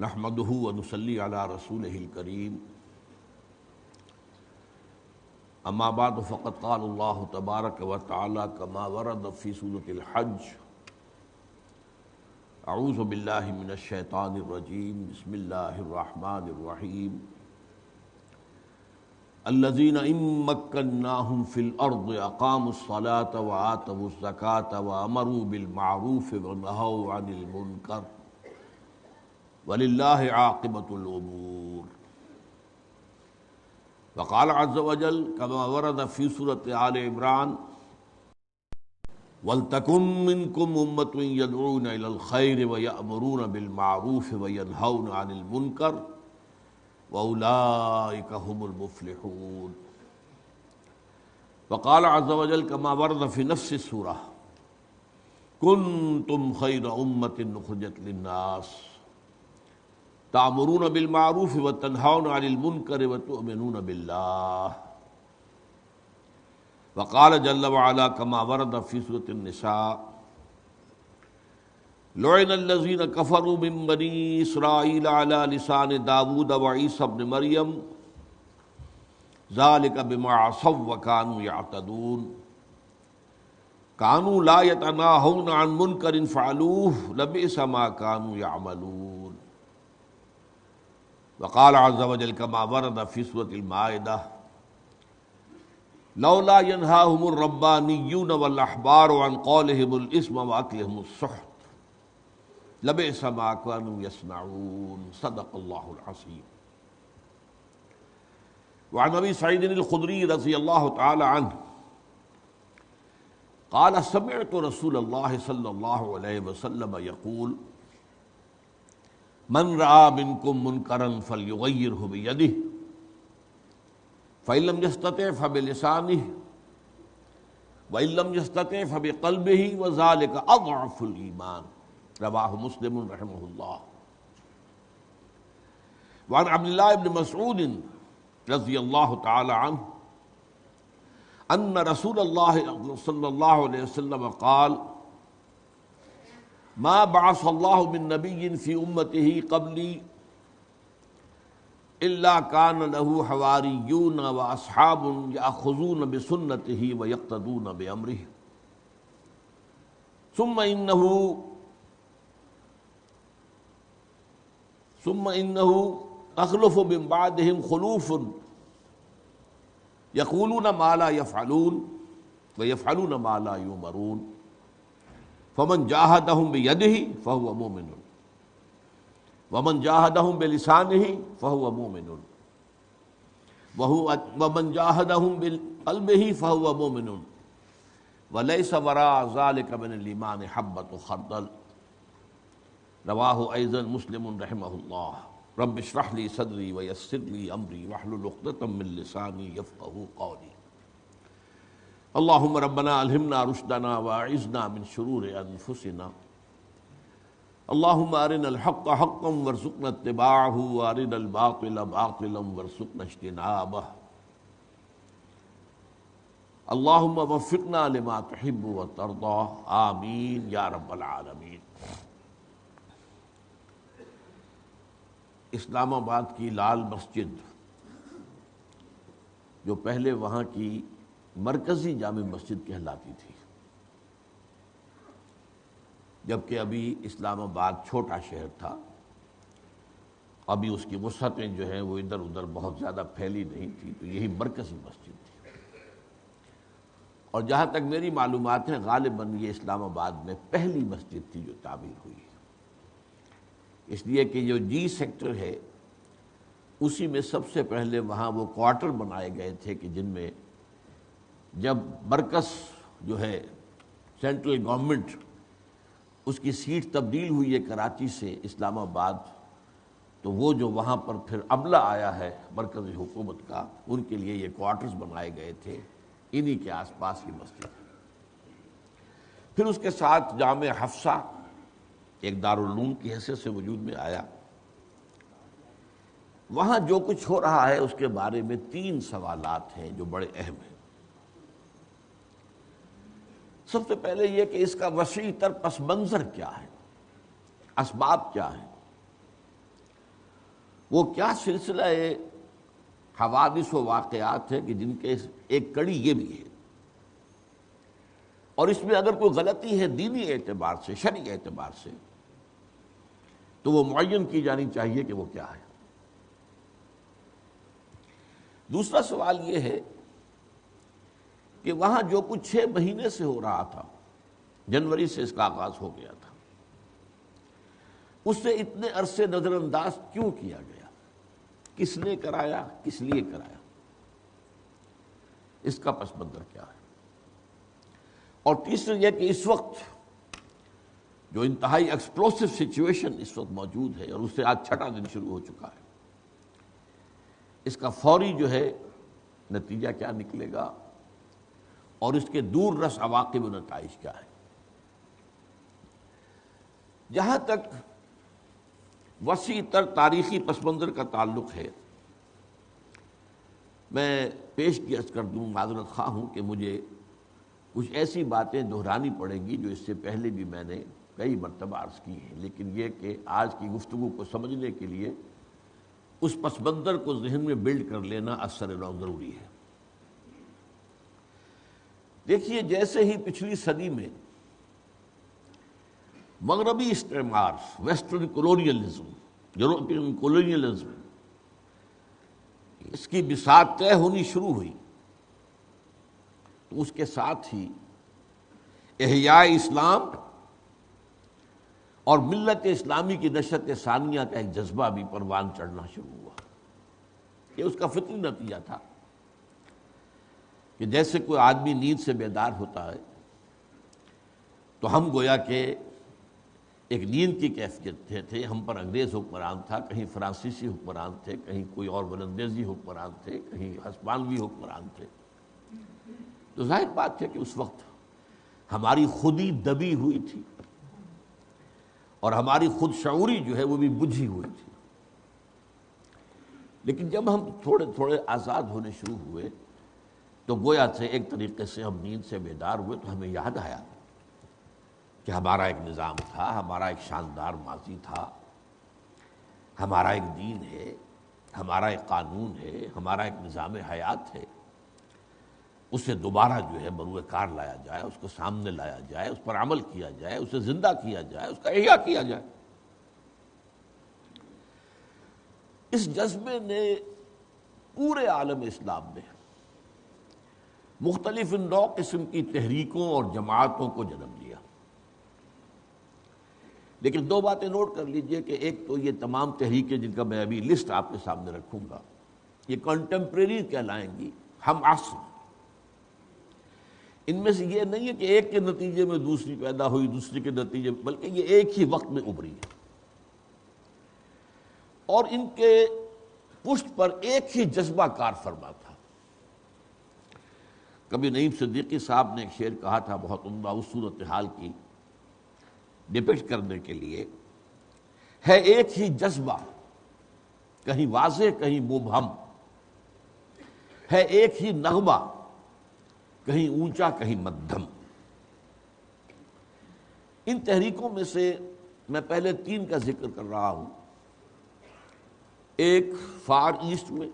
نحمده ونصلي على رسوله الكريم اما بعد فقد قال الله تبارك وتعالى كما ورد في سورة الحج اعوذ بالله من الشيطان الرجيم بسم الله الرحمن الرحيم الذين إن مكناهم في الأرض أقاموا الصلاة وآتوا الزكاة وأمروا بالمعروف ونهوا عن المنكر ولله عاقبة الأمور. وقال عز وجل كما ورد في سورة آل عمران وَلْتَكُن مِّنكُمْ أُمَّةٌ يَدْعُونَ إِلَى الْخَيْرِ وَيَأْمُرُونَ بِالْمَعْرُوفِ وَيَنْهَوْنَ عَنِ الْمُنكَرِ وَأُولَٰئِكَ هُمُ الْمُفْلِحُونَ. وقال عز وجل كما ورد في نفس السورة كنتم خير أمة أخرجت للناس تأمرون بالمعروف وتنهون عن المنكر وتؤمنون بالله. وقال جل وعلا كما ورد في سورة النساء لعن الذين كفروا من بني إسرائيل على لسان داود وعيسى ابن مريم ذلك بما عصوا وكانوا يعتدون كانوا لا يتناهون عن منكر فعلوه لبئس ما كانوا يعملون. وقال عز وجل كما ورد في سورة المائدة لولا ينهاهم الربانيون والأحبار عن قولهم الإثم وأكلهم السحت لبئس ما كانوا يصنعون. صدق الله العظيم. وعن أبي سعيد الخدري رضي الله تعالى عنه قال سمعت رسول الله صلى الله عليه وسلم يقول من رأى منكم منكرا فليغيره بيده فإن لم يستطع فبلسانه وإن لم يستطع فبقلبه وذلك أضعف الإيمان. رواہ مسلم رحمہ اللہ. وعن عبد الله بن مسعود رضی اللہ تعالی عنہ ان رسول اللہ صلی اللہ علیہ وسلم قال ما بعث اللہ من نبی فی امته قبلی الا كان له حواریون واصحاب یاخذون بسنته ویقتدون بامرہ ثم انه اخلف من بعدهم خلوف يقولون ما لا يفعلون ويفعلون ما لا يؤمرون فمن جاهدهم بيده فهو مؤمن ومن جاهدهم بلسانه فهو مؤمن ومن جاهدهم بقلبه فهو مؤمن وليس وراء ذلك من الإيمان حبة خردل. رواہ ایضا مسلم رحمہ اللہ. رب اشرح لی صدری ویسر لی امری واحلل عقدۃ من لسانی یفقہوا قولی. اللہم ربنا الہمنا رشدنا واعذنا من شرور انفسنا. اللہم ارنا الحق حقا وارزقنا اتباعہ وارنا الباطل باطلا وارزقنا اجتنابہ. اللہم وفقنا لما تحب وترضى آمین یا رب العالمین. اسلام آباد کی لال مسجد جو پہلے وہاں کی مرکزی جامع مسجد کہلاتی تھی، جبکہ ابھی اسلام آباد چھوٹا شہر تھا، ابھی اس کی وسعتیں جو ہیں وہ ادھر ادھر بہت زیادہ پھیلی نہیں تھی، تو یہی مرکزی مسجد تھی. اور جہاں تک میری معلومات ہیں غالباً یہ اسلام آباد میں پہلی مسجد تھی جو تعمیر ہوئی ہے، اس لیے کہ جو جی سیکٹر ہے اسی میں سب سے پہلے وہاں وہ کوارٹر بنائے گئے تھے کہ جن میں جب مرکز جو ہے سینٹرل گورنمنٹ اس کی سیٹ تبدیل ہوئی ہے کراچی سے اسلام آباد، تو وہ جو وہاں پر پھر عملہ آیا ہے مرکزی حکومت کا، ان کے لیے یہ کوارٹرز بنائے گئے تھے، انہی کے آس پاس کی مسجد. پھر اس کے ساتھ جامع حفصہ ایک دارالعلوم کی حیثیت سے وجود میں آیا. وہاں جو کچھ ہو رہا ہے اس کے بارے میں 3 سوالات ہیں جو بڑے اہم ہیں. سب سے پہلے یہ کہ اس کا وسیع تر پس منظر کیا ہے، اسباب کیا ہیں. وہ کیا سلسلہ حوادث و واقعات ہے کہ جن کے ایک کڑی یہ بھی ہے، اور اس میں اگر کوئی غلطی ہے دینی اعتبار سے، شرعی اعتبار سے، تو وہ معین کی جانی چاہیے کہ وہ کیا ہے۔ دوسرا سوال یہ ہے کہ وہاں جو کچھ 6 مہینے سے ہو رہا تھا، جنوری سے اس کا آغاز ہو گیا تھا، اسے اتنے عرصے نظر انداز کیوں کیا گیا؟ کس نے کرایا؟ کس لیے کرایا؟ اس کا پس منظر کیا ہے؟ اور تیسرا یہ کہ اس وقت جو انتہائی ایکسپلوسو سچویشن اس وقت موجود ہے، اور اس سے آج 6واں دن شروع ہو چکا ہے، اس کا فوری جو ہے نتیجہ کیا نکلے گا، اور اس کے دور رس عواقب و نتائج کیا ہے؟ جہاں تک وسیع تر تاریخی پس منظر کا تعلق ہے، میں پیش کی عرض کر دوں، معذرت خواہ ہوں کہ مجھے کچھ ایسی باتیں دہرانی پڑیں گی جو اس سے پہلے بھی میں نے کئی مرتبہ عرض کی ہیں، لیکن یہ کہ آج کی گفتگو کو سمجھنے کے لیے اس پس منظر کو ذہن میں بلڈ کر لینا اثر نو ضروری ہے۔ دیکھیے، جیسے ہی پچھلی صدی میں مغربی استعمار، ویسٹرن کولونیلزم، یورپین کولونیلزم، اس کی بساط طے ہونی شروع ہوئی، تو اس کے ساتھ ہی احیاء اسلام اور ملت اسلامی کی نشأت ثانیہ کا ایک جذبہ بھی پروان چڑھنا شروع ہوا۔ یہ اس کا فطری نتیجہ تھا کہ جیسے کوئی آدمی نیند سے بیدار ہوتا ہے تو ہم گویا کہ ایک نیند کی کیفیت تھے، ہم پر انگریز حکمران تھا، کہیں فرانسیسی حکمران تھے، کہیں کوئی اور ولندیزی حکمران تھے، کہیں ہسپانوی حکمران تھے، تو ظاہر بات ہے کہ اس وقت ہماری خودی دبی ہوئی تھی اور ہماری خود شعوری جو ہے وہ بھی بجھی ہوئی تھی۔ لیکن جب ہم تھوڑے تھوڑے آزاد ہونے شروع ہوئے تو گویا سے ایک طریقے سے ہم نیند سے بیدار ہوئے، تو ہمیں یاد آیا کہ ہمارا ایک نظام تھا، ہمارا ایک شاندار ماضی تھا، ہمارا ایک دین ہے، ہمارا ایک قانون ہے، ہمارا ایک نظام حیات ہے، اسے دوبارہ جو ہے بروئے کار لایا جائے، اس کو سامنے لایا جائے، اس پر عمل کیا جائے، اسے زندہ کیا جائے، اس کا احیاء کیا جائے۔ اس جذبے نے پورے عالم اسلام میں مختلف نوع قسم کی تحریکوں اور جماعتوں کو جنم دیا۔ لیکن 2 باتیں نوٹ کر لیجئے کہ ایک تو یہ تمام تحریکیں جن کا میں ابھی لسٹ آپ کے سامنے رکھوں گا، یہ کنٹمپریری کہلائیں گی، ہم عصر۔ ان میں سے یہ نہیں ہے کہ ایک کے نتیجے میں دوسری پیدا ہوئی، دوسری کے نتیجے میں، بلکہ یہ ایک ہی وقت میں ابھری ہے، اور ان کے پشت پر ایک ہی جذبہ کار فرما تھا۔ کبھی نعیم صدیقی صاحب نے ایک شعر کہا تھا بہت عمدہ، اس صورتحال کی ڈپکٹ کرنے کے لیے، ہے ایک ہی جذبہ کہیں واضح کہیں مبہم، ہے ایک ہی نغمہ کہیں اونچا کہیں مدھم۔ ان تحریکوں میں سے میں پہلے 3 کا ذکر کر رہا ہوں۔ ایک فار ایسٹ میں،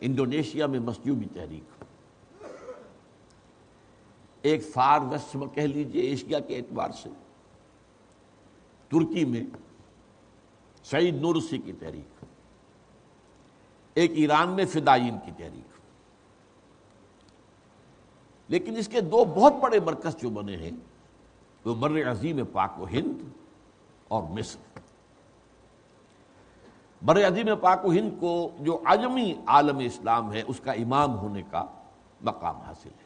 انڈونیشیا میں مسجوبی تحریک، ایک فار ویسٹ میں کہہ لیجئے ایشیا کے اعتبار سے، ترکی میں سعید نورسی کی تحریک، ایک ایران میں فدائین کی تحریک۔ لیکن اس کے 2 بہت بڑے مرکز جو بنے ہیں وہ بر عظیم پاک و ہند اور مصر۔ بر عظیم پاک و ہند کو جو عجمی عالم اسلام ہے اس کا امام ہونے کا مقام حاصل ہے،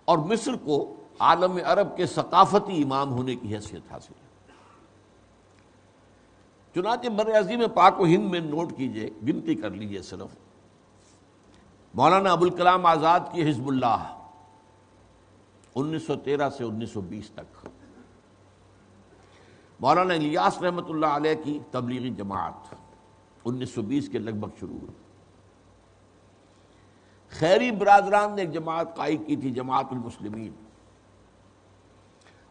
اور مصر کو عالم عرب کے ثقافتی امام ہونے کی حیثیت حاصل ہے۔ چنانچہ بر عظیم پاک و ہند میں نوٹ کیجئے، گنتی کر لیجئے صرف، مولانا ابوالکلام آزاد کی حزب اللہ 1913 سے 1920 تک، مولانا الیاس رحمۃ اللہ علیہ کی تبلیغی جماعت 1920 کے لگ بھگ شروع ہوئی۔ خیری برادران نے ایک جماعت قائم کی تھی، جماعت المسلمین،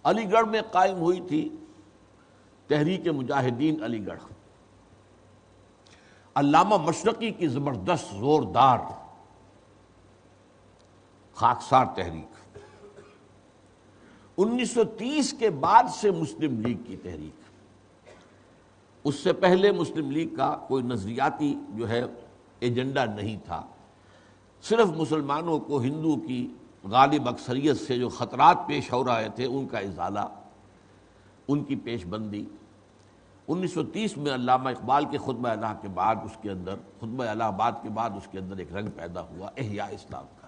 علی گڑھ میں قائم ہوئی تھی تحریک مجاہدین علی گڑھ، علامہ مشرقی کی زبردست زوردار خاکسار تحریک، 1930 کے بعد سے مسلم لیگ کی تحریک، اس سے پہلے مسلم لیگ کا کوئی نظریاتی جو ہے ایجنڈا نہیں تھا، صرف مسلمانوں کو ہندو کی غالب اکثریت سے جو خطرات پیش ہو رہے تھے ان کا ازالہ، ان کی پیش بندی۔ 1930 میں علامہ اقبال کے خطبہ الہ کے بعد اس کے اندر، خطبہ الہ آباد کے بعد اس کے اندر ایک رنگ پیدا ہوا احیاء اسلام کا۔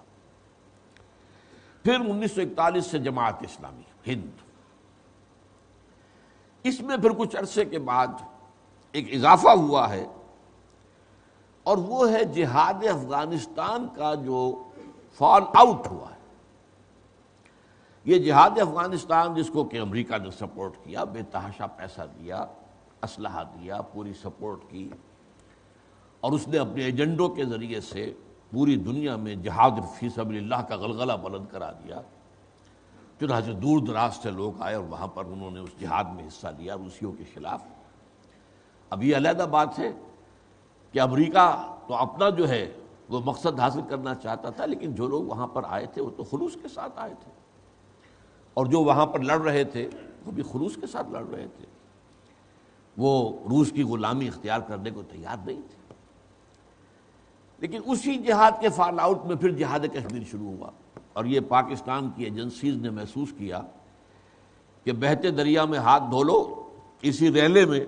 پھر 1941 سے جماعت اسلامی ہند، اس میں پھر کچھ عرصے کے بعد ایک اضافہ ہوا ہے، اور وہ ہے جہاد افغانستان کا جو فال آؤٹ ہوا ہے۔ یہ جہاد افغانستان جس کو کہ امریکہ نے سپورٹ کیا، بے تحاشا پیسہ دیا، اسلحہ دیا، پوری سپورٹ کی، اور اس نے اپنے ایجنڈوں کے ذریعے سے پوری دنیا میں جہاد فی سبیل اللہ کا غلغلہ بلند کرا دیا۔ چنانچہ دور دراز سے لوگ آئے اور وہاں پر انہوں نے اس جہاد میں حصہ لیا روسیوں کے خلاف۔ اب یہ علیحدہ بات ہے کہ امریکہ تو اپنا جو ہے وہ مقصد حاصل کرنا چاہتا تھا، لیکن جو لوگ وہاں پر آئے تھے وہ تو خلوص کے ساتھ آئے تھے، اور جو وہاں پر لڑ رہے تھے وہ بھی خلوص کے ساتھ لڑ رہے تھے، وہ روس کی غلامی اختیار کرنے کو تیار نہیں تھے۔ لیکن اسی جہاد کے فال آؤٹ میں پھر جہاد کشمیر شروع ہوا، اور یہ پاکستان کی ایجنسیز نے محسوس کیا کہ بہتے دریا میں ہاتھ دھو لو، اسی ریلے میں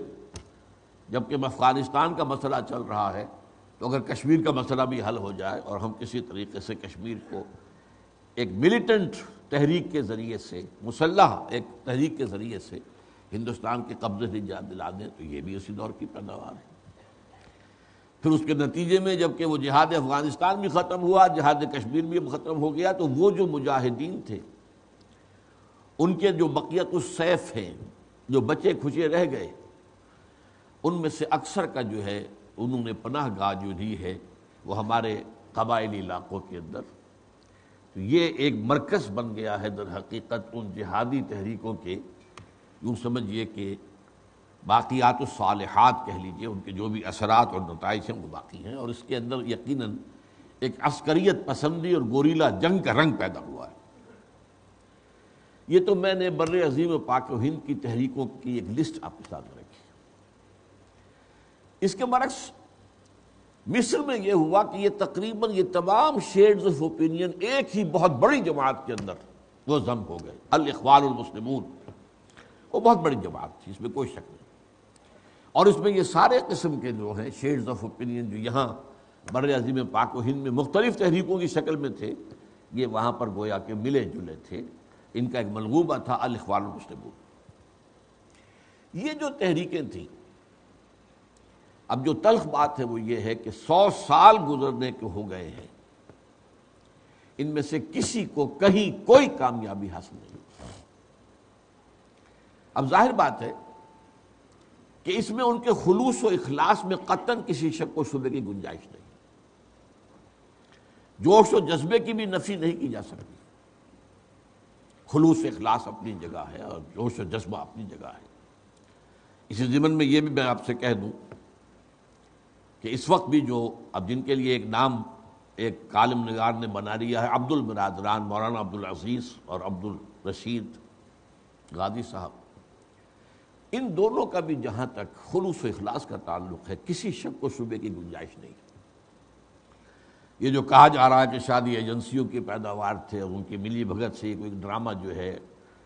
جبکہ افغانستان کا مسئلہ چل رہا ہے، تو اگر کشمیر کا مسئلہ بھی حل ہو جائے اور ہم کسی طریقے سے کشمیر کو ایک ملیٹنٹ تحریک کے ذریعے سے، مسلح ایک تحریک کے ذریعے سے ہندوستان کے قبضے سے نجات دلا دیں، تو یہ بھی اسی دور کی پیداوار ہے۔ پھر اس کے نتیجے میں جبکہ وہ جہاد افغانستان بھی ختم ہوا، جہاد کشمیر بھی ختم ہو گیا، تو وہ جو مجاہدین تھے ان کے جو بقیت السیف ہیں، جو بچے کھچے رہ گئے، ان میں سے اکثر کا جو ہے انہوں نے پناہ گاہ جو دی ہے وہ ہمارے قبائلی علاقوں کے اندر۔ تو یہ ایک مرکز بن گیا ہے در حقیقت ان جہادی تحریکوں کے، یوں سمجھیے کہ باقیات الصالحات کہہ لیجئے، ان کے جو بھی اثرات اور نتائج ہیں وہ باقی ہیں، اور اس کے اندر یقیناً ایک عسکریت پسندی اور گوریلا جنگ کا رنگ پیدا ہوا ہے۔ یہ تو میں نے بر عظیم پاک و ہند کی تحریکوں کی ایک لسٹ آپ کے ساتھ رکھی۔ اس کے برعکس مصر میں یہ ہوا کہ یہ تقریباً یہ تمام شیڈز آف اوپینین ایک ہی بہت بڑی جماعت کے اندر وہ ضم ہو گئے، الاخوان المسلمون، وہ بہت بڑی جماعت تھی، اس میں کوئی شک نہیں، اور اس میں یہ سارے قسم کے جو ہیں شیڈز آف اوپینین جو یہاں بر عظیم پاک و ہند میں مختلف تحریکوں کی شکل میں تھے، یہ وہاں پر گویا کہ ملے جلے تھے۔ ان کا ایک ملغوبہ تھا الاخوان المسلمون۔ یہ جو تحریکیں تھیں، اب جو تلخ بات ہے وہ یہ ہے کہ 100 سال گزرنے کے ہو گئے ہیں، ان میں سے کسی کو کہیں کوئی کامیابی حاصل نہیں۔ اب ظاہر بات ہے کہ اس میں ان کے خلوص و اخلاص میں قطعاً کسی شک و شبے کی گنجائش نہیں، جوش و جذبے کی بھی نفی نہیں کی جا سکتی۔ خلوص و اخلاص اپنی جگہ ہے اور جوش و جذبہ اپنی جگہ ہے۔ اسی ضمن میں یہ بھی میں آپ سے کہہ دوں کہ اس وقت بھی جو اب جن کے لیے ایک نام ایک کالم نگار نے بنا لیا ہے، عبد البرادران، مولانا عبد العزیز اور عبد الرشید غازی صاحب، ان دونوں کا بھی جہاں تک خلوص و اخلاص کا تعلق ہے کسی شک و شبے کی گنجائش نہیں۔ یہ جو کہا جا رہا ہے کہ شادی ایجنسیوں کی پیداوار تھے اور ان کی ملی بھگت سے کوئی ڈرامہ جو ہے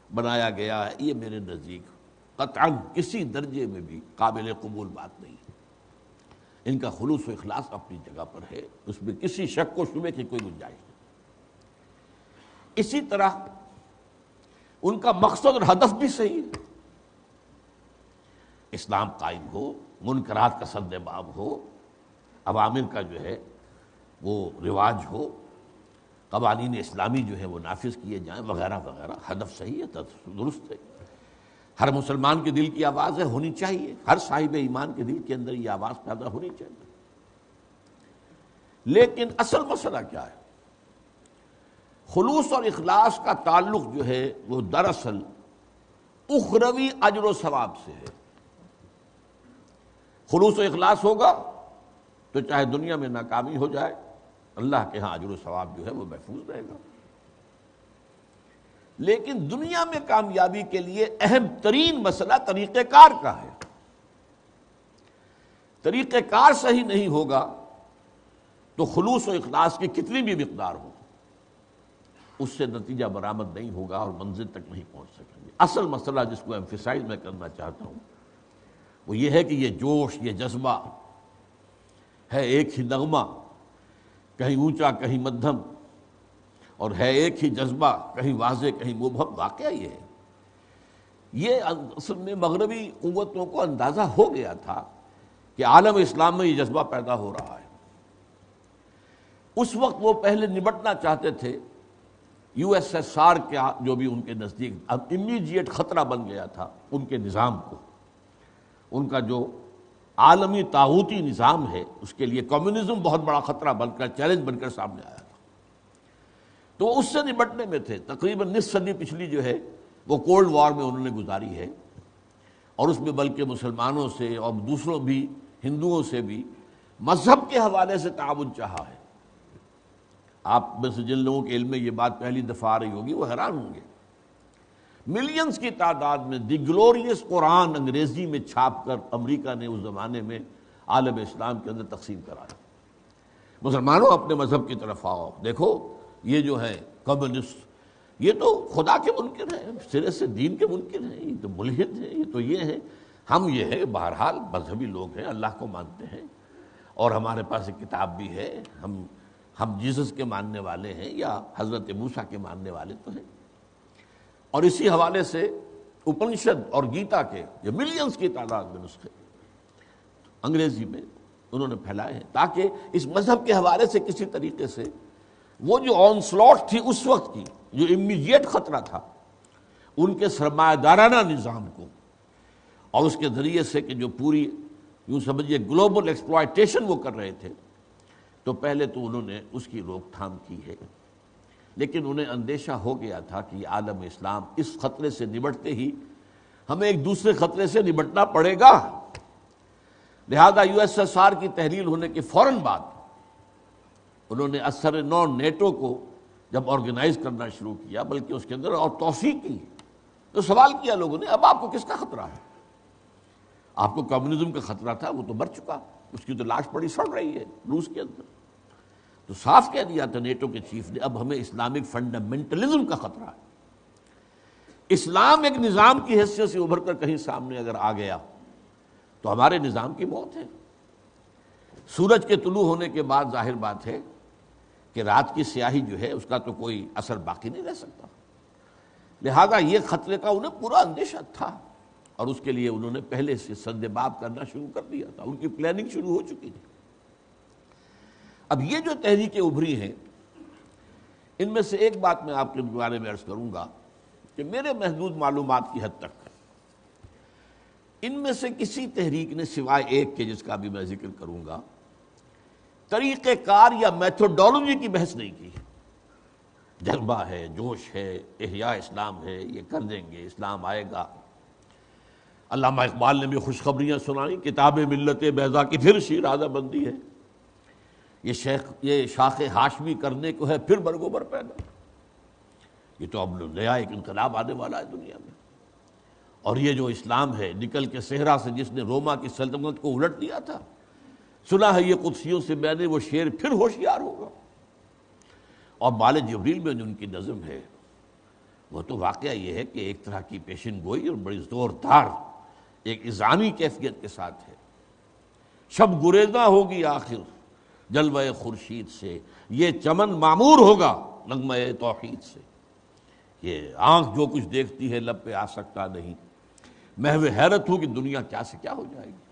بنایا گیا ہے، یہ میرے نزدیک قطعاً کسی درجے میں بھی قابل قبول بات نہیں ہے۔ ان کا خلوص و اخلاص اپنی جگہ پر ہے، اس میں کسی شک و شبے کی کوئی گنجائش نہیں۔ اسی طرح ان کا مقصد اور ہدف بھی صحیح ہے، اسلام قائم ہو، منکرات کا سد باب ہو، عوامل کا جو ہے وہ رواج ہو، قوانین اسلامی جو ہے وہ نافذ کیے جائیں وغیرہ وغیرہ، ہدف صحیح ہے، درست ہے۔ ہر مسلمان کے دل کی آواز ہے، ہونی چاہیے، ہر صاحب ایمان کے دل کے اندر یہ آواز پیدا ہونی چاہیے۔ لیکن اصل مسئلہ کیا ہے؟ خلوص اور اخلاص کا تعلق جو ہے وہ دراصل اخروی اجر و ثواب سے ہے۔ خلوص و اخلاص ہوگا تو چاہے دنیا میں ناکامی ہو جائے اللہ کے ہاں اجر و ثواب جو ہے وہ محفوظ رہے گا۔ لیکن دنیا میں کامیابی کے لیے اہم ترین مسئلہ طریقہ کار کا ہے۔ طریقہ کار صحیح نہیں ہوگا تو خلوص و اخلاص کی کتنی بھی مقدار ہو اس سے نتیجہ برآمد نہیں ہوگا اور منزل تک نہیں پہنچ سکیں گے۔ اصل مسئلہ جس کو ایمفیسائز میں کرنا چاہتا ہوں وہ یہ ہے کہ یہ جوش، یہ جذبہ ہے ایک ہی نغمہ، کہیں اونچا کہیں مدھم، اور ہے ایک ہی جذبہ، کہیں واضح کہیں مبہم۔ واقعہ یہ ہے، یہ اصل میں مغربی قوتوں کو اندازہ ہو گیا تھا کہ عالم اسلام میں یہ جذبہ پیدا ہو رہا ہے۔ اس وقت وہ پہلے نمٹنا چاہتے تھے یو ایس ایس آر کا جو بھی ان کے نزدیک اب امیڈیٹ خطرہ بن گیا تھا ان کے نظام کو، ان کا جو عالمی طاغوتی نظام ہے اس کے لیے کمیونزم بہت بڑا خطرہ بن کر، چیلنج بن کر سامنے آیا تھا۔ تو اس سے نمٹنے میں تھے تقریباً نصف صدی پچھلی جو ہے وہ کولڈ وار میں انہوں نے گزاری ہے، اور اس میں بلکہ مسلمانوں سے اور دوسروں بھی ہندوؤں سے بھی مذہب کے حوالے سے تعاون چاہا ہے۔ آپ میں سے جن لوگوں کے علم میں یہ بات پہلی دفعہ آ رہی ہوگی وہ حیران ہوں گے، ملینز کی تعداد میں دی گلوریس قرآن انگریزی میں چھاپ کر امریکہ نے اس زمانے میں عالم اسلام کے اندر تقسیم کرایا۔ مسلمانوں اپنے مذہب کی طرف آؤ، دیکھو یہ جو ہے کمیونسٹ یہ تو خدا کے منکر ہیں، سرے سے دین کے منکر ہیں، یہ تو ملحد ہیں، یہ تو یہ ہے۔ ہم یہ ہے بہرحال مذہبی لوگ ہیں، اللہ کو مانتے ہیں، اور ہمارے پاس ایک کتاب بھی ہے، ہم جیسس کے ماننے والے ہیں یا حضرت موسیٰ کے ماننے والے تو ہیں۔ اور اسی حوالے سے اپنشد اور گیتا کے یہ ملینز کی تعداد میں نسخے انگریزی میں انہوں نے پھیلائے ہیں، تاکہ اس مذہب کے حوالے سے کسی طریقے سے وہ جو آن سلاٹ تھی اس وقت کی، جو امیڈیٹ خطرہ تھا ان کے سرمایہ دارانہ نظام کو، اور اس کے ذریعے سے کہ جو پوری یوں سمجھیے گلوبل ایکسپلائٹیشن وہ کر رہے تھے، تو پہلے تو انہوں نے اس کی روک تھام کی ہے۔ لیکن انہیں اندیشہ ہو گیا تھا کہ یہ عالم اسلام اس خطرے سے نمٹتے ہی ہمیں ایک دوسرے خطرے سے نمٹنا پڑے گا، لہذا یو ایس ایس آر کی تحلیل ہونے کے فوراً بعد انہوں نے اثر نو نیٹو کو جب آرگنائز کرنا شروع کیا، بلکہ اس کے اندر اور توسیع کی، تو سوال کیا لوگوں نے اب آپ کو کس کا خطرہ ہے؟ آپ کو کمیونزم کا خطرہ تھا، وہ تو مر چکا، اس کی تو لاش پڑی سڑ رہی ہے روس کے اندر۔ تو صاف کہہ دیا تھا نیٹو کے چیف نے اب ہمیں اسلامک فنڈامنٹلزم کا خطرہ ہے۔ اسلام ایک نظام کی حیثیت سے ابھر کر کہیں سامنے اگر آ گیا تو ہمارے نظام کی موت ہے۔ سورج کے طلوع ہونے کے بعد ظاہر بات ہے کہ رات کی سیاہی جو ہے اس کا تو کوئی اثر باقی نہیں رہ سکتا، لہذا یہ خطرے کا انہیں پورا اندیشہ تھا، اور اس کے لیے انہوں نے پہلے سے سدباب کرنا شروع کر دیا تھا، ان کی پلاننگ شروع ہو چکی تھی۔ اب یہ جو تحریکیں ابھری ہیں ان میں سے ایک بات میں آپ کے بارے میں عرض کروں گا کہ میرے محدود معلومات کی حد تک ان میں سے کسی تحریک نے سوائے ایک کے جس کا بھی میں ذکر کروں گا طریقہ کار یا میتھوڈولوجی کی بحث نہیں کی۔ جذبہ ہے، جوش ہے، احیاء اسلام ہے، یہ کر دیں گے، اسلام آئے گا۔ علامہ اقبال نے بھی خوشخبریاں سنائی، کتاب ملت بیضا کی پھر شیرازہ بندی ہے، یہ شاخ ہاشمی کرنے کو ہے پھر برگوبر پیدا۔ یہ تو اب نیا ایک انقلاب آنے والا ہے دنیا میں، اور یہ جو اسلام ہے نکل کے صحرا سے جس نے روما کی سلطنت کو الٹ دیا تھا، سنا ہے یہ قدسیوں سے میں نے وہ شیر پھر ہوشیار ہوگا۔ اور بال جبریل میں جو ان کی نظم ہے وہ تو واقعہ یہ ہے کہ ایک طرح کی پیشن گوئی اور بڑی زوردار ایک اذعانی کیفیت کے ساتھ ہے۔ شب گریزاں ہوگی آخر جلوہ خورشید سے، یہ چمن معمور ہوگا نغمہ توحید سے، یہ آنکھ جو کچھ دیکھتی ہے لب پہ آ سکتا نہیں، محو حیرت ہو کہ دنیا کیا سے کیا ہو جائے گی۔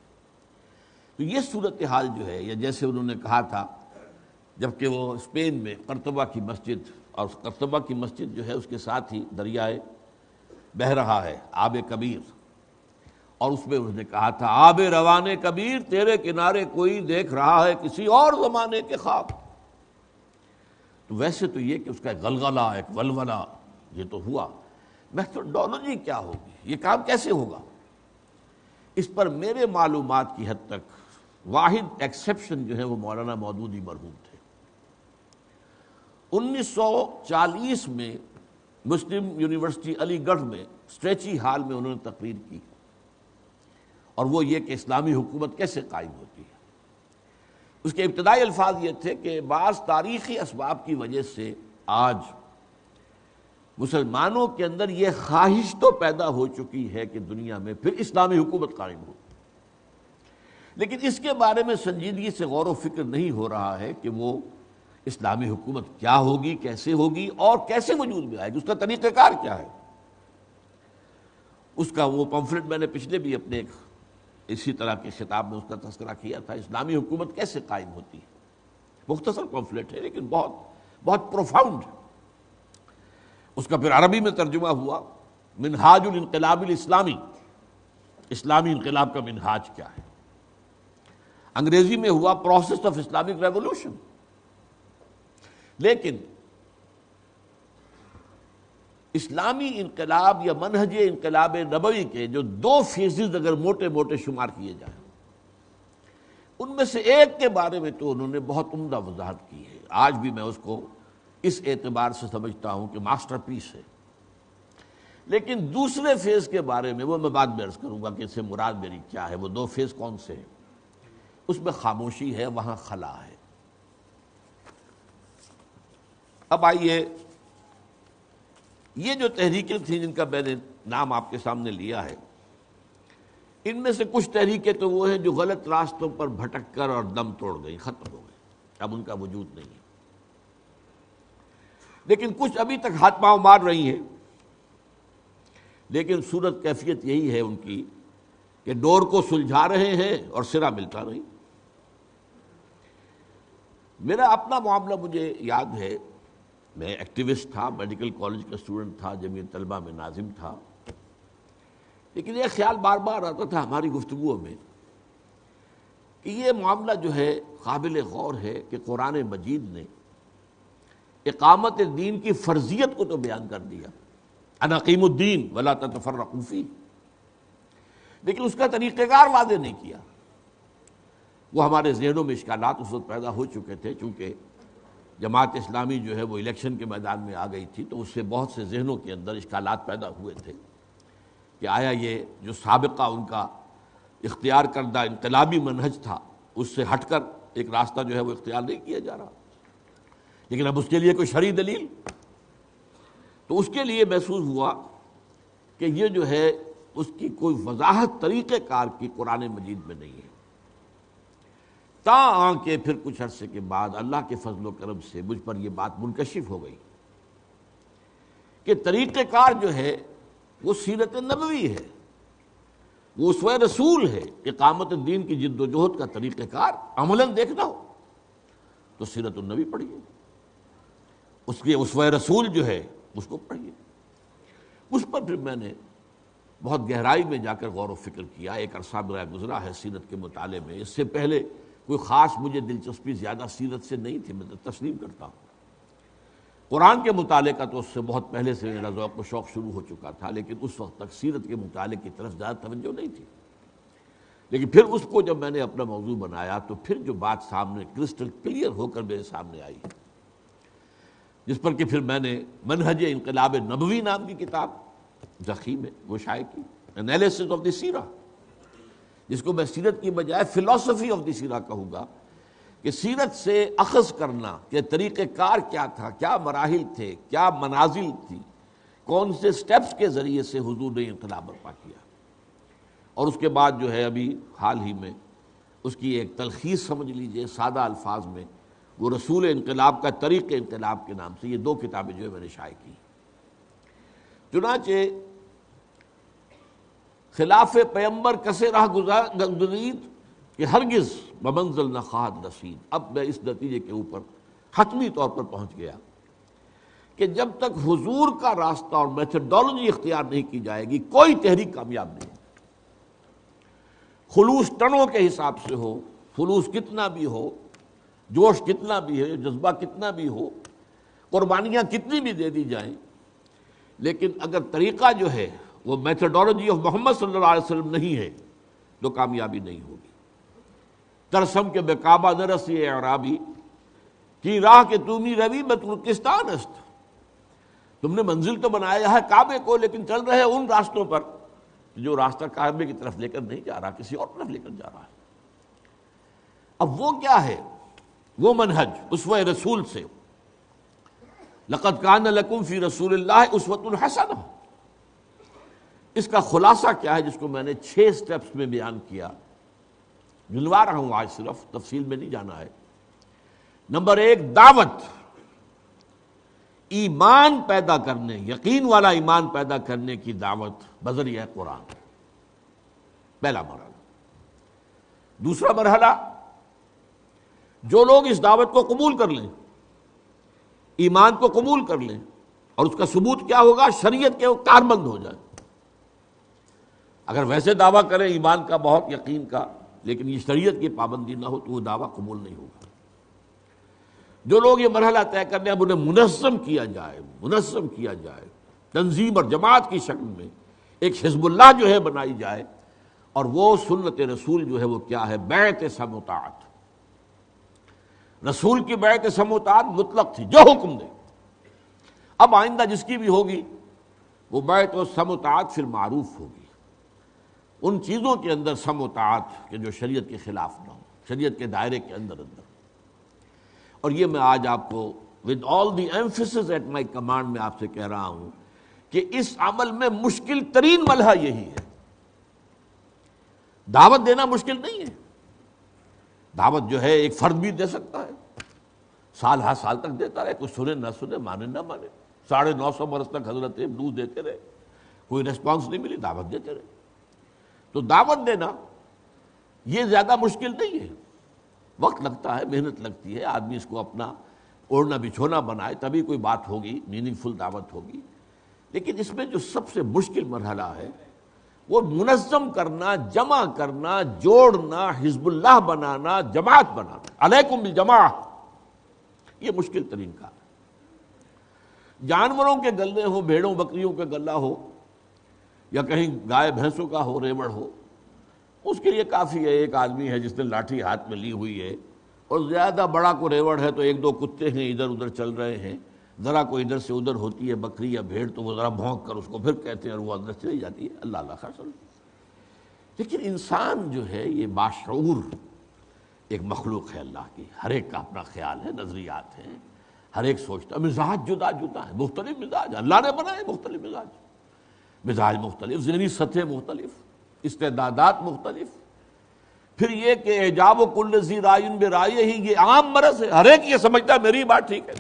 تو یہ صورتحال جو ہے، یا جیسے انہوں نے کہا تھا جبکہ وہ اسپین میں قرطبہ کی مسجد، اور قرطبہ کی مسجد جو ہے اس کے ساتھ ہی دریائے بہہ رہا ہے آب کبیر، اور اس میں انہوں نے کہا تھا آب روان کبیر تیرے کنارے کوئی دیکھ رہا ہے کسی اور زمانے کے خواب۔ تو ویسے تو یہ کہ اس کا ایک غلغلہ، ایک ولولہ یہ تو ہوا، میتھوڈولوجی کیا ہوگی، یہ کام کیسے ہوگا، اس پر میرے معلومات کی حد تک واحد ایکسیپشن جو ہے وہ مولانا مودودی مرحوم تھے۔ 1940 میں مسلم یونیورسٹی علی گڑھ میں اسٹریچی ہال میں انہوں نے تقریر کی، اور وہ یہ کہ اسلامی حکومت کیسے قائم ہوتی ہے۔ اس کے ابتدائی الفاظ یہ تھے کہ بعض تاریخی اسباب کی وجہ سے آج مسلمانوں کے اندر یہ خواہش تو پیدا ہو چکی ہے کہ دنیا میں پھر اسلامی حکومت قائم ہو، لیکن اس کے بارے میں سنجیدگی سے غور و فکر نہیں ہو رہا ہے کہ وہ اسلامی حکومت کیا ہوگی، کیسے ہوگی اور کیسے وجود میں آئے گی، اس کا طریقہ کار کیا ہے۔ اس کا وہ پمفلٹ میں نے پچھلے بھی اپنے اسی طرح کے خطاب میں اس کا تذکرہ کیا تھا، اسلامی حکومت کیسے قائم ہوتی ہے۔ مختصر پمفلٹ ہے لیکن بہت بہت پروفاؤنڈ۔ اس کا پھر عربی میں ترجمہ ہوا منہاج الانقلاب الاسلامی، اسلامی انقلاب کا منہاج کیا ہے۔ انگریزی میں ہوا پروسیس آف اسلامک ریولوشن۔ لیکن اسلامی انقلاب یا منہج انقلاب نبوی کے جو دو فیزز اگر موٹے موٹے شمار کیے جائیں، ان میں سے ایک کے بارے میں تو انہوں نے بہت عمدہ وضاحت کی ہے، آج بھی میں اس کو اس اعتبار سے سمجھتا ہوں کہ ماسٹر پیس ہے۔ لیکن دوسرے فیز کے بارے میں وہ میں بعد میں عرض کروں گا کہ اس سے مراد میری کیا ہے، وہ دو فیز کون سے ہیں۔ اس میں خاموشی ہے، وہاں خلا ہے۔ اب آئیے، یہ جو تحریکیں تھیں جن کا میں نے نام آپ کے سامنے لیا ہے، ان میں سے کچھ تحریکیں تو وہ ہیں جو غلط راستوں پر بھٹک کر اور دم توڑ گئی، ختم ہو گئی، اب ان کا وجود نہیں ہے۔ لیکن کچھ ابھی تک ہاتھ پاؤں مار رہی ہیں، لیکن صورت کیفیت یہی ہے ان کی کہ ڈور کو سلجھا رہے ہیں اور سرا ملتا نہیں۔ میرا اپنا معاملہ مجھے یاد ہے، میں ایکٹیوسٹ تھا، میڈیکل کالج کا اسٹوڈنٹ تھا، جمعیت طلبہ میں ناظم تھا، لیکن یہ خیال بار بار آتا تھا ہماری گفتگوؤں میں کہ یہ معاملہ جو ہے قابل غور ہے کہ قرآن مجید نے اقامت دین کی فرضیت کو تو بیان کر دیا، انا اقیم الدین ولا تتفرقوا فیہ، لیکن اس کا طریقہ کار واضح نہیں کیا۔ وہ ہمارے ذہنوں میں اشکالات اس وقت پیدا ہو چکے تھے، چونکہ جماعت اسلامی جو ہے وہ الیکشن کے میدان میں آ گئی تھی، تو اس سے بہت سے ذہنوں کے اندر اشکالات پیدا ہوئے تھے کہ آیا یہ جو سابقہ ان کا اختیار کردہ انقلابی منہج تھا اس سے ہٹ کر ایک راستہ جو ہے وہ اختیار نہیں کیا جا رہا، لیکن اب اس کے لیے کوئی شرعی دلیل، تو اس کے لیے محسوس ہوا کہ یہ جو ہے اس کی کوئی وضاحت طریقہ کار کی قرآن مجید میں نہیں ہے۔ تاں کہ پھر کچھ عرصے کے بعد اللہ کے فضل و کرم سے مجھ پر یہ بات منکشف ہو گئی کہ طریقہ کار جو ہے وہ سیرت نبوی ہے، وہ اسوہ رسول ہے۔ اقامت الدین کی جد و جہد کا طریقہ کار عملاً دیکھنا ہو تو سیرت النبی پڑھیے، اس کے اسوہ رسول جو ہے اس کو پڑھیے۔ اس پر پھر میں نے بہت گہرائی میں جا کر غور و فکر کیا، ایک عرصہ میرا گزرا ہے سیرت کے مطالعے میں۔ اس سے پہلے کوئی خاص مجھے دلچسپی زیادہ سیرت سے نہیں تھی، میں تسلیم کرتا ہوں۔ قرآن کے مطالعے کا تو اس سے بہت پہلے سے میرا ذوق و شوق شروع ہو چکا تھا، لیکن اس وقت تک سیرت کے مطالعے کی طرف زیادہ توجہ نہیں تھی۔ لیکن پھر اس کو جب میں نے اپنا موضوع بنایا تو پھر جو بات سامنے کرسٹل کلیئر ہو کر میرے سامنے آئی، جس پر کہ پھر میں نے منہج انقلاب نبوی نام کی کتاب ضخیم ہے وہ شائع کی، انالیسس آف دی سیرہ، جس کو میں سیرت کی بجائے فلسفی آف دی سیرہ کہوں گا، کہ سیرت سے اخذ کرنا کہ طریقہ کار کیا تھا، کیا مراحل تھے، کیا منازل تھی، کون سے سٹیپس کے ذریعے سے حضور نے انقلاب برپا کیا، اور اس کے بعد جو ہے ابھی حال ہی میں اس کی ایک تلخیص سمجھ لیجئے سادہ الفاظ میں، وہ رسول انقلاب کا طریق انقلاب کے نام سے یہ دو کتابیں جو ہے میں نے شائع کی۔ چنانچہ خلاف پیمبر کسے راہ گزید کہ ہرگز بمنزل نہ خواہد رسید۔ اب میں اس نتیجے کے اوپر حتمی طور پر پہنچ گیا کہ جب تک حضور کا راستہ اور میتھڈالوجی اختیار نہیں کی جائے گی کوئی تحریک کامیاب نہیں۔ خلوص ٹنوں کے حساب سے ہو، خلوص کتنا بھی ہو، جوش کتنا بھی ہے، جذبہ کتنا بھی ہو، قربانیاں کتنی بھی دے دی جائیں، لیکن اگر طریقہ جو ہے وہ میتھڈالوجی آف محمد صلی اللہ علیہ وسلم نہیں ہے تو کامیابی نہیں ہوگی۔ ترسم کے بے کعبہ نرسی اعرابی کی راہ کے تومی روی میں ترکستان است. تم نے منزل تو بنایا ہے کعبے کو، لیکن چل رہے ان راستوں پر جو راستہ کعبے کی طرف لے کر نہیں جا رہا، کسی اور طرف لے کر جا رہا ہے. اب وہ کیا ہے؟ وہ منہج اسوہ رسول سے، لقد کان لکم فی رسول اللہ اسوۃ حسنہ. اس کا خلاصہ کیا ہے جس کو میں نے 6 سٹیپس میں بیان کیا، گنوا رہا ہوں آج، صرف تفصیل میں نہیں جانا ہے. نمبر 1 دعوت، ایمان پیدا کرنے، یقین والا ایمان پیدا کرنے کی دعوت بذریعہ قرآن، پہلا مرحلہ. دوسرا مرحلہ، جو لوگ اس دعوت کو قبول کر لیں، ایمان کو قبول کر لیں، اور اس کا ثبوت کیا ہوگا؟ شریعت کے وہ کاربند ہو جائے. اگر ویسے دعویٰ کریں ایمان کا، بہت یقین کا، لیکن یہ شریعت کی پابندی نہ ہو تو وہ دعویٰ قبول نہیں ہوگا. جو لوگ یہ مرحلہ طے کرنے، اب انہیں منظم کیا جائے تنظیم اور جماعت کی شکل میں، ایک حزب اللہ جو ہے بنائی جائے، اور وہ سنت رسول جو ہے وہ کیا ہے؟ بیعت سمع و طاعت. رسول کی بیعت سمع و طاعت مطلق تھی، جو حکم دے. اب آئندہ جس کی بھی ہوگی وہ بیعت و سمع و طاعت پھر معروف ہوگی، ان چیزوں کے اندر سمع و طاعت کہ جو شریعت کے خلاف نہ ہو، شریعت کے دائرے کے اندر. اور یہ میں آج آپ کو with all the emphasis at my command میں آپ سے کہہ رہا ہوں کہ اس عمل میں مشکل ترین مرحلہ یہی ہے. دعوت دینا مشکل نہیں ہے. دعوت جو ہے ایک فرد بھی دے سکتا ہے، سال ہر سال تک دیتا رہے، کچھ سنے نہ سنے، مانے نہ مانے. 950 برس تک حضرت ابلیس دیتے رہے، کوئی ریسپانس نہیں ملی، دعوت دیتے رہے. تو دعوت دینا یہ زیادہ مشکل نہیں ہے. وقت لگتا ہے، محنت لگتی ہے، آدمی اس کو اپنا اوڑھنا بچھونا بنائے تبھی کوئی بات ہوگی، میننگ فل دعوت ہوگی. لیکن اس میں جو سب سے مشکل مرحلہ ہے وہ منظم کرنا، جمع کرنا، جوڑنا، حزب اللہ بنانا، جماعت بنانا. علیکم بالجماعہ، یہ مشکل ترین کام ہے. جانوروں کے گلے ہو، بھیڑوں بکریوں کا گلہ ہو، یا کہیں گائے بھینسوں کا ہو، ریوڑ ہو، اس کے لیے کافی ہے ایک آدمی ہے جس نے لاٹھی ہاتھ میں لی ہوئی ہے، اور زیادہ بڑا کو ریوڑ ہے تو 1-2 کتے ہیں ادھر ادھر چل رہے ہیں، ذرا کوئی ادھر سے ادھر ہوتی ہے بکری یا بھیڑ تو وہ ذرا بھونک کر اس کو پھر کہتے ہیں اور وہ اندر چلی جاتی ہے. اللہ اللہ خیر. لیکن انسان جو ہے یہ باشعور ایک مخلوق ہے اللہ کی، ہر ایک کا اپنا خیال ہے، نظریات ہیں، ہر ایک سوچتا. مزاج جدا جدا ہے، مختلف مزاج اللہ نے بنائے، مختلف مزاج مختلف، ذہنی سطح مختلف، استعدادات مختلف. پھر یہ کہ اعجاب و کل ذی رائے برائے ہی، یہ عام مرض ہے، ہر ایک یہ سمجھتا ہے میری بات ٹھیک ہے.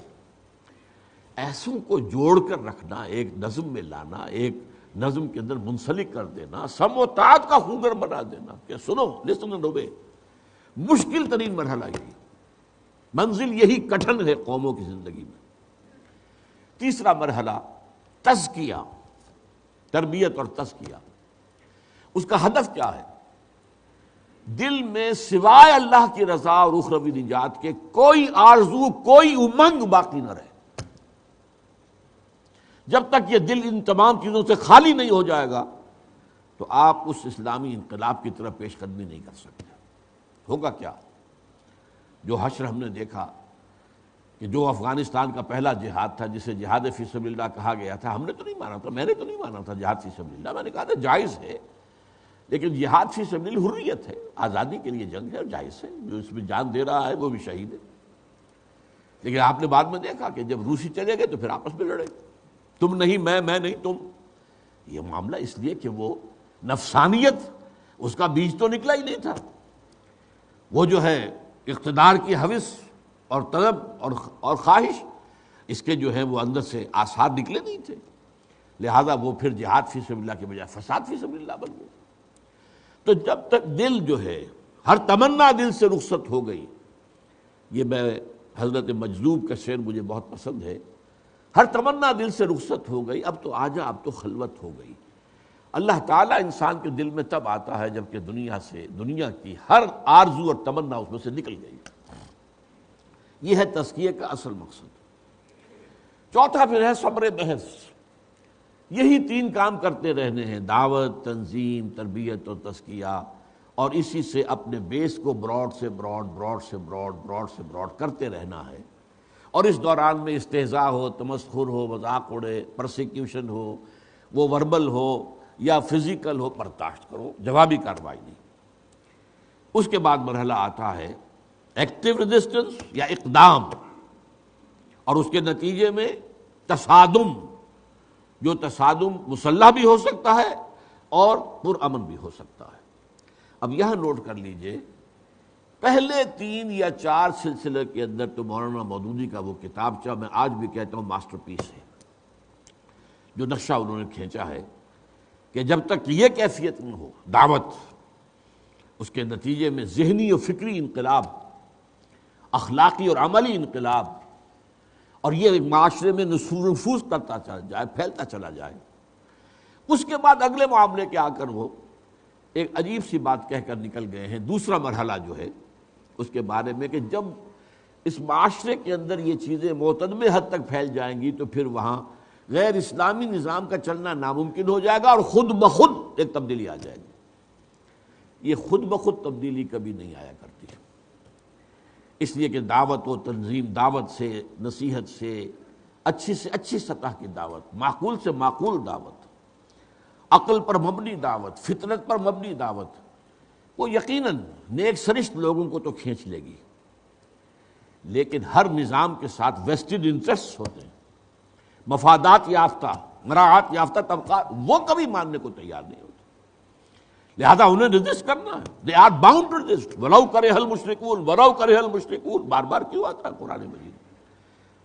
ایسوں کو جوڑ کر رکھنا، ایک نظم میں لانا، ایک نظم کے اندر منسلک کر دینا، سمع و طاعت کا خوگر بنا دینا کہ سنو، لسن اینڈ اوبے، مشکل ترین مرحلہ یہی، منزل یہی کٹھن ہے قوموں کی زندگی میں. تیسرا مرحلہ تزکیہ، تربیت اور تزکیہ. اس کا ہدف کیا ہے؟ دل میں سوائے اللہ کی رضا اور اخروی نجات کے کوئی آرزو، کوئی امنگ باقی نہ رہے. جب تک یہ دل ان تمام چیزوں سے خالی نہیں ہو جائے گا تو آپ اس اسلامی انقلاب کی طرف پیش قدمی نہیں کر سکتے. ہوگا کیا؟ جو حشر ہم نے دیکھا کہ جو افغانستان کا پہلا جہاد تھا جسے جہاد فی سبیل اللہ کہا گیا تھا، ہم نے تو نہیں مانا تھا، میں نے تو نہیں مانا تھا جہاد فی سبیل اللہ. میں نے کہا تھا جائز ہے، لیکن جہاد فی سبیل حریت ہے، آزادی کے لیے جنگ ہے اور جائز ہے، جو اس میں جان دے رہا ہے وہ بھی شہید ہے. لیکن آپ نے بعد میں دیکھا کہ جب روسی چلے گئے تو پھر آپس میں لڑے، تم نہیں میں نہیں تم. یہ معاملہ اس لیے کہ وہ نفسانیت، اس کا بیج تو نکلا ہی نہیں تھا. وہ جو ہے اقتدار کی ہوس اور طلب اور خواہش، اس کے جو ہے وہ اندر سے آثار نکلے نہیں تھے. لہذا وہ پھر جہاد فی سبیل اللہ کے بجائے فساد فی سبیل اللہ بن گئے. تو جب تک دل جو ہے، ہر تمنا دل سے رخصت ہو گئی. یہ میں حضرت مجذوب کا شعر مجھے بہت پسند ہے. ہر تمنا دل سے رخصت ہو گئی، اب تو آجا، اب تو خلوت ہو گئی. اللہ تعالیٰ انسان کے دل میں تب آتا ہے جب کہ دنیا کی ہر آرزو اور تمنا اس میں سے نکل گئی. یہ ہے تزکیے کا اصل مقصد. چوتھا پھر ہے صبر محض. یہی 3 کام کرتے رہنے ہیں، دعوت، تنظیم، تربیت اور تزکیہ. اور اسی سے اپنے بیس کو براڈ سے براڈ، براڈ سے براڈ، براڈ سے براڈ کرتے رہنا ہے، اور اس دوران میں استہزاء ہو، تمسخر ہو، مذاق اڑے، پرسیکیوشن ہو، وہ وربل ہو یا فزیکل ہو، برداشت کرو، جوابی کارروائی نہیں۔ اس کے بعد مرحلہ آتا ہے ایکٹیو ریزسٹنس یا اقدام، اور اس کے نتیجے میں تصادم، جو تصادم مسلح بھی ہو سکتا ہے اور پرامن بھی ہو سکتا ہے۔ اب یہاں نوٹ کر لیجئے، پہلے 3 یا 4 سلسلے کے اندر تو مولانا مودودی کا وہ کتابچہ میں آج بھی کہتا ہوں ماسٹر پیس ہے، جو نقشہ انہوں نے کھینچا ہے کہ جب تک یہ کیفیت نہ ہو دعوت، اس کے نتیجے میں ذہنی و فکری انقلاب، اخلاقی اور عملی انقلاب، اور یہ معاشرے میں نفوذ کرتا چلا جائے، پھیلتا چلا جائے، اس کے بعد اگلے معاملے کے آ کر وہ ایک عجیب سی بات کہہ کر نکل گئے ہیں۔ دوسرا مرحلہ جو ہے اس کے بارے میں کہ جب اس معاشرے کے اندر یہ چیزیں متنوع حد تک پھیل جائیں گی تو پھر وہاں غیر اسلامی نظام کا چلنا ناممکن ہو جائے گا، اور خود بخود ایک تبدیلی آ جائے گی۔ یہ خود بخود تبدیلی کبھی نہیں آیا کرتی، اس لیے کہ دعوت و تنظیم، دعوت سے، نصیحت سے اچھی سطح کی دعوت، معقول سے معقول دعوت، عقل پر مبنی دعوت، فطرت پر مبنی دعوت، وہ یقیناً نیک سرشت لوگوں کو تو کھینچ لے گی، لیکن ہر نظام کے ساتھ ویسٹڈ انٹرسٹ ہوتے ہیں، مفادات یافتہ، مراعات یافتہ طبقات، وہ کبھی ماننے کو تیار نہیں ہوتے، لہذا انہیں ریزسٹ کرنا ہے۔ They are bound to resist ولو کرہ المشرکون، ولو کرہ المشرکون، بار بار کیوں آتا ہے قرآن مجید؟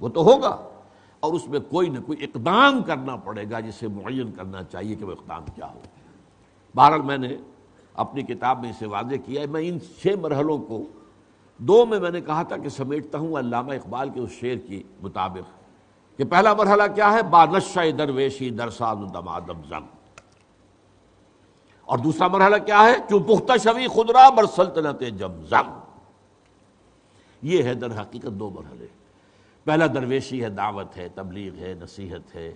وہ تو ہوگا، اور اس میں کوئی نہ کوئی اقدام کرنا پڑے گا جسے معین کرنا چاہیے کہ وہ اقدام کیا ہو۔ بہرحال میں نے اپنی کتاب میں اسے واضح کیا ہے۔ میں ان 6 مرحلوں کو 2 میں نے کہا تھا کہ سمیٹتا ہوں علامہ اقبال کے اس شعر کے مطابق کہ پہلا مرحلہ کیا ہے؟ با نشہ درویشی درساز دمادم زنگ، اور دوسرا مرحلہ کیا ہے؟ چوں پختہ شوی خدرا بر سلطنت جم زنگ۔ یہ ہے در حقیقت 2 مرحلے۔ پہلا درویشی ہے، دعوت ہے، تبلیغ ہے، نصیحت ہے،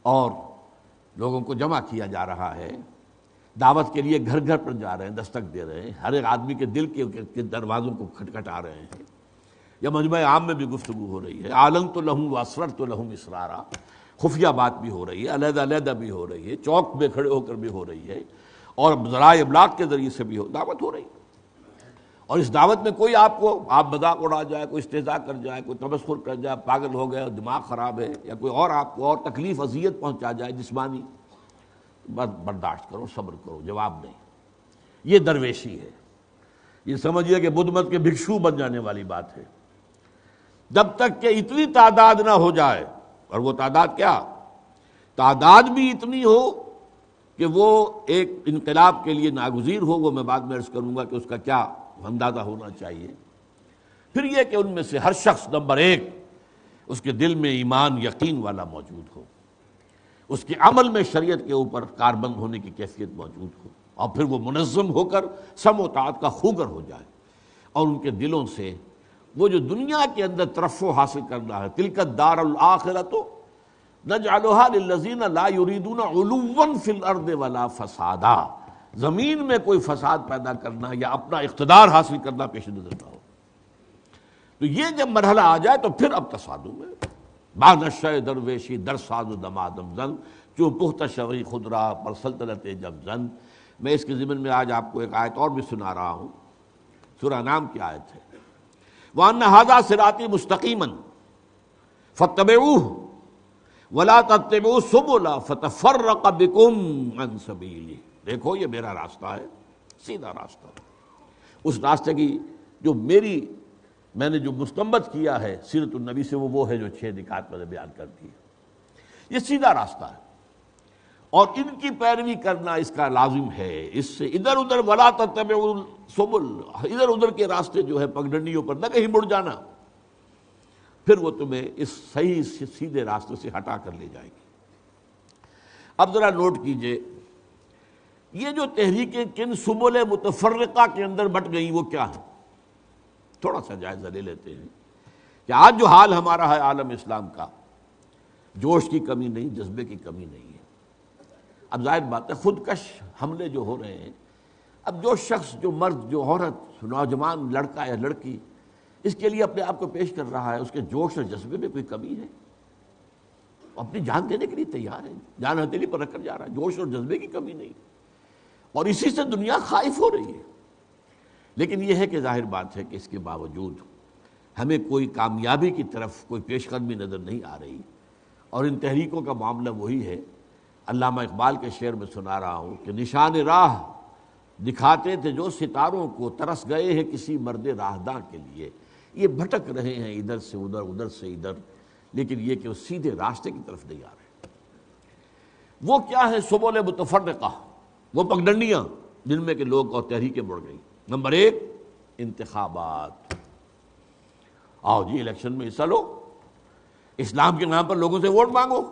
اور لوگوں کو جمع کیا جا رہا ہے، دعوت کے لیے گھر گھر پر جا رہے ہیں، دستک دے رہے ہیں، ہر ایک آدمی کے دل کے دروازوں کو کھٹکھٹا رہے ہیں، یا مجمع عام میں بھی گفتگو ہو رہی ہے، اعلنت لہم واسررت لہم اسرارا، خفیہ بات بھی ہو رہی ہے، علیحدہ علیحدہ بھی ہو رہی ہے، چوک میں کھڑے ہو کر بھی ہو رہی ہے، اور ذرائع ابلاغ کے ذریعے سے بھی دعوت ہو رہی ہے۔ اور اس دعوت میں کوئی آپ مذاق اڑا جائے، کوئی استہزاء کر جائے، کوئی تمسخر کر جائے، پاگل ہو گئے، دماغ خراب ہے، یا کوئی اور آپ کو اور تکلیف اذیت پہنچا جائے جسمانی، بس برداشت کرو، صبر کرو، جواب نہیں۔ یہ درویشی ہے، یہ سمجھیے کہ بدھ مت کے بھکشو بن جانے والی بات ہے۔ جب تک کہ اتنی تعداد نہ ہو جائے، اور وہ تعداد کیا؟ تعداد بھی اتنی ہو کہ وہ ایک انقلاب کے لیے ناگزیر ہو، وہ میں بعد میں عرض کروں گا کہ اس کا کیا اندازہ ہونا چاہیے۔ پھر یہ کہ ان میں سے ہر شخص نمبر 1 اس کے دل میں ایمان، یقین والا موجود ہو، اس کے عمل میں شریعت کے اوپر کاربند ہونے کی کیفیت موجود ہو، اور پھر وہ منظم ہو کر سم و طاعت کا خوگر ہو جائے، اور ان کے دلوں سے وہ جو دنیا کے اندر ترفع حاصل کرنا ہے، تلک الدار الآخرۃ نجعلها للذین لا یریدون علوا فی الارض ولا فسادا، زمین میں کوئی فساد پیدا کرنا یا اپنا اقتدار حاصل کرنا پیش نظر نہ ہو۔ تو یہ جب مرحلہ آ جائے تو پھر اب تصادم ہے۔ با نشہ درویشی درساز دمادم زن، چوں پختہ شوی خدرا پر سلطنت جم زن۔ میں اس کے ضمن میں آج آپ کو ایک آیت اور بھی سنا رہا ہوں، سورہ انعام کی آیت ہے، وَأَنَّ هَذَا صِرَاطِي مُسْتَقِيمًا فَاتَّبِعُوهُ وَلَا تَتَّبِعُوا السُّبُلَ فَتَفَرَّقَ بِكُمْ عَنْ سَبِيلِهِ۔ دیکھو یہ میرا راستہ ہے، سیدھا راستہ، اس راستے کی جو میں نے جو مستنبط کیا ہے سیرت النبی سے، وہ ہے جو 6 نکات میں نے بیان کر دی ہے۔ یہ سیدھا راستہ ہے، اور ان کی پیروی کرنا اس کا لازم ہے۔ اس سے ادھر ادھر ولا تتبعوا السبل، ادھر ادھر کے راستے جو ہے پگڈنڈیوں پر نہ کہیں مڑ جانا، پھر وہ تمہیں اس صحیح سیدھے راستے سے ہٹا کر لے جائے گی۔ اب ذرا نوٹ کیجئے، یہ جو تحریکیں کن سبل متفرقہ کے اندر بٹ گئیں وہ کیا ہیں؟ تھوڑا سا جائزہ لے لیتے ہیں کہ آج جو حال ہمارا ہے عالم اسلام کا، جوش کی کمی نہیں، جذبے کی کمی نہیں ہے۔ اب ظاہر بات ہے خودکش حملے جو ہو رہے ہیں، اب جو شخص، جو مرد، جو عورت، نوجوان لڑکا یا لڑکی اس کے لیے اپنے آپ کو پیش کر رہا ہے، اس کے جوش اور جذبے میں کوئی کمی ہے؟ اپنی جان دینے کے لیے تیار ہے، جان ہتھیلی پر رکھ کر جا رہا ہے، جوش اور جذبے کی کمی نہیں، اور اسی سے دنیا خائف ہو رہی ہے۔ لیکن یہ ہے کہ ظاہر بات ہے کہ اس کے باوجود ہمیں کوئی کامیابی کی طرف کوئی پیش قدمی نظر نہیں آ رہی، اور ان تحریکوں کا معاملہ وہی ہے، علامہ اقبال کے شعر میں سنا رہا ہوں کہ نشان راہ دکھاتے تھے جو ستاروں کو، ترس گئے ہیں کسی مرد راہداں کے لیے۔ یہ بھٹک رہے ہیں ادھر سے ادھر، ادھر سے ادھر، لیکن یہ کہ وہ سیدھے راستے کی طرف نہیں آ رہے۔ وہ کیا ہے سبل متفرقہ، وہ پگڈنڈیاں جن میں کہ لوگ اور تحریکیں مڑ گئی۔ نمبر 1 انتخابات، آؤ جی الیکشن میں حصہ لو، اسلام کے نام پر لوگوں سے ووٹ مانگو،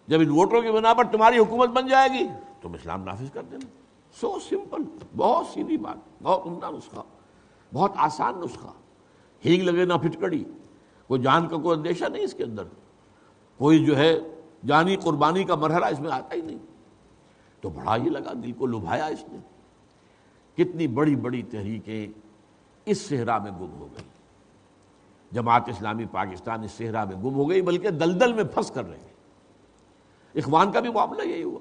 جب ان ووٹوں کی بنا پر تمہاری حکومت بن جائے گی تم اسلام نافذ کر دینا۔ سو سمپل، بہت سیدھی بات، بہت عمدہ نسخہ، بہت آسان نسخہ، ہینگ لگے نہ پھٹکڑی، کوئی جان کا کوئی اندیشہ نہیں اس کے اندر، کوئی جو ہے جانی قربانی کا مرحلہ اس میں آتا ہی نہیں۔ تو بڑا یہ لگا، دل کو لبھایا اس نے۔ کتنی بڑی بڑی تحریکیں اس صحرا میں گم ہو گئی، جماعت اسلامی پاکستان اس صحرا میں گم ہو گئی، بلکہ دلدل میں پھنس کر رہے گی۔ اخوان کا بھی معاملہ یہی ہوا،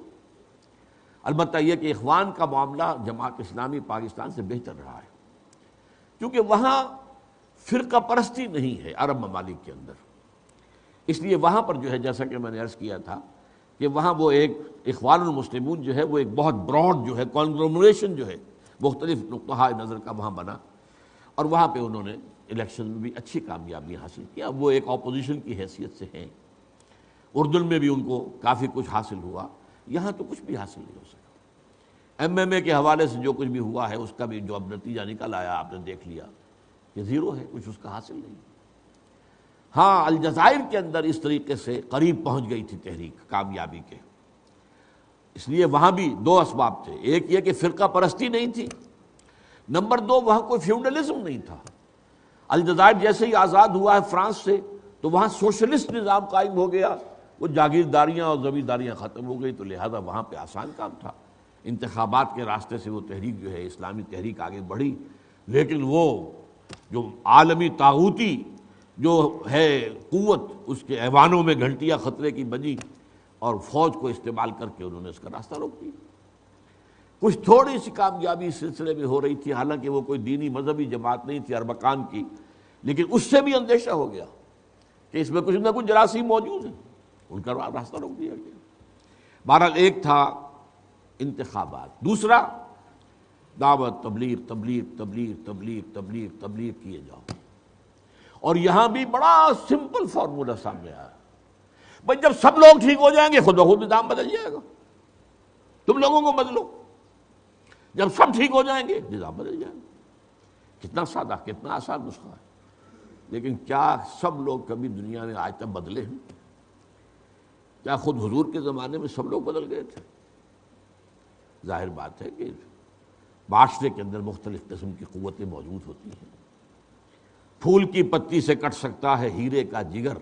البتہ یہ کہ اخوان کا معاملہ جماعت اسلامی پاکستان سے بہتر رہا ہے، کیونکہ وہاں فرقہ پرستی نہیں ہے عرب ممالک کے اندر، اس لیے وہاں پر جو ہے جیسا کہ میں نے عرض کیا تھا کہ وہاں وہ ایک اخوان المسلمون جو ہے وہ ایک بہت براڈ جو ہے کانگلومریشن جو ہے مختلف نقطہ نظر کا وہاں بنا، اور وہاں پہ انہوں نے الیکشن میں بھی اچھی کامیابی حاصل کیا۔ وہ ایک اپوزیشن کی حیثیت سے ہیں، اردن میں بھی ان کو کافی کچھ حاصل ہوا، یہاں تو کچھ بھی حاصل نہیں ہو سکا۔ ایم ایم اے کے حوالے سے جو کچھ بھی ہوا ہے اس کا بھی جو اب نتیجہ نکل آیا آپ نے دیکھ لیا کہ زیرو ہے، کچھ اس کا حاصل نہیں۔ ہاں الجزائر کے اندر اس طریقے سے قریب پہنچ گئی تھی تحریک کامیابی کے، اس لیے وہاں بھی 2 اسباب تھے، ایک یہ کہ فرقہ پرستی نہیں تھی، نمبر 2 وہاں کوئی فیوڈلزم نہیں تھا۔ الجزائر جیسے ہی آزاد ہوا ہے فرانس سے تو وہاں سوشلسٹ نظام قائم ہو گیا، وہ جاگیرداریاں اور زمینداریاں ختم ہو گئی، تو لہذا وہاں پہ آسان کام تھا، انتخابات کے راستے سے وہ تحریک جو ہے اسلامی تحریک آگے بڑھی۔ لیکن وہ جو عالمی طاغوتی جو ہے قوت، اس کے ایوانوں میں گھنٹیاں خطرے کی بجی، اور فوج کو استعمال کر کے انہوں نے اس کا راستہ روک دیا۔ کچھ تھوڑی سی کامیابی اس سلسلے میں ہو رہی تھی، حالانکہ وہ کوئی دینی مذہبی جماعت نہیں تھی اربکان کی، لیکن اس سے بھی اندیشہ ہو گیا کہ اس میں کچھ نہ کچھ جراثیم موجود ہیں، ان کا راستہ روک دیا گیا۔ بہرحال ایک تھا انتخابات، دوسرا دعوت، تبلیغ تبلیغ تبلیغ تبلیغ تبلیغ تبلیغ کیے جاؤ، اور یہاں بھی بڑا سمپل فارمولہ سامنے آیا، بھائی جب سب لوگ ٹھیک ہو جائیں گے خود بخود نظام بدل جائے گا، تم لوگوں کو بدلو، جب سب ٹھیک ہو جائیں گے نظام بدل جائے گا۔ کتنا سادہ، کتنا آسان نسخہ ہے، لیکن کیا سب لوگ کبھی دنیا میں آج تک بدلے ہیں؟ کیا خود حضور کے زمانے میں سب لوگ بدل گئے تھے؟ ظاہر بات ہے کہ معاشرے کے اندر مختلف قسم کی قوتیں موجود ہوتی ہیں۔ پھول کی پتی سے کٹ سکتا ہے ہیرے کا جگر،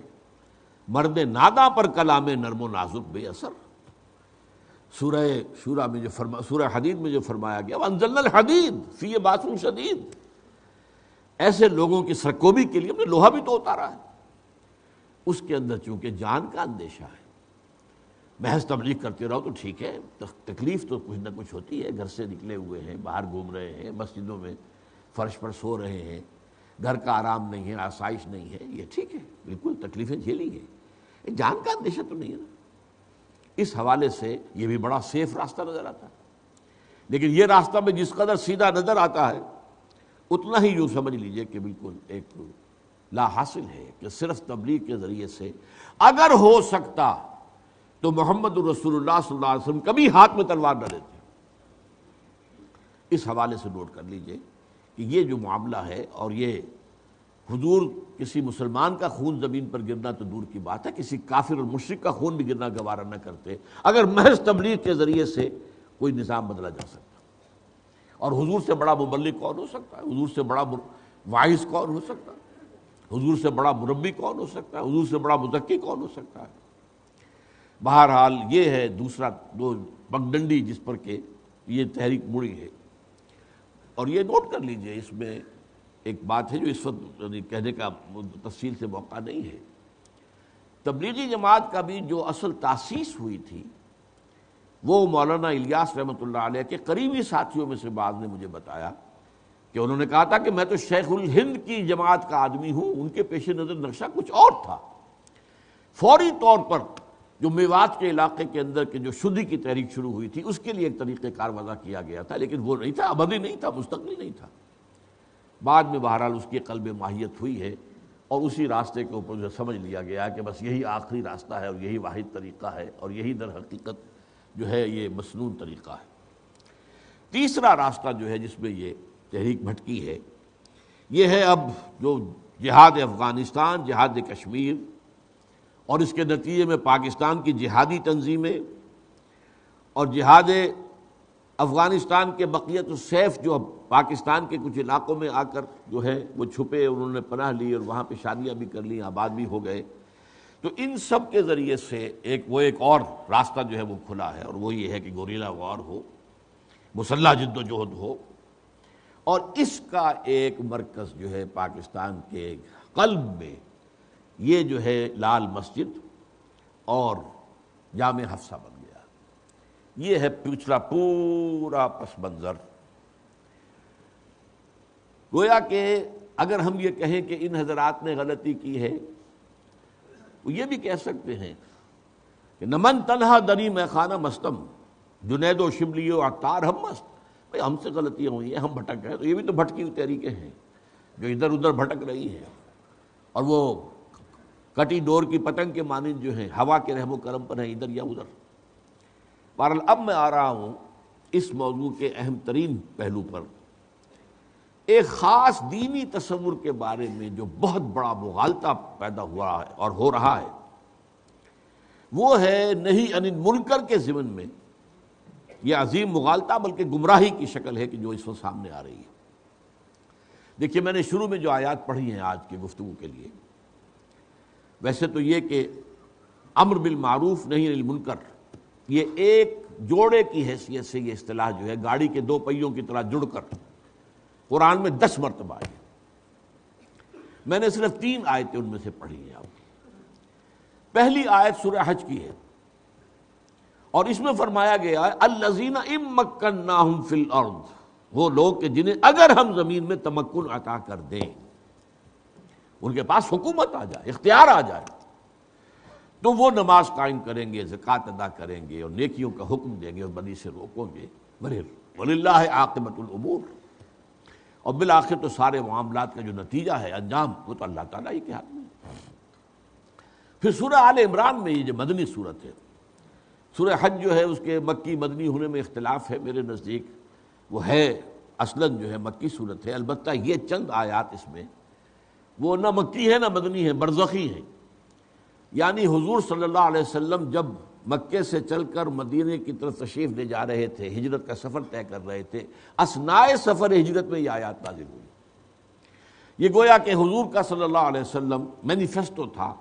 مرد ناداں پر کلام نرم و نازک بے اثر۔ سورہ شورى میں جو سورہ حدید میں جو فرمایا گیا وَأَنزَلْنَا الْحَدِيدَ فِيهِ بَأْسٌ شَدِيدٌ، ایسے لوگوں کی سرکوبی کے لیے ہم نے لوہا بھی تو اتارا ہے، اس کے اندر چونکہ جان کا اندیشہ ہے۔ محض تبلیغ کرتے رہو تو ٹھیک ہے، تکلیف تو کچھ نہ کچھ ہوتی ہے، گھر سے نکلے ہوئے ہیں، باہر گھوم رہے ہیں، مسجدوں میں فرش پر سو رہے ہیں، گھر کا آرام نہیں ہے، آسائش نہیں ہے، یہ ٹھیک ہے، بالکل تکلیفیں جھیلی ہیں، جان کا اندیشہ تو نہیں ہے نا۔ اس حوالے سے یہ بھی بڑا سیف راستہ نظر آتا ہے، لیکن یہ راستہ میں جس قدر سیدھا نظر آتا ہے اتنا ہی یوں سمجھ لیجئے کہ بالکل ایک لا حاصل ہے، کہ صرف تبلیغ کے ذریعے سے اگر ہو سکتا تو محمد رسول اللہ صلی اللہ علیہ وسلم کبھی ہاتھ میں تلوار نہ لیتے۔ اس حوالے سے نوٹ کر لیجئے کہ یہ جو معاملہ ہے، اور یہ حضور کسی مسلمان کا خون زمین پر گرنا تو دور کی بات ہے، کسی کافر اور مشرک کا خون بھی گرنا گوارا نہ کرتے اگر محض تبلیغ کے ذریعے سے کوئی نظام بدلا جا سکتا۔ اور حضور سے بڑا مبلغ کون ہو سکتا ہے؟ حضور سے بڑا واعظ کون ہو سکتا ہے؟ حضور سے بڑا مربی کون ہو سکتا ہے؟ حضور سے بڑا مزکی کون ہو سکتا ہے؟ بہرحال یہ ہے دوسرا دو پگڈنڈی جس پر کہ یہ تحریک مڑی ہے۔ اور یہ نوٹ کر لیجئے، اس میں ایک بات ہے جو اس وقت کہنے کا تفصیل سے موقع نہیں ہے، تبلیغی جماعت کا بھی جو اصل تاسیس ہوئی تھی وہ مولانا الیاس رحمۃ اللہ علیہ کے قریبی ساتھیوں میں سے بعض نے مجھے بتایا کہ انہوں نے کہا تھا کہ میں تو شیخ الہند کی جماعت کا آدمی ہوں، ان کے پیش نظر نقشہ کچھ اور تھا۔ فوری طور پر جو میوات کے علاقے کے اندر کے جو شدی کی تحریک شروع ہوئی تھی اس کے لیے ایک طریقہ کار وضع کیا گیا تھا، لیکن وہ نہیں تھا، ابدی نہیں تھا، مستقل نہیں تھا۔ بعد میں بہرحال اس کی قلب ماہیت ہوئی ہے اور اسی راستے کے اوپر جو سمجھ لیا گیا کہ بس یہی آخری راستہ ہے اور یہی واحد طریقہ ہے اور یہی در حقیقت جو ہے یہ مسنون طریقہ ہے۔ تیسرا راستہ جو ہے جس میں یہ تحریک بھٹکی ہے یہ ہے اب جو جہاد افغانستان، جہاد کشمیر اور اس کے نتیجے میں پاکستان کی جہادی تنظیمیں اور جہاد افغانستان کے بقیت السیف جو اب پاکستان کے کچھ علاقوں میں آ کر جو ہے وہ چھپے، انہوں نے پناہ لی اور وہاں پہ شادیاں بھی کر لیں، آباد بھی ہو گئے، تو ان سب کے ذریعے سے ایک اور راستہ جو ہے وہ کھلا ہے، اور وہ یہ ہے کہ گوریلا وار ہو، مسلح جد و جہد ہو، اور اس کا ایک مرکز جو ہے پاکستان کے قلب میں یہ جو ہے لال مسجد اور جامع حفصہ بن گیا۔ یہ ہے پچھلا پورا پس منظر۔ گویا کہ اگر ہم یہ کہیں کہ ان حضرات نے غلطی کی ہے، وہ یہ بھی کہہ سکتے ہیں کہ نمن تنہا دری میں خانہ مستم، جنید و شبلی و عطار ہم مست، بھئی ہم سے غلطیاں ہوئی ہیں، ہم بھٹک گئے، تو یہ بھی تو بھٹکی ہوئی تحریکیں ہیں جو ادھر ادھر بھٹک رہی ہیں، اور وہ کٹی ڈور کی پتنگ کے مانند جو ہیں ہوا کے رحم و کرم پر ہیں ادھر یا ادھر۔ بہرحال اب میں آ رہا ہوں اس موضوع کے اہم ترین پہلو پر، ایک خاص دینی تصور کے بارے میں جو بہت بڑا مغالطہ پیدا ہوا ہے اور ہو رہا ہے، وہ ہے نہی عن المنکر کے ضمن میں یہ عظیم مغالطہ، بلکہ گمراہی کی شکل ہے کہ جو اس وقت سامنے آ رہی ہے۔ دیکھیے میں نے شروع میں جو آیات پڑھی ہیں آج کی گفتگو کے لیے، ویسے تو یہ کہ امر بالمعروف نہی عن المنکر یہ ایک جوڑے کی حیثیت سے یہ اصطلاح جو ہے گاڑی کے دو پہیوں کی طرح جڑ کر قرآن میں 10 مرتبہ آئی۔ میں نے صرف 3 آیتیں ان میں سے پڑھی ہیں۔ پہلی آیت سورہ حج کی ہے اور اس میں فرمایا گیا ہے الذین ان مکناہم فی الارض، وہ لوگ کہ جنہیں اگر ہم زمین میں تمکن عطا کر دیں، ان کے پاس حکومت آ جائے، اختیار آ جائے، تو وہ نماز قائم کریں گے، زکوٰۃ ادا کریں گے اور نیکیوں کا حکم دیں گے اور بدی سے روکیں گے، وللہ عاقبۃ الامور، اور بالآخر تو سارے معاملات کا جو نتیجہ ہے، انجام، وہ تو اللہ تعالیٰ ہی کے ہاتھ میں ہے۔ پھر سورہ آل عمران میں یہ جو مدنی صورت ہے، سورہ حج جو ہے اس کے مکی مدنی ہونے میں اختلاف ہے میرے نزدیک، وہ ہے اصلاً جو ہے مکی صورت ہے، البتہ یہ چند آیات اس میں وہ نہ مکی ہے نہ مدنی ہے، برزخی ہیں، یعنی حضور صلی اللہ علیہ وسلم جب مکے سے چل کر مدینے کی طرف تشریف لے جا رہے تھے، ہجرت کا سفر طے کر رہے تھے، اثناء سفر ہجرت میں یہ آیات نازل ہوئی۔ یہ گویا کہ حضور کا صلی اللہ علیہ وسلم مینیفیسٹو تھا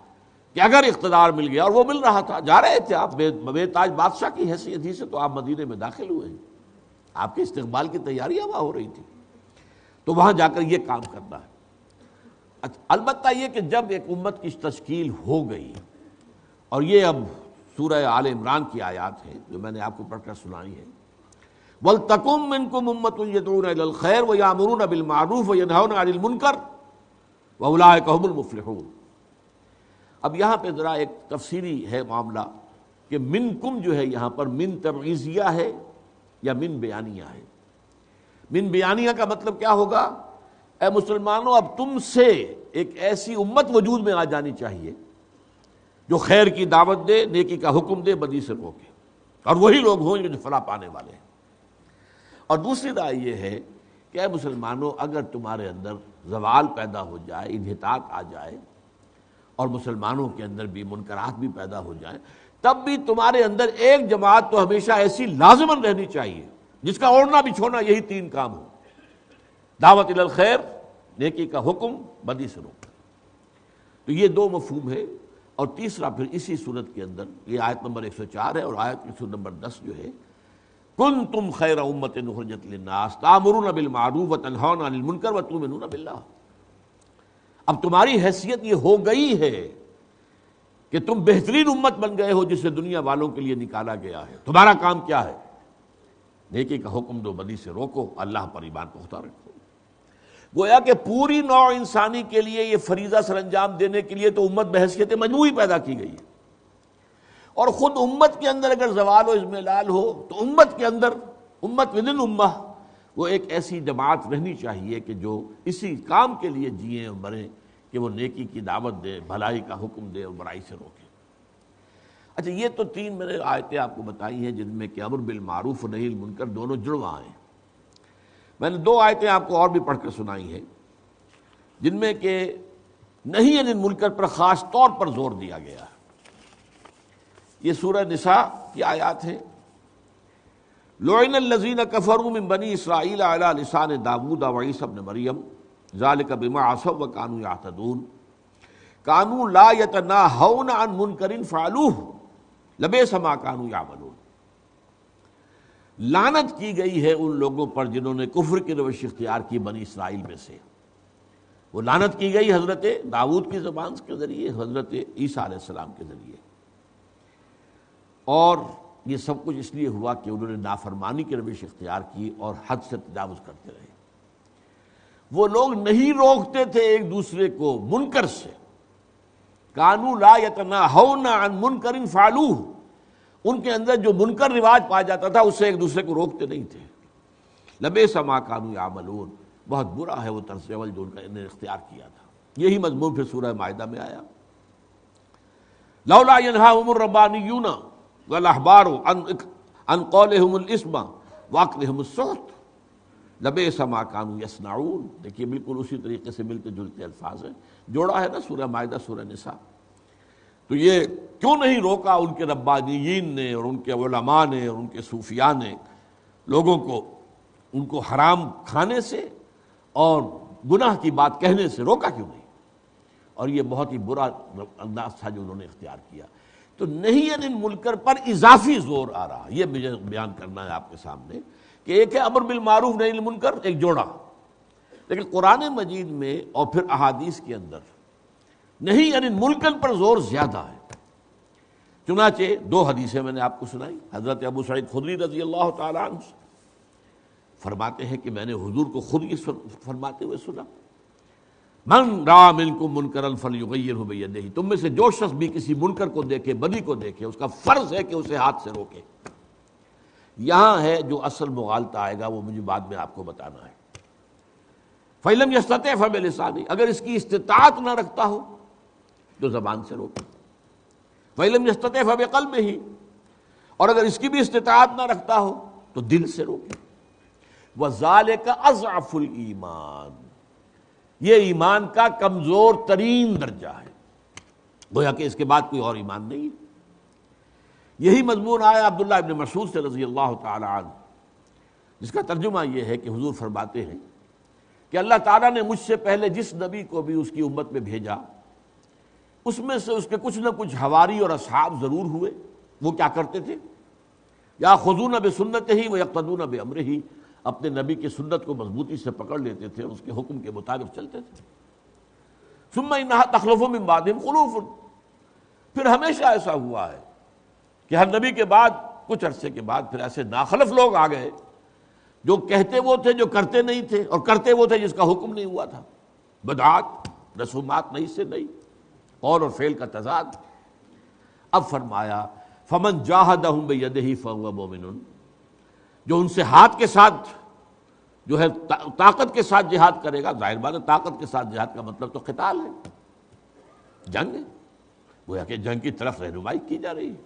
کہ اگر اقتدار مل گیا، اور وہ مل رہا تھا، جا رہے تھے آپ بے تاج بادشاہ کی حیثیت ہی سے تو آپ مدینے میں داخل ہوئے ہیں، آپ کے استقبال کی تیاریاں وہاں ہو رہی تھی، تو وہاں جا کر یہ کام کرنا ہے۔ البتہ یہ کہ جب ایک امت کی تشکیل ہو گئی، اور یہ اب سورہ آل عمران کی آیات ہیں جو میں نے آپ کو پڑھ کر سنائی ہے، وَلْتَكُن مِّنكُمْ أُمَّةٌ يَدْعُونَ إِلَى الْخَيْرِ وَيَأْمُرُونَ بِالْمَعْرُوفِ وَيَنْهَوْنَ عَنِ الْمُنكَرِ وَأُولَٰئِكَ هُمُ الْمُفْلِحُونَ۔ اب یہاں پہ ذرا ایک تفصیلی ہے معاملہ کہ منکم جو ہے یہاں پر من تبعیضیہ ہے یا من بیانیہ ہے۔ من بیانیہ کا مطلب کیا ہوگا؟ اے مسلمانوں، اب تم سے ایک ایسی امت وجود میں آ جانی چاہیے جو خیر کی دعوت دے، نیکی کا حکم دے، بدی سے روکے، اور وہی لوگ ہوں جو فلاح پانے والے ہیں۔ اور دوسری رائے یہ ہے کہ اے مسلمانوں، اگر تمہارے اندر زوال پیدا ہو جائے، انحطاط آ جائے، اور مسلمانوں کے اندر بھی منکرات بھی پیدا ہو جائیں، تب بھی تمہارے اندر ایک جماعت تو ہمیشہ ایسی لازماً رہنی چاہیے جس کا اوڑھنا بچھونا یہی 3 کام ہو: دعوت الی الخیر، نیکی کا حکم، بدی سے روکنا۔ تو یہ 2 مفہوم ہے۔ اور تیسرا پھر اسی صورت کے اندر، یہ آیت نمبر 104 ہے، اور آیت نمبر 10 جو ہے کنتم خیر امۃ اخرجت للناس تأمرون بالمعروف وتنہون عن المنکر وتؤمنون باللہ. اب تمہاری حیثیت یہ ہو گئی ہے کہ تم بہترین امت بن گئے ہو جسے دنیا والوں کے لیے نکالا گیا ہے. تمہارا کام کیا ہے؟ نیکی کا حکم دو، بدی سے روکو، اللہ پر ایمان پختہ رکھو. گویا کہ پوری نوع انسانی کے لیے یہ فریضہ سر انجام دینے کے لیے تو امت بحیثیت مجموعی پیدا کی گئی ہے. اور خود امت کے اندر اگر زوال و اضمحلال ہو تو امت کے اندر، امت ودن امہ، وہ ایک ایسی جماعت رہنی چاہیے کہ جو اسی کام کے لیے جئیں اور مریں کہ وہ نیکی کی دعوت دے، بھلائی کا حکم دے اور برائی سے روکے. اچھا، یہ تو 3 میں نے آیتیں آپ کو بتائی ہیں جن میں کہ امر بالمعروف و نہی عن المنکر دونوں جڑواں ہیں. میں نے 2 آیتیں آپ کو اور بھی پڑھ کر سنائی ہیں جن میں کہ نہی عن المنکر پر خاص طور پر زور دیا گیا ہے. یہ سورہ نساء کی آیات ہیں. لعن الذین کفروا من بنی اسرائیل علی لسان داؤد وعیسی ابن مریم ذلک بما عصوا وکانوا یعتدون کانوا لا یتناہون عن منکر فعلوہ لبئس ما کانوا یعملون. لعنت کی گئی ہے ان لوگوں پر جنہوں نے کفر کی روش اختیار کی بنی اسرائیل میں سے. وہ لعنت کی گئی حضرت داؤد کی زبان کے ذریعے، حضرت عیسیٰ علیہ السلام کے ذریعے. اور یہ سب کچھ اس لیے ہوا کہ انہوں نے نافرمانی کی روش اختیار کی اور حد سے تجاوز کرتے رہے. وہ لوگ نہیں روکتے تھے ایک دوسرے کو منکر سے. کانوا لا یتناہون عن منکر فعلوہ، ان کے اندر جو منکر رواج پایا جاتا تھا اس سے ایک دوسرے کو روکتے نہیں تھے. لبئس ما کانوا یعملون، بہت برا ہے وہ طرز عمل جو ان کا انہوں نے اختیار کیا تھا. یہی مضمون پھر سورہ مائدہ میں آیا. لولا ینہاہم الربانیون والاحبار عن قولہم الاسم واکلہم السحت لبئس ما کانوا یصنعون. دیکھیے بالکل اسی طریقے سے ملتے جلتے الفاظ ہیں. جوڑا ہے نا سورہ مائدہ سورہ نساء. تو یہ کیوں نہیں روکا ان کے ربانیین نے اور ان کے علماء نے اور ان کے صوفیاء نے لوگوں کو ان کو حرام کھانے سے اور گناہ کی بات کہنے سے روکا کیوں نہیں؟ اور یہ بہت ہی برا انداز تھا جو انہوں نے اختیار کیا. تو نہی عن المنکر پر اضافی زور آ رہا، یہ بیان کرنا ہے آپ کے سامنے کہ ایک ہے امر بالمعروف نہی عن المنکر، ایک جوڑا. لیکن قرآن مجید میں اور پھر احادیث کے اندر نہی عن المنکر پر زور زیادہ ہے. چنانچہ 2 حدیثیں میں نے آپ کو سنائی. حضرت ابو سعید خدری رضی اللہ تعالیٰ عنہ فرماتے ہیں کہ میں نے حضور کو خود یہ فرماتے ہوئے سنا، من رأى منکم منکرا فلیغیرہ بیدہ، تم میں سے جو شخص بھی کسی منکر کو دیکھے، بدی کو دیکھے، اس کا فرض ہے کہ اسے ہاتھ سے روکے. یہاں ہے جو اصل مغالطہ آئے گا، وہ مجھے بعد میں آپ کو بتانا ہے. فَإِن لَمْ يَسْتَطِعْ فَبِلِسَانِهِ، اگر اس کی استطاعت نہ رکھتا ہو تو زبان سے روکے. فَإِن لَمْ يَسْتَطِعْ فَبِقَلْبِهِ، اور اگر اس کی بھی استطاعت نہ رکھتا ہو تو دل سے روکے. وَذَلِكَ أَضْعَفُ الْإِيمَانِ، یہ ایمان کا کمزور ترین درجہ ہے. گویا کہ اس کے بعد کوئی اور ایمان نہیں ہے. یہی مضمون آیا عبداللہ ابن مسعود سے رضی اللہ تعالی عنہ، جس کا ترجمہ یہ ہے کہ حضور فرماتے ہیں کہ اللہ تعالیٰ نے مجھ سے پہلے جس نبی کو بھی اس کی امت میں بھیجا، اس میں سے اس کے کچھ نہ کچھ حواری اور اصحاب ضرور ہوئے. وہ کیا کرتے تھے؟ یاخذون بسنتہ ویقتدون بامرہ، اپنے نبی کی سنت کو مضبوطی سے پکڑ لیتے تھے، اس کے حکم کے مطابق چلتے تھے. ثم انھا تخلف من بعدہم خلوف، پھر ہمیشہ ایسا ہوا ہے کہ ہر نبی کے بعد کچھ عرصے کے بعد پھر ایسے ناخلف لوگ آ گئے جو کہتے وہ تھے جو کرتے نہیں تھے، اور کرتے وہ تھے جس کا حکم نہیں ہوا تھا. بدعات، رسومات نہیں سے نہیں، قول اور فعل کا تضاد. اب فرمایا فمن جاہدہم بیدہ فہو مؤمن، جو ان سے ہاتھ کے ساتھ جو ہے طاقت کے ساتھ جہاد کرے گا. ظاہر بات ہے طاقت کے ساتھ جہاد کا مطلب تو قتال ہے، جنگ ہے. گویا کہ جنگ کی طرف رہنمائی کی جا رہی ہے.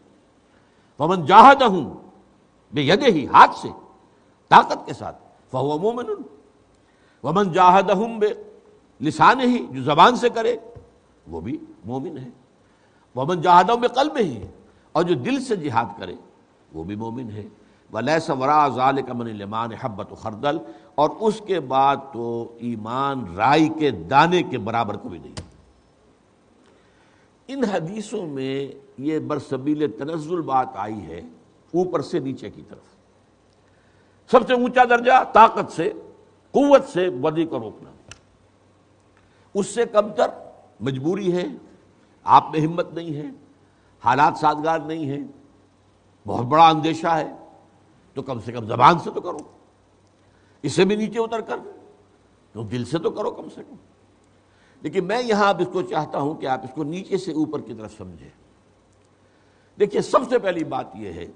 فمن جاہدہم بیدہ، ہاتھ سے، طاقت کے ساتھ، فہو مومن. ومن جاہدہم بلسانہ، جو زبان سے کرے وہ بھی مومن ہے. ومن جاہدہم بقلبہ، اور جو دل سے جہاد کرے وہ بھی مومن ہے. وَلَيْسَ وَرَاءَ ذَلِكَ مِنَ الْإِيمَانِ حَبَّةُ خَرْدَلٍ، اور اس کے بعد تو ایمان رائی کے دانے کے برابر کوئی نہیں. ان حدیثوں میں یہ برسبیل تنزل بات آئی ہے اوپر سے نیچے کی طرف. سب سے اونچا درجہ طاقت سے، قوت سے بدی کو روکنا، اس سے کم تر مجبوری ہے، آپ میں ہمت نہیں ہے، حالات سازگار نہیں ہیں، بہت بڑا اندیشہ ہے، تو کم سے کم زبان سے تو کرو، اس سے بھی نیچے اتر کر تو دل سے تو کرو کم سے کم۔ لیکن میں یہاں اب اس کو چاہتا ہوں کہ آپ اس کو نیچے سے اوپر کی طرف سمجھیں۔ دیکھیے، سب سے پہلی بات یہ ہے،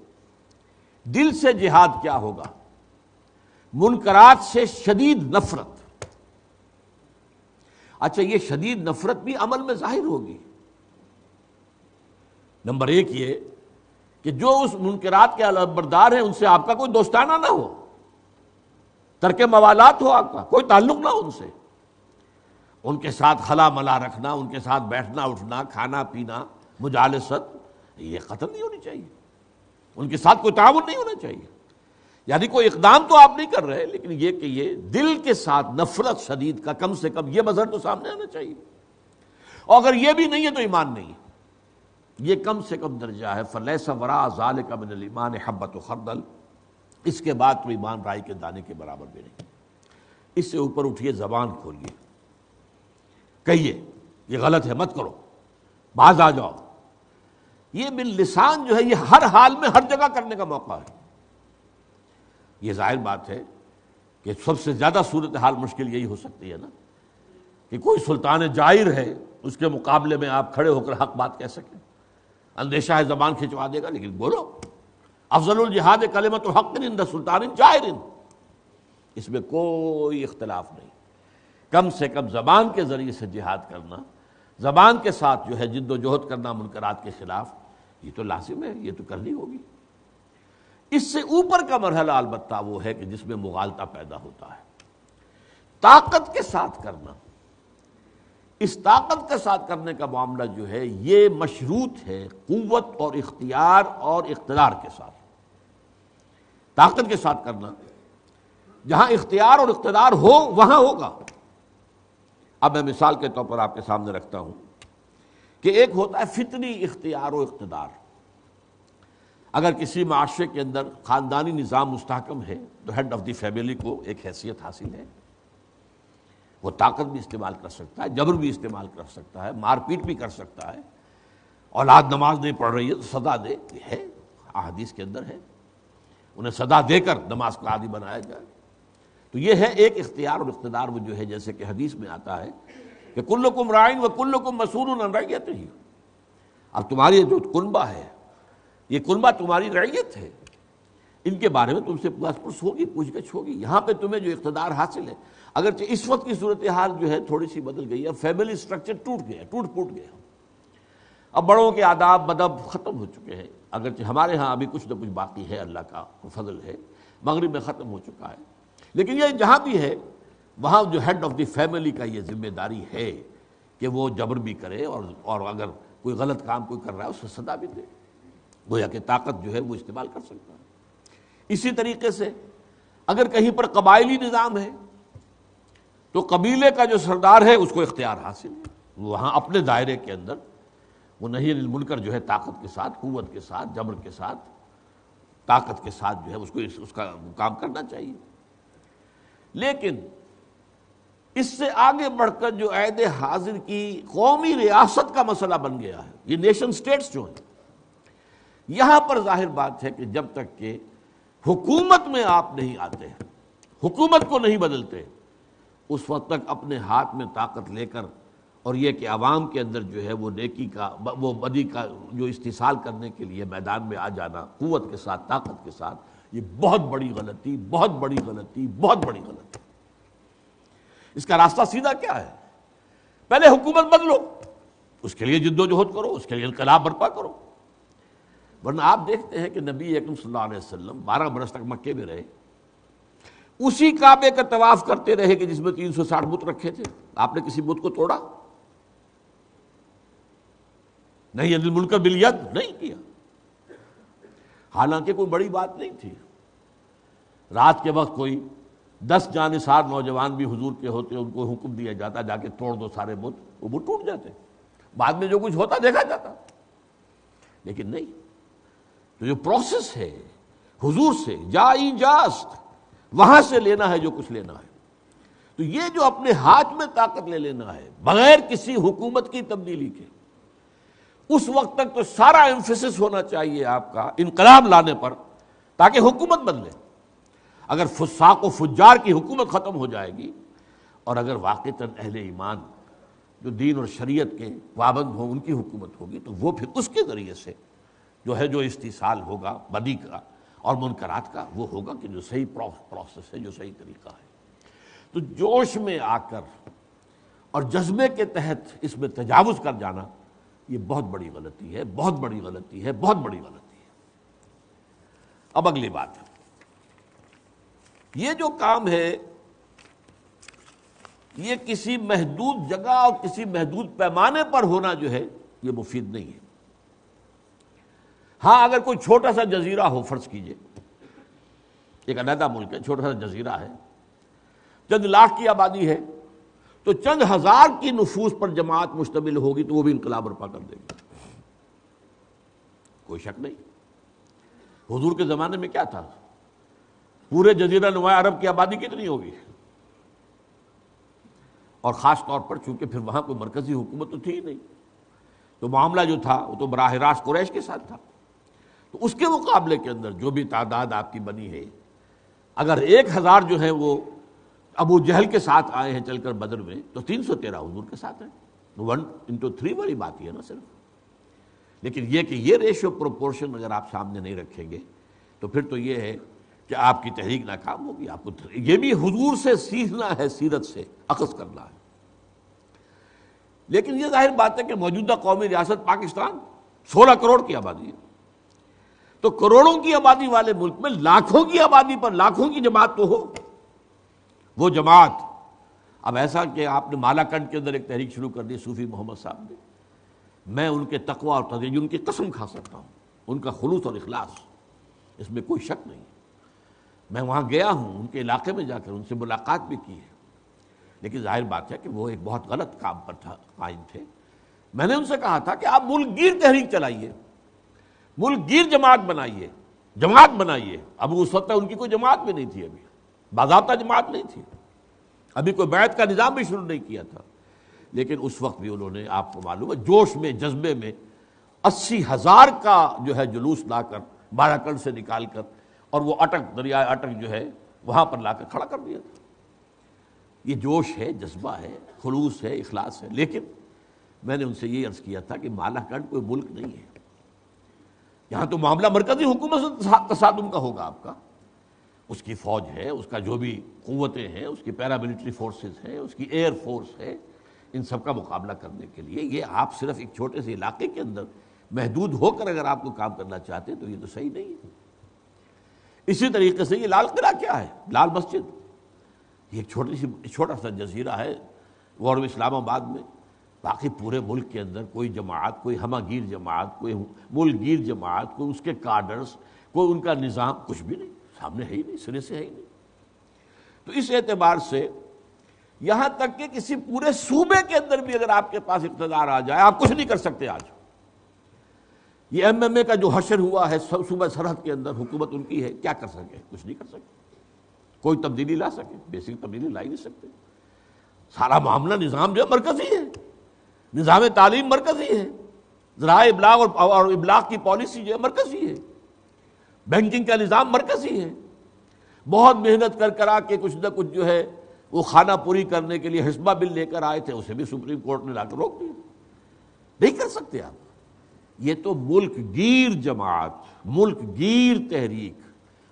دل سے جہاد کیا ہوگا؟ منکرات سے شدید نفرت۔ اچھا، یہ شدید نفرت بھی عمل میں ظاہر ہوگی۔ نمبر ایک یہ کہ جو اس منکرات کے علمبردار ہیں ان سے آپ کا کوئی دوستانہ نہ ہو، ترک موالات ہو، آپ کا کوئی تعلق نہ ہو ان سے، ان کے ساتھ خلا ملا رکھنا، ان کے ساتھ بیٹھنا اٹھنا، کھانا پینا، مجالست، یہ ختم نہیں ہونی چاہیے، ان کے ساتھ کوئی تعاون نہیں ہونا چاہیے۔ یعنی کوئی اقدام تو آپ نہیں کر رہے، لیکن یہ کہ یہ دل کے ساتھ نفرت شدید کا کم سے کم یہ مظہر تو سامنے آنا چاہیے، اور اگر یہ بھی نہیں ہے تو ایمان نہیں ہے، یہ کم سے کم درجہ ہے۔ فَلَيْسَ وَرَاءَ ذَلِكَ مِنَ الْإِيمَانِ حَبَّةُ خَرْدَلٍ، اس کے بعد تو ایمان رائی کے دانے کے برابر بھی نہیں۔ اس سے اوپر اٹھیے، زبان کھولیے، کہیے یہ غلط ہے، مت کرو، باز آ جاؤ۔ یہ باللسان جو ہے یہ ہر حال میں ہر جگہ کرنے کا موقع ہے۔ یہ ظاہر بات ہے کہ سب سے زیادہ صورتحال مشکل یہی ہو سکتی ہے نا، کہ کوئی سلطان جائر ہے، اس کے مقابلے میں آپ کھڑے ہو کر حق بات کہہ سکیں۔ اندیشہ ہے زبان کھنچوا دے گا، لیکن بولو۔ افضل الجہاد کلمۃ حق عند سلطان جائر، اس میں کوئی اختلاف نہیں۔ کم سے کم زبان کے ذریعے سے جہاد کرنا، زبان کے ساتھ جو ہے جد و جہد کرنا منکرات کے خلاف، یہ تو لازم ہے، یہ تو کرنی ہوگی۔ اس سے اوپر کا مرحلہ البتہ وہ ہے کہ جس میں مغالطہ پیدا ہوتا ہے، طاقت کے ساتھ کرنا۔ اس طاقت کے ساتھ کرنے کا معاملہ جو ہے یہ مشروط ہے قوت اور اختیار اور اقتدار کے ساتھ۔ طاقت کے ساتھ کرنا، جہاں اختیار اور اقتدار ہو وہاں ہوگا۔ اب میں مثال کے طور پر آپ کے سامنے رکھتا ہوں کہ ایک ہوتا ہے فطری اختیار و اقتدار۔ اگر کسی معاشرے کے اندر خاندانی نظام مستحکم ہے تو ہیڈ آف دی فیملی کو ایک حیثیت حاصل ہے، وہ طاقت بھی استعمال کر سکتا ہے، جبر بھی استعمال کر سکتا ہے، مار پیٹ بھی کر سکتا ہے۔ اولاد نماز نہیں پڑھ رہی ہے تو سزا دے، یہ ہے احادیث کے اندر ہے، انہیں سزا دے کر نماز کو عادی بنایا جائے۔ تو یہ ہے ایک اختیار اور اقتدار، وہ جو ہے جیسے کہ حدیث میں آتا ہے کہ کلکم راعٍ وکلکم مسئول عن رعیتہ۔ اب تمہاری جو کنبہ ہے، یہ کنبہ تمہاری رعیت ہے، ان کے بارے میں تم سے پوچھ ہوگی، پوچھ گچھ ہوگی۔ یہاں پہ تمہیں جو اقتدار حاصل ہے، اگرچہ اس وقت کی صورتحال جو ہے تھوڑی سی بدل گئی ہے، فیملی سٹرکچر ٹوٹ گیا، ٹوٹ پھوٹ گیا، اب بڑوں کے آداب مدب ختم ہو چکے ہیں۔ اگرچہ ہمارے ہاں ابھی کچھ نہ کچھ باقی ہے، اللہ کا فضل ہے، مغرب میں ختم ہو چکا ہے، لیکن یہ جہاں بھی ہے وہاں جو ہیڈ آف دی فیملی کا یہ ذمہ داری ہے کہ وہ جبر بھی کرے، اور اگر کوئی غلط کام کوئی کر رہا ہے اس سے سزا بھی دے، گویا کہ طاقت جو ہے وہ استعمال کر سکتا ہے۔ اسی طریقے سے اگر کہیں پر قبائلی نظام ہے تو قبیلے کا جو سردار ہے اس کو اختیار حاصل ہے، وہاں اپنے دائرے کے اندر وہ نہی عن المنکر جو ہے طاقت کے ساتھ، قوت کے ساتھ، جبر کے ساتھ، طاقت کے ساتھ جو ہے اس کو اس کا کام کرنا چاہیے۔ لیکن اس سے آگے بڑھ کر جو عہد حاضر کی قومی ریاست کا مسئلہ بن گیا ہے، یہ نیشن سٹیٹس جو ہیں، یہاں پر ظاہر بات ہے کہ جب تک کہ حکومت میں آپ نہیں آتے، حکومت کو نہیں بدلتے، اس وقت تک اپنے ہاتھ میں طاقت لے کر اور یہ کہ عوام کے اندر جو ہے وہ نیکی کا، وہ بدی کا جو استحصال کرنے کے لیے میدان میں آ جانا قوت کے ساتھ، طاقت کے ساتھ، یہ بہت بڑی غلطی، بہت بڑی غلطی، بہت بڑی غلطی۔ اس کا راستہ سیدھا کیا ہے؟ پہلے حکومت بدلو، اس کے لیے جد و جہد کرو، اس کے لیے انقلاب برپا کرو۔ ورنہ آپ دیکھتے ہیں کہ نبی اکرم صلی اللہ علیہ وسلم 12 برس تک مکے میں رہے، اسی کعبے کا طواف کرتے رہے کہ جس میں 360 بت رکھے تھے۔ آپ نے کسی بت کو توڑا؟ نہیں، عن المنکر بالید نہیں کیا، حالانکہ کوئی بڑی بات نہیں تھی۔ رات کے وقت کوئی 10 جانثار نوجوان بھی حضور کے ہوتے، ان کو حکم دیا جاتا جا کے توڑ دو سارے بت، وہ بت ٹوٹ جاتے، بعد میں جو کچھ ہوتا دیکھا جاتا، لیکن نہیں۔ تو جو پروسیس ہے حضور سے جا جاست، وہاں سے لینا ہے جو کچھ لینا ہے۔ تو یہ جو اپنے ہاتھ میں طاقت لے لینا ہے بغیر کسی حکومت کی تبدیلی کے، اس وقت تک تو سارا ایمفیسس ہونا چاہیے آپ کا انقلاب لانے پر، تاکہ حکومت بدلے۔ اگر فساق و فجار کی حکومت ختم ہو جائے گی، اور اگر واقعتاً اہل ایمان جو دین اور شریعت کے پابند ہوں ان کی حکومت ہوگی، تو وہ پھر اس کے ذریعے سے جو استیصال ہوگا بدی کا اور منکرات کا، وہ ہوگا کہ جو صحیح پروسیس ہے، جو صحیح طریقہ ہے۔ تو جوش میں آ کر اور جذبے کے تحت اس میں تجاوز کر جانا، یہ بہت بڑی غلطی ہے، بہت بڑی غلطی ہے، بہت بڑی غلطی ہے۔ اب اگلی بات ہے، یہ جو کام ہے یہ کسی محدود جگہ اور کسی محدود پیمانے پر ہونا جو ہے یہ مفید نہیں ہے۔ ہاں اگر کوئی چھوٹا سا جزیرہ ہو، فرض کیجئے ایک علیحدہ ملک ہے، چھوٹا سا جزیرہ ہے، چند لاکھ کی آبادی ہے، تو چند ہزار کی نفوس پر جماعت مشتمل ہوگی تو وہ بھی انقلاب برپا کر دے گی، کوئی شک نہیں۔ حضور کے زمانے میں کیا تھا؟ پورے جزیرہ نما عرب کی آبادی کتنی ہوگی؟ اور خاص طور پر چونکہ پھر وہاں کوئی مرکزی حکومت تو تھی ہی نہیں، تو معاملہ جو تھا وہ تو براہ راست قریش کے ساتھ تھا۔ تو اس کے مقابلے کے اندر جو بھی تعداد آپ کی بنی ہے، اگر 1000 جو ہیں وہ ابو جہل کے ساتھ آئے ہیں چل کر بدر میں، تو 313 حضور کے ساتھ ہیں، 1:3 والی بات ہی ہے نا صرف۔ لیکن یہ کہ یہ ریشو پروپورشن اگر آپ سامنے نہیں رکھیں گے تو پھر تو یہ ہے کہ آپ کی تحریک ناکام ہوگی۔ آپ کو یہ بھی حضور سے سیکھنا ہے، سیرت سے اخذ کرنا ہے۔ لیکن یہ ظاہر بات ہے کہ موجودہ قومی ریاست پاکستان 16 کروڑ کی آبادی ہے، تو کروڑوں کی آبادی والے ملک میں لاکھوں کی آبادی پر لاکھوں کی جماعت تو ہو، وہ جماعت اب ایسا کہ آپ نے مالا کنڈ کے اندر ایک تحریک شروع کر دی صوفی محمد صاحب نے، میں ان کے تقوی اور تدین کی قسم کھا سکتا ہوں، ان کا خلوص اور اخلاص، اس میں کوئی شک نہیں۔ میں وہاں گیا ہوں، ان کے علاقے میں جا کر ان سے ملاقات بھی کی ہے، لیکن ظاہر بات ہے کہ وہ ایک بہت غلط کام پر قائم تھے۔ میں نے ان سے کہا تھا کہ آپ ملک گیر تحریک چلائیے، ملک گیر جماعت بنائیے، جماعت بنائیے۔ اب اس وقت ان کی کوئی جماعت بھی نہیں تھی، ابھی باضابطہ جماعت نہیں تھی، ابھی کوئی بیعت کا نظام بھی شروع نہیں کیا تھا، لیکن اس وقت بھی انہوں نے، آپ کو معلوم ہے، جوش میں جذبے میں 80,000 کا جو ہے جلوس لا کر باراکنڈ سے نکال کر، اور وہ اٹک دریائے اٹک جو ہے وہاں پر لا کر کھڑا کر دیا تھا۔ یہ جوش ہے، جذبہ ہے، خلوص ہے، اخلاص ہے۔ لیکن میں نے ان سے یہ عرض کیا تھا کہ مالا کنڈ کوئی ملک نہیں ہے، یہاں تو معاملہ مرکزی حکومت سے تصادم کا ہوگا آپ کا۔ اس کی فوج ہے، اس کا جو بھی قوتیں ہیں، اس کی پیراملٹری فورسز ہیں، اس کی ایئر فورس ہے، ان سب کا مقابلہ کرنے کے لیے یہ آپ صرف ایک چھوٹے سے علاقے کے اندر محدود ہو کر اگر آپ کو کام کرنا چاہتے ہیں تو یہ تو صحیح نہیں ہے۔ اسی طریقے سے یہ لال قلعہ کیا ہے؟ لال مسجد، یہ ایک چھوٹا سا جزیرہ ہے اور اسلام آباد میں، باقی پورے ملک کے اندر کوئی جماعت، کوئی ہمہ گیر جماعت، کوئی ملک گیر جماعت، کوئی اس کے کارڈرز، کوئی ان کا نظام، کچھ بھی نہیں سامنے ہے ہی نہیں، سرے سے ہے ہی نہیں۔ تو اس اعتبار سے یہاں تک کہ کسی پورے صوبے کے اندر بھی اگر آپ کے پاس اقتدار آ جائے، آپ کچھ نہیں کر سکتے۔ آج یہ MMA کا جو حشر ہوا ہے صوبہ سرحد کے اندر، حکومت ان کی ہے، کیا کر سکے؟ کچھ نہیں کر سکتے، کوئی تبدیلی لا سکے؟ بیسک تبدیلی لا ہی نہیں سکتے۔ سارا معاملہ نظام جو ہے مرکزی ہے، نظام تعلیم مرکزی ہے، ذرائع ابلاغ اور ابلاغ کی پالیسی جو ہے مرکزی ہے، بینکنگ کا نظام مرکزی ہے۔ بہت محنت کر آ کے کچھ نہ کچھ جو ہے وہ خانہ پوری کرنے کے لیے حسبہ بل لے کر آئے تھے، اسے بھی سپریم کورٹ نے لا کر روک دیا، نہیں کر سکتے آپ۔ یہ تو ملک گیر جماعت، ملک گیر تحریک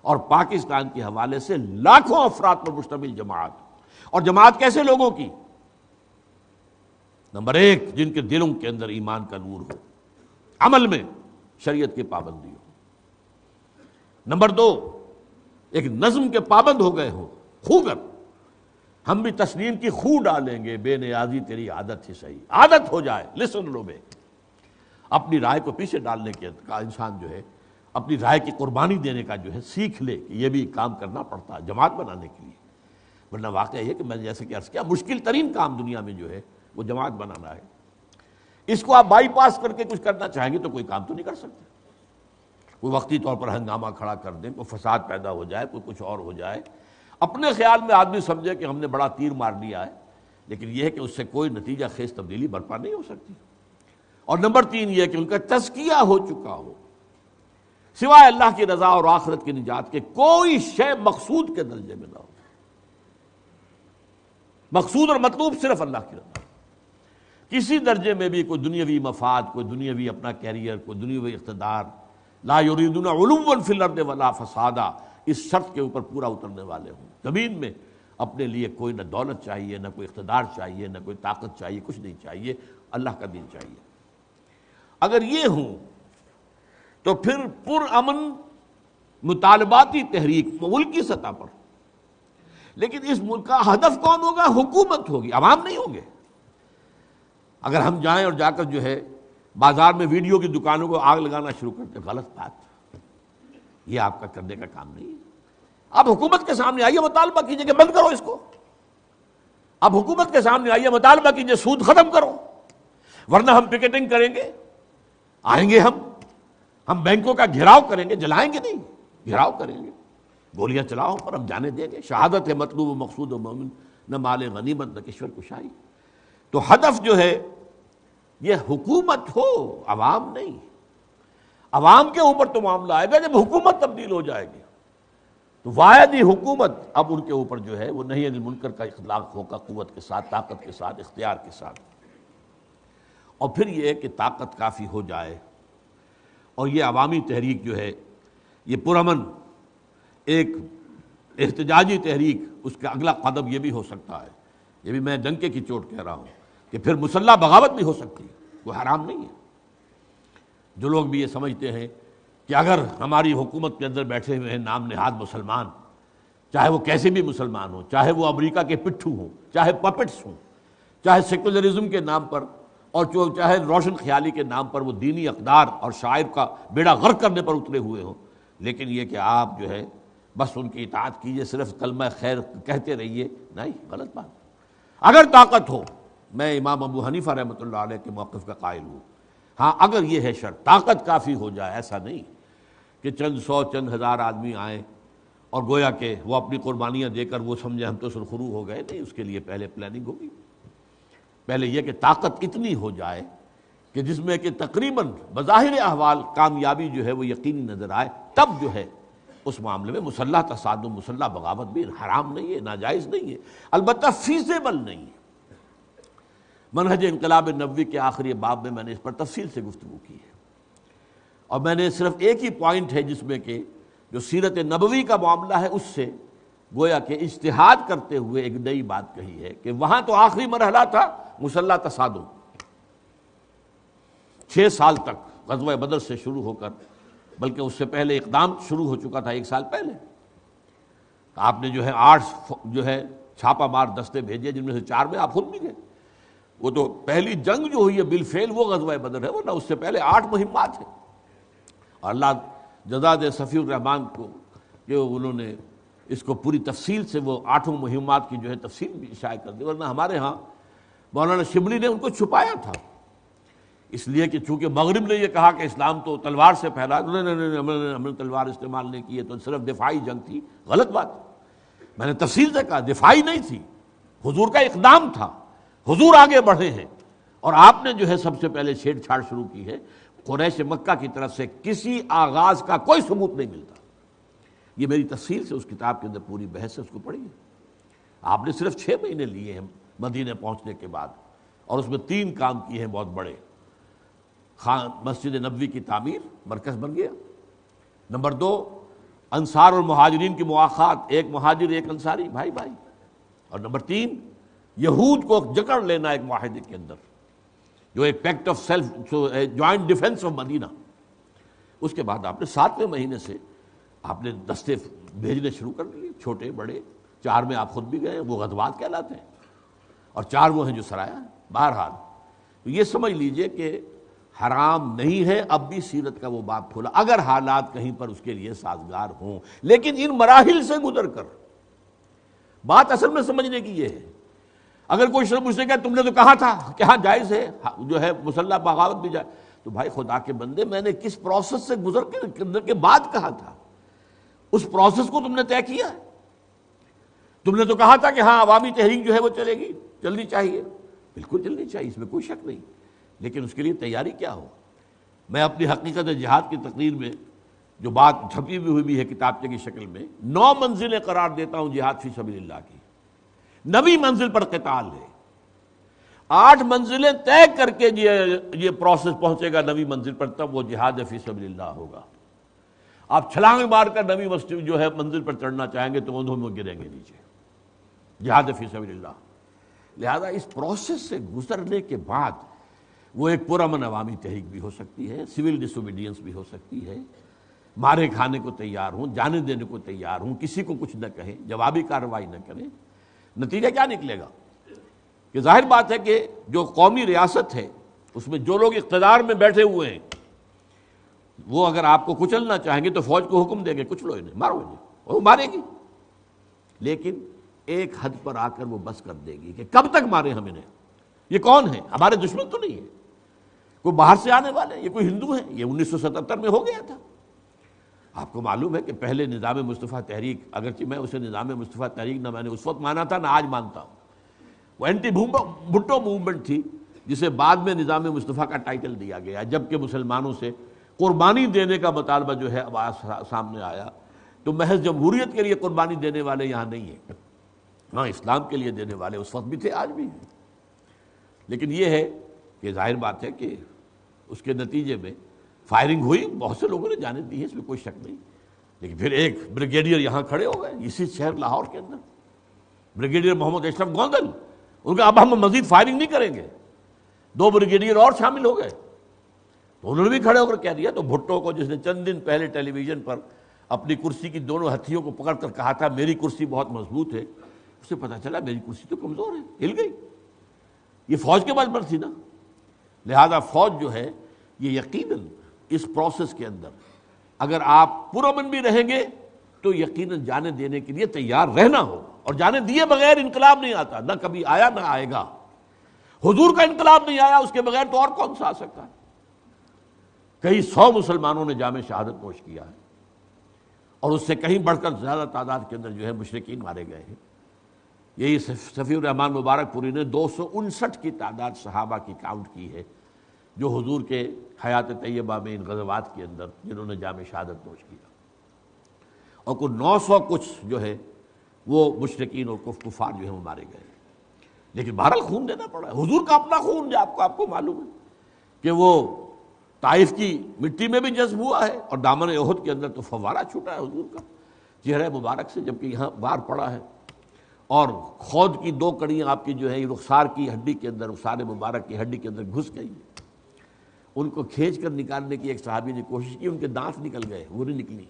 اور پاکستان کے حوالے سے لاکھوں افراد پر مشتمل جماعت، اور جماعت کیسے لوگوں کی؟ نمبر 1 جن کے دلوں کے اندر ایمان کا نور ہو، عمل میں شریعت کی پابندی ہو۔ نمبر 2 ایک نظم کے پابند ہو گئے ہو، خوگر ہم بھی تسلیم کی خو ڈالیں گے، بے نیازی تیری عادت ہی صحیح، عادت ہو جائے، لسن لو بے، اپنی رائے کو پیچھے ڈالنے کا انسان جو ہے اپنی رائے کی قربانی دینے کا جو ہے سیکھ لے کہ یہ بھی کام کرنا پڑتا ہے جماعت بنانے کے لیے۔ ورنہ واقعہ یہ کہ میں نے جیسے کہ عرض کیا، مشکل ترین کام دنیا میں جو ہے وہ جماعت بنانا ہے۔ اس کو آپ بائی پاس کر کے کچھ کرنا چاہیں گے تو کوئی کام تو نہیں کر سکتے۔ کوئی وقتی طور پر ہنگامہ کھڑا کر دیں، کوئی فساد پیدا ہو جائے، کوئی کچھ اور ہو جائے، اپنے خیال میں آدمی سمجھے کہ ہم نے بڑا تیر مار لیا ہے، لیکن یہ ہے کہ اس سے کوئی نتیجہ خیز تبدیلی برپا نہیں ہو سکتی۔ اور نمبر 3 یہ کہ ان کا تزکیہ ہو چکا ہو، سوائے اللہ کی رضا اور آخرت کی نجات کے کوئی شے مقصود کے درجے میں نہ ہو۔ مقصود اور مطلوب صرف اللہ کی رضا، کسی درجے میں بھی کوئی دنیاوی مفاد، کوئی دنیاوی اپنا کیریئر، کوئی دنیاوی اقتدار، لا یریدون علوا فی الارض ولا فسادا، اس شرط کے اوپر پورا اترنے والے ہوں۔ زمین میں اپنے لیے کوئی نہ دولت چاہیے، نہ کوئی اقتدار چاہیے، نہ کوئی طاقت چاہیے، کچھ نہیں چاہیے، اللہ کا دین چاہیے۔ اگر یہ ہوں تو پھر پرامن مطالباتی تحریک ملکی سطح پر، لیکن اس ملک کا ہدف کون ہوگا؟ حکومت ہوگی، عوام نہیں ہوں گے۔ اگر ہم جائیں اور جا کر جو ہے بازار میں ویڈیو کی دکانوں کو آگ لگانا شروع کرتے، غلط بات، یہ آپ کا کرنے کا کام نہیں ہے۔ آپ حکومت کے سامنے آئیے، مطالبہ کیجئے کہ بند کرو اس کو۔ آپ حکومت کے سامنے آئیے، مطالبہ کیجئے سود ختم کرو، ورنہ ہم پکیٹنگ کریں گے، آئیں گے ہم بینکوں کا گھیراؤ کریں گے، جلائیں گے نہیں، گھیراؤ کریں گے، گولیاں چلاؤ پر ہم جانے دیں گے۔ شہادت ہے مطلوب و مقصود و مومن، نہ مال غنیمت نہ کشور کشائی۔ تو ہدف جو ہے یہ حکومت ہو، عوام نہیں۔ عوام کے اوپر تو معاملہ آئے گا جب حکومت تبدیل ہو جائے گی، تو واحد ہی حکومت اب ان کے اوپر جو ہے وہ نہی عن المنکر کا اخلاق ہوگا، قوت کے ساتھ، طاقت کے ساتھ، اختیار کے ساتھ۔ اور پھر یہ کہ طاقت کافی ہو جائے اور یہ عوامی تحریک جو ہے یہ پرامن ایک احتجاجی تحریک، اس کا اگلا قدم یہ بھی ہو سکتا ہے، یہ بھی میں ڈنکے کی چوٹ کہہ رہا ہوں کہ پھر مسلح بغاوت بھی ہو سکتی ہے، وہ حرام نہیں ہے۔ جو لوگ بھی یہ سمجھتے ہیں کہ اگر ہماری حکومت کے اندر بیٹھے ہوئے ہیں نام نہاد مسلمان، چاہے وہ کیسے بھی مسلمان ہوں، چاہے وہ امریکہ کے پٹھو ہوں، چاہے پپٹس ہوں، چاہے سیکولرزم کے نام پر اور چاہے روشن خیالی کے نام پر وہ دینی اقدار اور شاعر کا بیڑا غرق کرنے پر اترے ہوئے ہوں، لیکن یہ کہ آپ جو ہے بس ان کی اطاعت کیجئے، صرف کلمہ خیر کہتے رہیے، نہیں، غلط بات۔ اگر طاقت ہو، میں امام ابو حنیفہ رحمۃ اللہ علیہ کے موقف کا قائل ہوں، ہاں اگر یہ ہے شرط، طاقت کافی ہو جائے، ایسا نہیں کہ چند سو چند ہزار آدمی آئیں اور گویا کہ وہ اپنی قربانیاں دے کر وہ سمجھیں ہم تو سرخرو ہو گئے، نہیں، اس کے لیے پہلے پلاننگ ہوگی۔ پہلے یہ کہ طاقت اتنی ہو جائے کہ جس میں کہ تقریباً بظاہر احوال کامیابی جو ہے وہ یقینی نظر آئے، تب جو ہے اس معاملے میں مسلح تصادم، مسلح بغاوت بھی حرام نہیں ہے، ناجائز نہیں ہے، البتہ فیزیبل نہیں ہے۔ منہج انقلاب نبوی کے آخری باب میں نے اس پر تفصیل سے گفتگو کی ہے، اور میں نے صرف ایک ہی پوائنٹ ہے جس میں کہ جو سیرت نبوی کا معاملہ ہے اس سے گویا کہ اجتہاد کرتے ہوئے ایک نئی بات کہی ہے کہ وہاں تو آخری مرحلہ تھا مسلح تصادم، 6 سال تک غزوہ بدر سے شروع ہو کر، بلکہ اس سے پہلے اقدام شروع ہو چکا تھا 1 سال پہلے۔ آپ نے جو ہے 8 جو ہے چھاپا مار دستے بھیجے، جن میں سے 4 میں آپ خود بھی گئے۔ وہ تو پہلی جنگ جو ہوئی ہے بالفعل وہ غزوہ بدر ہے، ورنہ اس سے پہلے 8 مہمات ہیں، اور اللہ جزا دے صفی الرحمان کو کہ انہوں نے اس کو پوری تفصیل سے وہ 8 مہمات کی جو ہے تفصیل بھی شائع کر دی، ورنہ ہمارے ہاں مولانا شبلی نے ان کو چھپایا تھا، اس لیے کہ چونکہ مغرب نے یہ کہا کہ اسلام تو تلوار سے پھیلا، نہیں، ہم نے تلوار استعمال نہیں کی ہے، تو صرف دفاعی جنگ تھی، غلط بات۔ میں نے تفصیل سے کہا دفاعی نہیں تھی، حضور کا اقدام تھا، حضور آگے بڑھے ہیں، اور آپ نے جو ہے سب سے پہلے چھیڑ چھاڑ شروع کی ہے۔ قریش مکہ کی طرف سے کسی آغاز کا کوئی ثبوت نہیں ملتا، یہ میری تفصیل سے اس کتاب کے اندر پوری بحث ہے، اس کو پڑھیے۔ آپ نے صرف 6 مہینے لیے ہیں مدینے پہنچنے کے بعد، اور اس میں 3 کام کیے ہیں بہت بڑے۔ مسجد نبوی کی تعمیر، مرکز بن گیا۔ نمبر 2، انصار اور مہاجرین کی مواخات، ایک مہاجر ایک انصاری، بھائی بھائی۔ اور نمبر 3، یہود کو جکڑ لینا ایک معاہدے کے اندر، جو ایک pact of self joint defence of Medina. اس کے بعد آپ نے 7ویں مہینے سے آپ نے دستے بھیجنے شروع کر دیے، چھوٹے بڑے۔ 4 میں آپ خود بھی گئے، وہ غزوات کہلاتے ہیں، اور 4 وہ ہیں جو سرایا ہے۔ بہرحال تو یہ سمجھ لیجئے کہ حرام نہیں ہے، اب بھی سیرت کا وہ باب کھولا اگر حالات کہیں پر اس کے لیے سازگار ہوں، لیکن ان مراحل سے گزر کر۔ بات اصل میں سمجھنے کی یہ ہے، اگر کوئی شخص مجھ سے کہے تم نے تو کہا تھا کہ ہاں جائز ہے جو ہے مسلح بغاوت بھی جائے، تو بھائی خدا کے بندے، میں نے کس پروسیس سے گزر کے بعد کہا تھا، اس پروسیس کو تم نے طے کیا ہے؟ تم نے تو کہا تھا کہ ہاں عوامی تحریک جو ہے وہ چلے گی، چلنی چاہیے، بالکل چلنی چاہیے، اس میں کوئی شک نہیں، لیکن اس کے لیے تیاری کیا ہو۔ میں اپنی حقیقت جہاد کی تقریر میں جو بات چھپی ہوئی بھی ہے کتابچے کی شکل میں، 9 منزلیں قرار دیتا ہوں جہاد فی سبیل اللہ کی، 9ویں منزل پر قتال ہے، 8 منزلیں طے کر کے یہ پروسیس پہنچے گا 9ویں منزل پر، تب وہ جہاد فی سبیل اللہ ہوگا۔ آپ چھلانگ مار کر 9ویں منزل پر چڑھنا چاہیں گے تو اندھوں میں گریں گے نیچے، جہاد فی سبیل اللہ۔ لہذا اس پروسیس سے گزرنے کے بعد وہ ایک پرامن عوامی تحریک بھی ہو سکتی ہے، سول ڈس اوبیڈینس بھی ہو سکتی ہے، مارے کھانے کو تیار ہوں، جانے دینے کو تیار ہوں، کسی کو کچھ نہ کہیں، جوابی کارروائی نہ کریں۔ نتیجہ کیا نکلے گا کہ ظاہر بات ہے کہ جو قومی ریاست ہے اس میں جو لوگ اقتدار میں بیٹھے ہوئے ہیں وہ اگر آپ کو کچلنا چاہیں گے تو فوج کو حکم دیں گے کچلو انہیں، مارو انہیں، اور وہ مارے گی، لیکن ایک حد پر آ کر وہ بس کر دے گی کہ کب تک مارے ہم انہیں، یہ کون ہیں، ہمارے دشمن تو نہیں ہے، کوئی باہر سے آنے والے، یہ کوئی ہندو ہیں، یہ 1977 میں ہو گیا تھا۔ آپ کو معلوم ہے کہ پہلے نظام مصطفیٰ تحریک، اگرچہ میں اسے نظام مصطفیٰ تحریک نہ میں نے اس وقت مانا تھا نہ آج مانتا ہوں، وہ اینٹی بھٹو موومنٹ تھی جسے بعد میں نظام مصطفیٰ کا ٹائٹل دیا گیا، جبکہ مسلمانوں سے قربانی دینے کا مطالبہ جو ہے آواز سامنے آیا، تو محض جمہوریت کے لیے قربانی دینے والے یہاں نہیں ہیں، ہاں اسلام کے لیے دینے والے اس وقت بھی تھے، آج بھی ہیں، لیکن یہ ہے کہ ظاہر بات ہے کہ اس کے نتیجے میں فائرنگ ہوئی، بہت سے لوگوں نے جانے دی ہے، اس میں کوئی شک نہیں، لیکن پھر ایک بریگیڈیئر یہاں کھڑے ہو گئے اسی شہر لاہور کے اندر، بریگیڈیئر محمد اشرف گوندل، ان کا اب ہم مزید فائرنگ نہیں کریں گے، 2 بریگیڈیئر اور شامل ہو گئے، تو انہوں نے بھی کھڑے ہو کر کہہ دیا، تو بھٹو کو جس نے چند دن پہلے ٹیلی ویژن پر اپنی کرسی کی دونوں ہتھیوں کو پکڑ کر کہا تھا میری کرسی بہت مضبوط ہے، اسے پتا چلا میری کرسی تو کمزور ہے، ہل گئی، یہ فوج کے بل پر تھی نا۔ لہذا فوج جو ہے یہ یقیناً اس پروسیس کے اندر اگر آپ پرامن بھی رہیں گے تو یقیناً جانے دینے کے لیے تیار رہنا ہو، اور جانے دیے بغیر انقلاب نہیں آتا، نہ کبھی آیا نہ آئے گا، حضور کا انقلاب نہیں آیا، اس کے بغیر تو اور کون سا آ سکتا ہے۔ کئی 100 مسلمانوں نے جام شہادت نوش کیا ہے، اور اس سے کہیں بڑھ کر زیادہ تعداد کے اندر جو ہے مشرکین مارے گئے ہیں۔ یہی صفی الرحمن مبارک پوری نے 259 کی تعداد صحابہ کی کاؤنٹ کی ہے جو حضور کے حیات طیبہ میں ان غزوات کے اندر جنہوں نے جام شہادت نوش کیا، اور کوئی 900 کچھ جو ہے وہ مشرکین اور کفار جو ہے وہ مارے گئے، لیکن بہرحال خون دینا پڑا ہے، حضور کا اپنا خون جو آپ کو معلوم ہے کہ وہ طائف کی مٹی میں بھی جذب ہوا ہے، اور دامن احد کے اندر تو فوارہ چھوٹا ہے حضور کا چہرہ مبارک سے، جبکہ یہاں بار پڑا ہے، اور خود کی 2 کڑیاں آپ کی جو ہے رخسار کی ہڈی کے اندر، رخسار مبارک کی ہڈی کے اندر گھس گئی، ان کو کھینچ کر نکالنے کی ایک صحابی نے کوشش کی، ان کے دانت نکل گئے، وہ نہیں نکلی،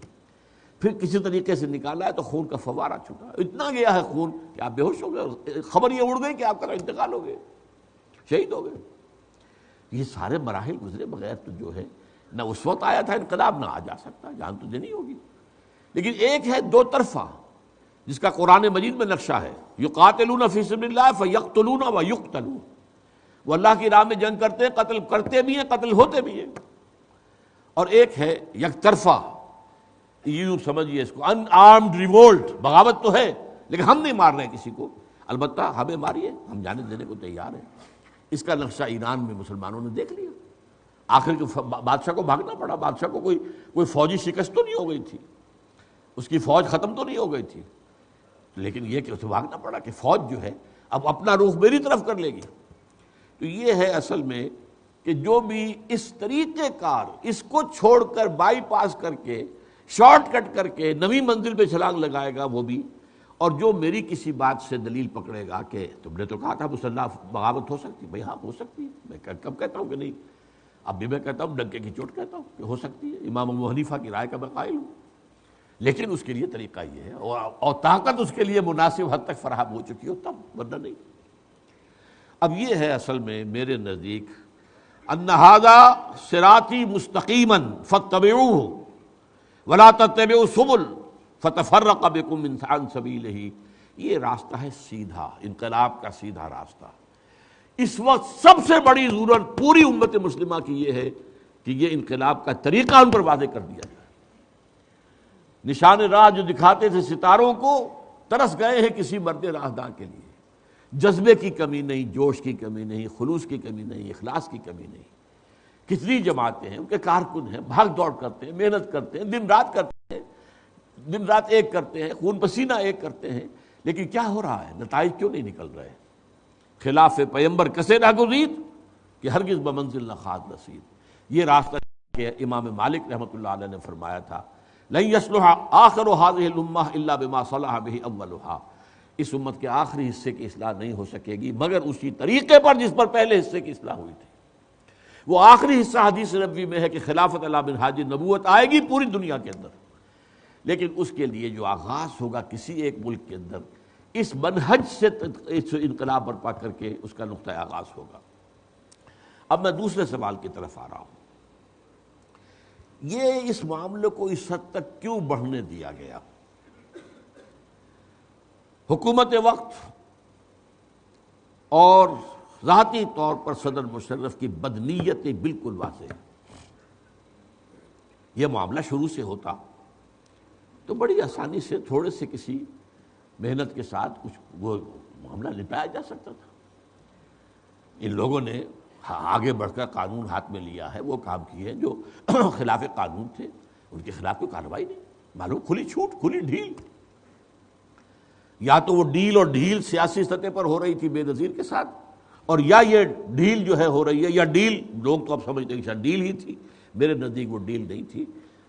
پھر کسی طریقے سے نکالا ہے تو خون کا فوارہ چھوٹا، اتنا گیا ہے خون کہ آپ بے ہوش ہو گئے، خبر یہ اڑ گئی کہ آپ کا انتقال ہو گئے، شہید ہو گئے۔ یہ سارے مراحل گزرے بغیر تو جو ہے نہ اس وقت آیا تھا انقلاب، نہ آ جا سکتا، جان تو دینی ہوگی، لیکن ایک ہے 2 طرفہ جس کا قرآن مجید میں نقشہ ہے، یقاتلون فی سبیل اللہ فیقتلون ویقتلون، وہ اللہ کی راہ میں جنگ کرتے ہیں، قتل کرتے بھی ہیں، قتل ہوتے بھی ہیں، اور ایک ہے یک طرفہ، یوں سمجھیے اس کو ان آرمڈ ریوولٹ، بغاوت تو ہے لیکن ہم نہیں مار رہے کسی کو، البتہ ہمیں ماریے، ہم جانے دینے کو تیار ہیں۔ اس کا نقشہ ایران میں مسلمانوں نے دیکھ لیا، آخر کے بادشاہ کو بھاگنا پڑا، بادشاہ کو کوئی فوجی شکست تو نہیں ہو گئی تھی، اس کی فوج ختم تو نہیں ہو گئی تھی، لیکن یہ کہ اسے بھاگنا پڑا کہ فوج جو ہے اب اپنا رخ میری طرف کر لے گی۔ تو یہ ہے اصل میں کہ جو بھی اس طریقہ کار اس کو چھوڑ کر بائی پاس کر کے شارٹ کٹ کر کے 9ویں منزل پہ چھلانگ لگائے گا وہ بھی، اور جو میری کسی بات سے دلیل پکڑے گا کہ تم نے تو کہا تھا مسلح بغاوت ہو سکتی، بھائی ہاں ہو سکتی ہے، میں کب کہتا ہوں کہ نہیں، اب بھی میں کہتا ہوں، ڈنکے کی چوٹ کہتا ہوں کہ ہو سکتی ہے، امام ابو حنیفہ کی رائے کا میں قائل ہوں، لیکن اس کے لیے طریقہ یہ ہے اور طاقت اس کے لیے مناسب حد تک فراہم ہو چکی ہو تب، ورنہ نہیں۔ اب یہ ہے اصل میں میرے نزدیک ان ھذا صراطی مستقیما فاتبعوہ ولا تتبعوا السبل فتفرق بکم عن سبیلہ، یہ راستہ ہے سیدھا، انقلاب کا سیدھا راستہ۔ اس وقت سب سے بڑی ضرورت پوری امت مسلمہ کی یہ ہے کہ یہ انقلاب کا طریقہ ان پر واضح کر دیا جائے۔ نشان راہ جو دکھاتے تھے ستاروں کو، ترس گئے ہیں کسی مرد راہداں کے لیے، جذبے کی کمی نہیں، جوش کی کمی نہیں، خلوص کی کمی نہیں، اخلاص کی کمی نہیں۔ کتنی جماعتیں ہیں، ان کے کارکن ہیں، بھاگ دوڑ کرتے ہیں، محنت کرتے ہیں، دن رات کرتے ہیں، دن رات ایک کرتے ہیں، خون پسینہ ایک کرتے ہیں، لیکن کیا ہو رہا ہے؟ نتائج کیوں نہیں نکل رہے؟ خلاف پیمبر کسے نہ گزید کہ ہرگز بمنزل نہ خواہد رسید۔ یہ راستہ کہ امام مالک رحمۃ اللہ علیہ نے فرمایا تھا لن یصلح آخر هذه الامہ الا بما صلح به اولها، اس امت کے آخری حصے کی اصلاح نہیں ہو سکے گی مگر اسی طریقے پر جس پر پہلے حصے کی اصلاح ہوئی تھی۔ وہ آخری حصہ حدیث نبوی میں ہے کہ خلافت علی منہاج نبوت آئے گی پوری دنیا کے اندر، لیکن اس کے لیے جو آغاز ہوگا کسی ایک ملک کے اندر، اس منہج سے انقلاب برپا کر کے اس کا نقطہ آغاز ہوگا۔ اب میں دوسرے سوال کی طرف آ رہا ہوں، یہ اس معاملے کو اس حد تک کیوں بڑھنے دیا گیا؟ حکومت وقت اور ذاتی طور پر صدر مشرف کی بدنیتی بالکل واضح ہے۔ یہ معاملہ شروع سے ہوتا تو بڑی آسانی سے تھوڑے سے کسی محنت کے ساتھ کچھ وہ معاملہ نپٹایا جا سکتا تھا۔ ان لوگوں نے آگے بڑھ کر قانون ہاتھ میں لیا ہے، وہ کام کیے جو خلاف قانون تھے، ان کے خلاف کوئی کارروائی نہیں، معلوم کھلی چھوٹ، کھلی ڈھیل۔ یا تو وہ ڈیل اور ڈھیل سیاسی سطح پر ہو رہی تھی بے نظیر کے ساتھ، اور یا یہ ڈیل جو ہے ہو رہی ہے، یا ڈیل لوگ تو اب سمجھتے ہیں کہ شاید ڈیل ہی تھی، میرے نزدیک وہ ڈیل نہیں تھی۔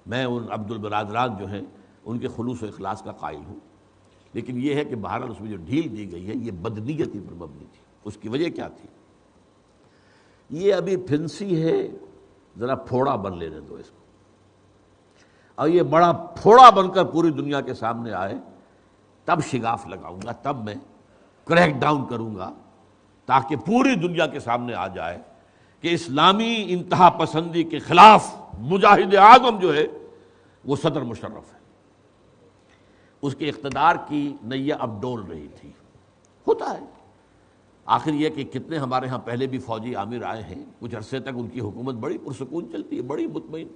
میں ان عبد البرادران جو ہیں ان کے خلوص و اخلاص کا قائل ہوں، لیکن یہ ہے کہ بہرحال اس میں جو ڈھیل دی گئی ہے یہ بدنیتی پر مبنی تھی۔ اس کی وجہ کیا تھی؟ یہ ابھی پھنسی ہے، ذرا پھوڑا بن لینے دو اس کو، اور یہ بڑا پھوڑا بن کر پوری دنیا کے سامنے آئے تب شگاف لگاؤں گا، تب میں کریک ڈاؤن کروں گا، تاکہ پوری دنیا کے سامنے آ جائے کہ اسلامی انتہا پسندی کے خلاف مجاہد اعظم جو ہے وہ صدر مشرف ہے۔ اس کے اقتدار کی نیا اب ڈول رہی تھی۔ ہوتا ہے آخر یہ کہ کتنے ہمارے ہاں پہلے بھی فوجی عامر آئے ہیں، کچھ عرصے تک ان کی حکومت بڑی پرسکون چلتی ہے، بڑی مطمئن،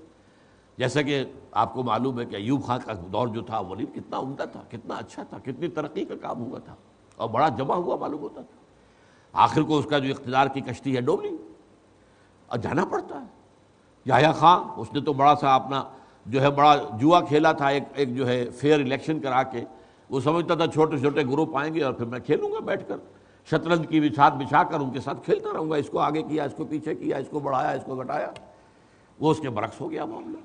جیسا کہ آپ کو معلوم ہے کہ ایوب خان کا دور جو تھا ولید کتنا عمدہ تھا، کتنا اچھا تھا، کتنی ترقی کا کام ہوا تھا، اور بڑا جمع ہوا معلوم ہوتا تھا۔ آخر کو اس کا جو اقتدار کی کشتی ہے ڈولی، اور جانا پڑتا ہے۔ یحییٰ خان اس نے تو بڑا سا اپنا جو ہے بڑا جوا کھیلا تھا، ایک جو ہے فیئر الیکشن کرا کے، وہ سمجھتا تھا چھوٹے چھوٹے گروپ آئیں گے اور پھر میں کھیلوں گا بیٹھ کر، شطرنج کی بچھا کر ان کے ساتھ کھیلتا رہوں گا، اس کو آگے کیا، اس کو پیچھے کیا، اس کو بڑھایا، اس کو گھٹایا۔ وہ اس کے برعکس ہو گیا معاملہ۔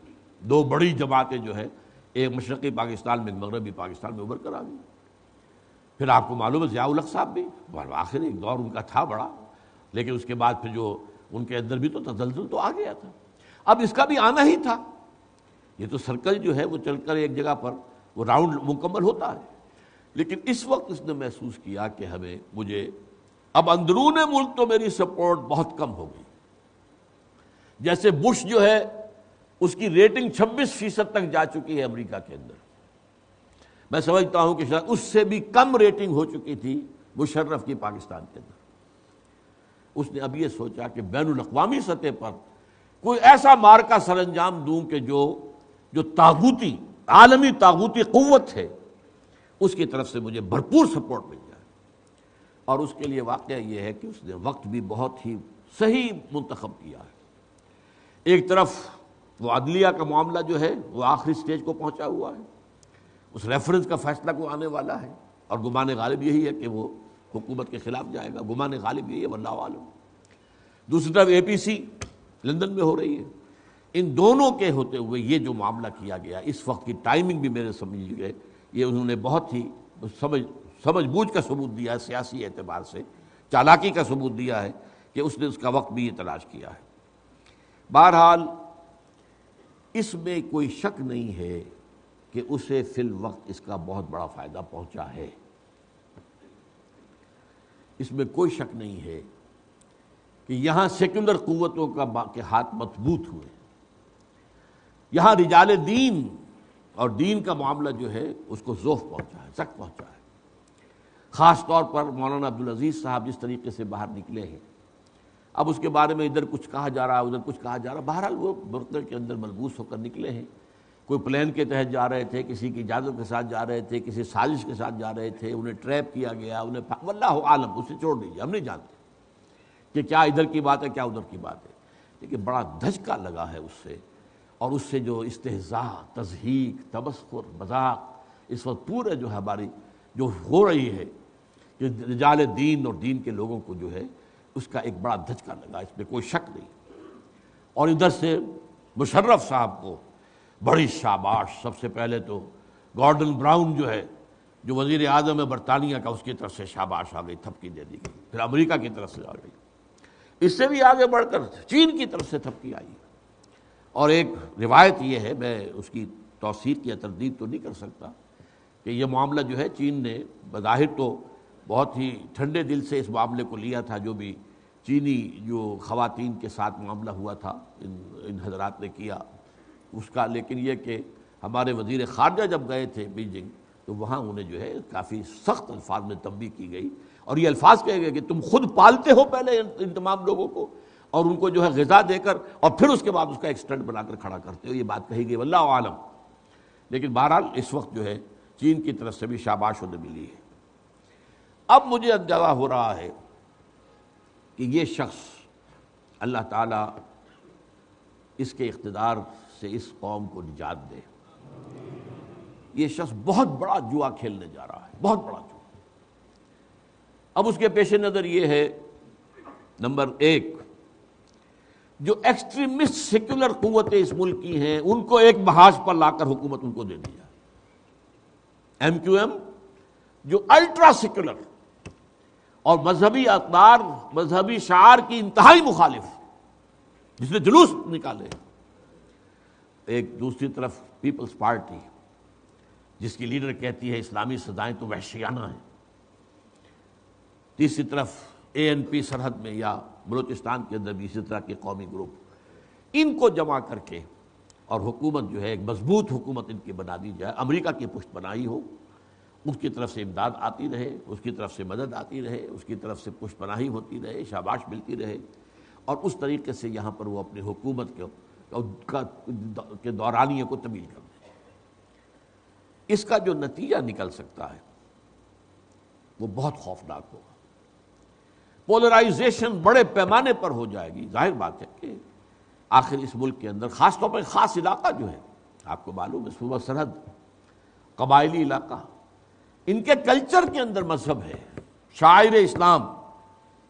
دو بڑی جماعتیں جو ہے، ایک مشرقی پاکستان میں، ایک مغربی پاکستان میں ابھر کر آ گئی۔ پھر آپ کو معلوم ہے ضیاء الحق صاحب بھی آخر ایک دور ان کا تھا بڑا، لیکن اس کے بعد پھر جو ان کے اندر بھی تو تزلزل تو آ گیا تھا۔ اب اس کا بھی آنا ہی تھا۔ یہ تو سرکل جو ہے وہ چل کر ایک جگہ پر وہ راؤنڈ مکمل ہوتا ہے، لیکن اس وقت اس نے محسوس کیا کہ مجھے اب اندرون ملک تو میری سپورٹ بہت کم ہو گئی۔ جیسے بش جو ہے اس کی ریٹنگ 26% تک جا چکی ہے امریکہ کے اندر، میں سمجھتا ہوں کہ شاید اس سے بھی کم ریٹنگ ہو چکی تھی مشرف کی پاکستان کے اندر۔ اس نے اب یہ سوچا کہ بین الاقوامی سطح پر کوئی ایسا مارکا سر انجام دوں کہ جو طاغوتی عالمی طاغوتی قوت ہے اس کی طرف سے مجھے بھرپور سپورٹ مل جائے۔ اور اس کے لیے واقعہ یہ ہے کہ اس نے وقت بھی بہت ہی صحیح منتخب کیا ہے۔ ایک طرف وہ عدلیہ کا معاملہ جو ہے وہ آخری سٹیج کو پہنچا ہوا ہے، اس ریفرنس کا فیصلہ کو آنے والا ہے، اور گمان غالب یہی ہے کہ وہ حکومت کے خلاف جائے گا، گمان غالب یہی ہے، واللہ عالم۔ دوسری طرف APC لندن میں ہو رہی ہے۔ ان دونوں کے ہوتے ہوئے یہ جو معاملہ کیا گیا، اس وقت کی ٹائمنگ بھی میرے سمجھ گئے، یہ انہوں نے بہت ہی سمجھ بوجھ کا ثبوت دیا ہے، سیاسی اعتبار سے چالاکی کا ثبوت دیا ہے کہ اس نے اس کا وقت بھی یہ تلاش کیا ہے۔ بہرحال اس میں کوئی شک نہیں ہے کہ اسے فی الوقت اس کا بہت بڑا فائدہ پہنچا ہے، اس میں کوئی شک نہیں ہے کہ یہاں سیکولر قوتوں کے ہاتھ مضبوط ہوئے، یہاں رجال دین اور دین کا معاملہ جو ہے اس کو ذوف پہنچا ہے، سخت پہنچا ہے۔ خاص طور پر مولانا عبدالعزیز صاحب جس طریقے سے باہر نکلے ہیں، اب اس کے بارے میں ادھر کچھ کہا جا رہا ہے، ادھر کچھ کہا جا رہا ہے، بہرحال وہ برتن کے اندر ملبوس ہو کر نکلے ہیں۔ کوئی پلین کے تحت جا رہے تھے، کسی کی اجازت کے ساتھ جا رہے تھے، کسی سازش کے ساتھ جا رہے تھے، انہیں ٹریپ کیا گیا، انہیں واللہ عالم، اسے چھوڑ دیجیے، ہم نہیں جانتے کہ کیا ادھر کی بات ہے کیا ادھر کی بات ہے، لیکن بڑا دھچکا لگا ہے اس سے، اور اس سے جو استہزاء، تضحیک، تمسخر، مذاق اس وقت پورے جو ہے ہماری جو ہو رہی ہے کہ رجال دین اور دین کے لوگوں کو جو ہے اس کا ایک بڑا دھچکا لگا، اس میں کوئی شک نہیں۔ اور ادھر سے مشرف صاحب کو بڑی شاباش، سب سے پہلے تو گارڈن براؤن جو ہے جو وزیر اعظم ہے برطانیہ کا، اس کی طرف سے شاباش آ گئی، تھپکی دے دی گئی، پھر امریکہ کی طرف سے آ گئی، اس سے بھی آگے بڑھ کر چین کی طرف سے تھپکی آئی۔ اور ایک روایت یہ ہے، میں اس کی توثیق یا تردید تو نہیں کر سکتا، کہ یہ معاملہ جو ہے چین نے بظاہر تو بہت ہی ٹھنڈے دل سے اس معاملے کو لیا تھا، جو بھی چینی جو خواتین کے ساتھ معاملہ ہوا تھا ان حضرات نے کیا اس کا، لیکن یہ کہ ہمارے وزیر خارجہ جب گئے تھے بیجنگ تو وہاں انہیں جو ہے کافی سخت الفاظ میں تنبیہ کی گئی، اور یہ الفاظ کہے گئے کہ تم خود پالتے ہو پہلے ان تمام لوگوں کو، اور ان کو جو ہے غذا دے کر اور پھر اس کے بعد اس کا ایک اسٹنٹ بنا کر کھڑا کرتے ہو، یہ بات کہی گئی، واللہ عالم۔ لیکن بہرحال اس وقت جو ہے چین کی طرف سے بھی شاباش انہیں ملی ہے۔ اب مجھے اندازہ ہو رہا ہے کہ یہ شخص اللہ تعالیٰ اس کے اقتدار سے اس قوم کو نجات دے۔ یہ شخص بہت بڑا جوا کھیلنے جا رہا ہے، بہت بڑا جوا۔ اب اس کے پیش نظر یہ ہے، نمبر ایک، جو ایکسٹریمسٹ سیکولر قوتیں اس ملک کی ہیں ان کو ایک محاذ پر لا کر حکومت ان کو دے دی جائے۔ ایم کیو ایم جو الٹرا سیکولر اور مذہبی اقدار، مذہبی شعار کی انتہائی مخالف، جس نے جلوس نکالے، ایک دوسری طرف پیپلز پارٹی جس کی لیڈر کہتی ہے اسلامی سزائیں تو وحشیانہ ہیں، تیسری طرف اے این پی سرحد میں یا بلوچستان کے اندر بھی اسی طرح کے قومی گروپ، ان کو جمع کر کے اور حکومت جو ہے ایک مضبوط حکومت ان کی بنا دی جائے، امریکہ کی پشت بنائی ہو، اس کی طرف سے امداد آتی رہے، اس کی طرف سے مدد آتی رہے، اس کی طرف سے پشت پناہی ہوتی رہے، شاباش ملتی رہے، اور اس طریقے سے یہاں پر وہ اپنی حکومت کے دورانیے کو طویل کر دے۔ اس کا جو نتیجہ نکل سکتا ہے وہ بہت خوفناک ہوگا۔ پولرائزیشن بڑے پیمانے پر ہو جائے گی۔ ظاہر بات ہے کہ آخر اس ملک کے اندر خاص طور پر خاص علاقہ جو ہے، آپ کو معلوم ہے صوبہ سرحد، قبائلی علاقہ، ان کے کلچر کے اندر مذہب ہے، شاعر اسلام،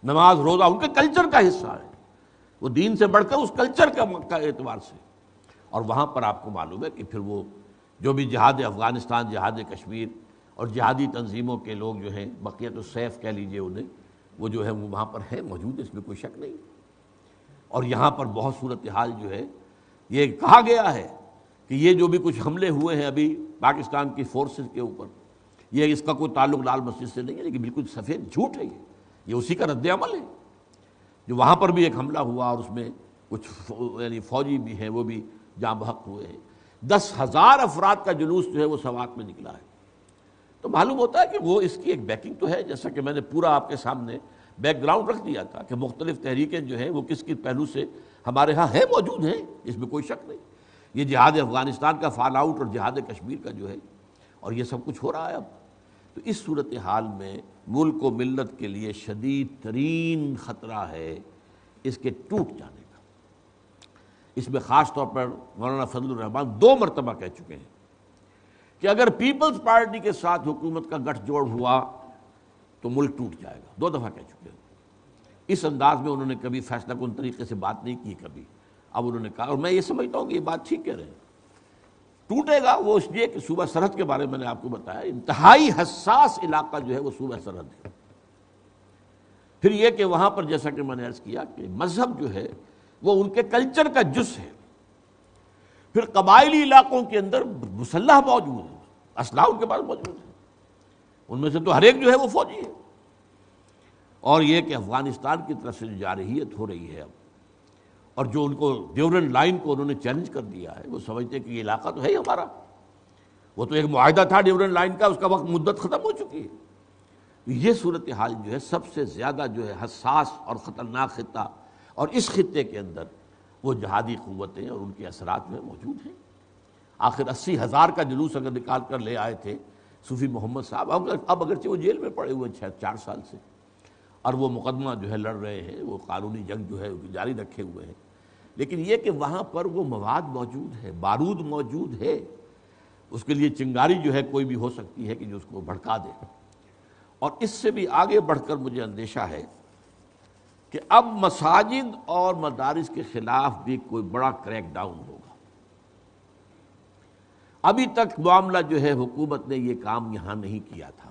نماز روزہ ان کے کلچر کا حصہ ہے، وہ دین سے بڑھ کر اس کلچر کا اعتبار سے، اور وہاں پر آپ کو معلوم ہے کہ پھر وہ جو بھی جہاد افغانستان، جہاد کشمیر اور جہادی تنظیموں کے لوگ جو ہیں، بقیت السیف کہہ لیجئے انہیں، وہ جو ہے وہ وہاں پر ہے موجود، اس میں کوئی شک نہیں۔ اور یہاں پر بہت صورتحال جو ہے، یہ کہا گیا ہے کہ یہ جو بھی کچھ حملے ہوئے ہیں ابھی پاکستان کی فورسز کے اوپر، یہ اس کا کوئی تعلق لال مسجد سے نہیں ہے، لیکن بالکل سفید جھوٹ ہے، یہ اسی کا رد عمل ہے۔ جو وہاں پر بھی ایک حملہ ہوا اور اس میں کچھ یعنی فوجی بھی ہیں وہ بھی جاں بحق ہوئے ہیں، 10,000 افراد کا جلوس جو ہے وہ سوات میں نکلا ہے، تو معلوم ہوتا ہے کہ وہ اس کی ایک بیکنگ تو ہے، جیسا کہ میں نے پورا آپ کے سامنے بیک گراؤنڈ رکھ دیا تھا کہ مختلف تحریکیں جو ہیں وہ کس کس پہلو سے ہمارے ہاں ہیں، موجود ہیں، اس میں کوئی شک نہیں۔ یہ جہاد افغانستان کا فال آؤٹ اور جہاد کشمیر کا جو ہے، اور یہ سب کچھ ہو رہا ہے اب، تو اس صورتحال میں ملک و ملت کے لیے شدید ترین خطرہ ہے اس کے ٹوٹ جانے کا۔ اس میں خاص طور پر مولانا فضل الرحمان 2 مرتبہ کہہ چکے ہیں کہ اگر پیپلز پارٹی کے ساتھ حکومت کا گٹھ جوڑ ہوا تو ملک ٹوٹ جائے گا، 2 دفعہ کہہ چکے ہیں۔ اس انداز میں انہوں نے کبھی فیصلہ کن طریقے سے بات نہیں کی کبھی، اب انہوں نے کہا، اور میں یہ سمجھتا ہوں کہ یہ بات ٹھیک کہہ رہے ہیں، ٹوٹے گا وہ اس لیے کہ صوبہ سرحد کے بارے میں نے آپ کو بتایا، انتہائی حساس علاقہ جو ہے وہ صوبہ سرحد ہے۔ پھر یہ کہ وہاں پر جیسا کہ میں نے عرض کیا کہ مذہب جو ہے وہ ان کے کلچر کا جز ہے، پھر قبائلی علاقوں کے اندر مسلح موجود ہے، اسلحہ ان کے پاس موجود ہے، ان میں سے تو ہر ایک جو ہے وہ فوجی ہے۔ اور یہ کہ افغانستان کی طرف سے جو جارحیت ہو رہی ہے اب، اور جو ان کو ڈیورنڈ لائن کو انہوں نے چیلنج کر دیا ہے، وہ سمجھتے کہ یہ علاقہ تو ہے ہی ہمارا، وہ تو ایک معاہدہ تھا ڈیورنڈ لائن کا، اس کا وقت مدت ختم ہو چکی ہے۔ یہ صورتحال جو ہے سب سے زیادہ جو ہے حساس اور خطرناک خطہ، اور اس خطے کے اندر وہ جہادی قوتیں اور ان کے اثرات میں موجود ہیں۔ آخر 80,000 کا جلوس اگر نکال کر لے آئے تھے صوفی محمد صاحب، اب اگرچہ وہ جیل میں پڑے ہوئے 4 سال سے، اور وہ مقدمہ جو ہے لڑ رہے ہیں، وہ قانونی جنگ جو ہے جاری رکھے ہوئے ہیں، لیکن یہ کہ وہاں پر وہ مواد موجود ہے، بارود موجود ہے، اس کے لیے چنگاری جو ہے کوئی بھی ہو سکتی ہے کہ جو اس کو بھڑکا دے۔ اور اس سے بھی آگے بڑھ کر مجھے اندیشہ ہے کہ اب مساجد اور مدارس کے خلاف بھی کوئی بڑا کریک ڈاؤن ہوگا۔ ابھی تک معاملہ جو ہے حکومت نے یہ کام یہاں نہیں کیا تھا،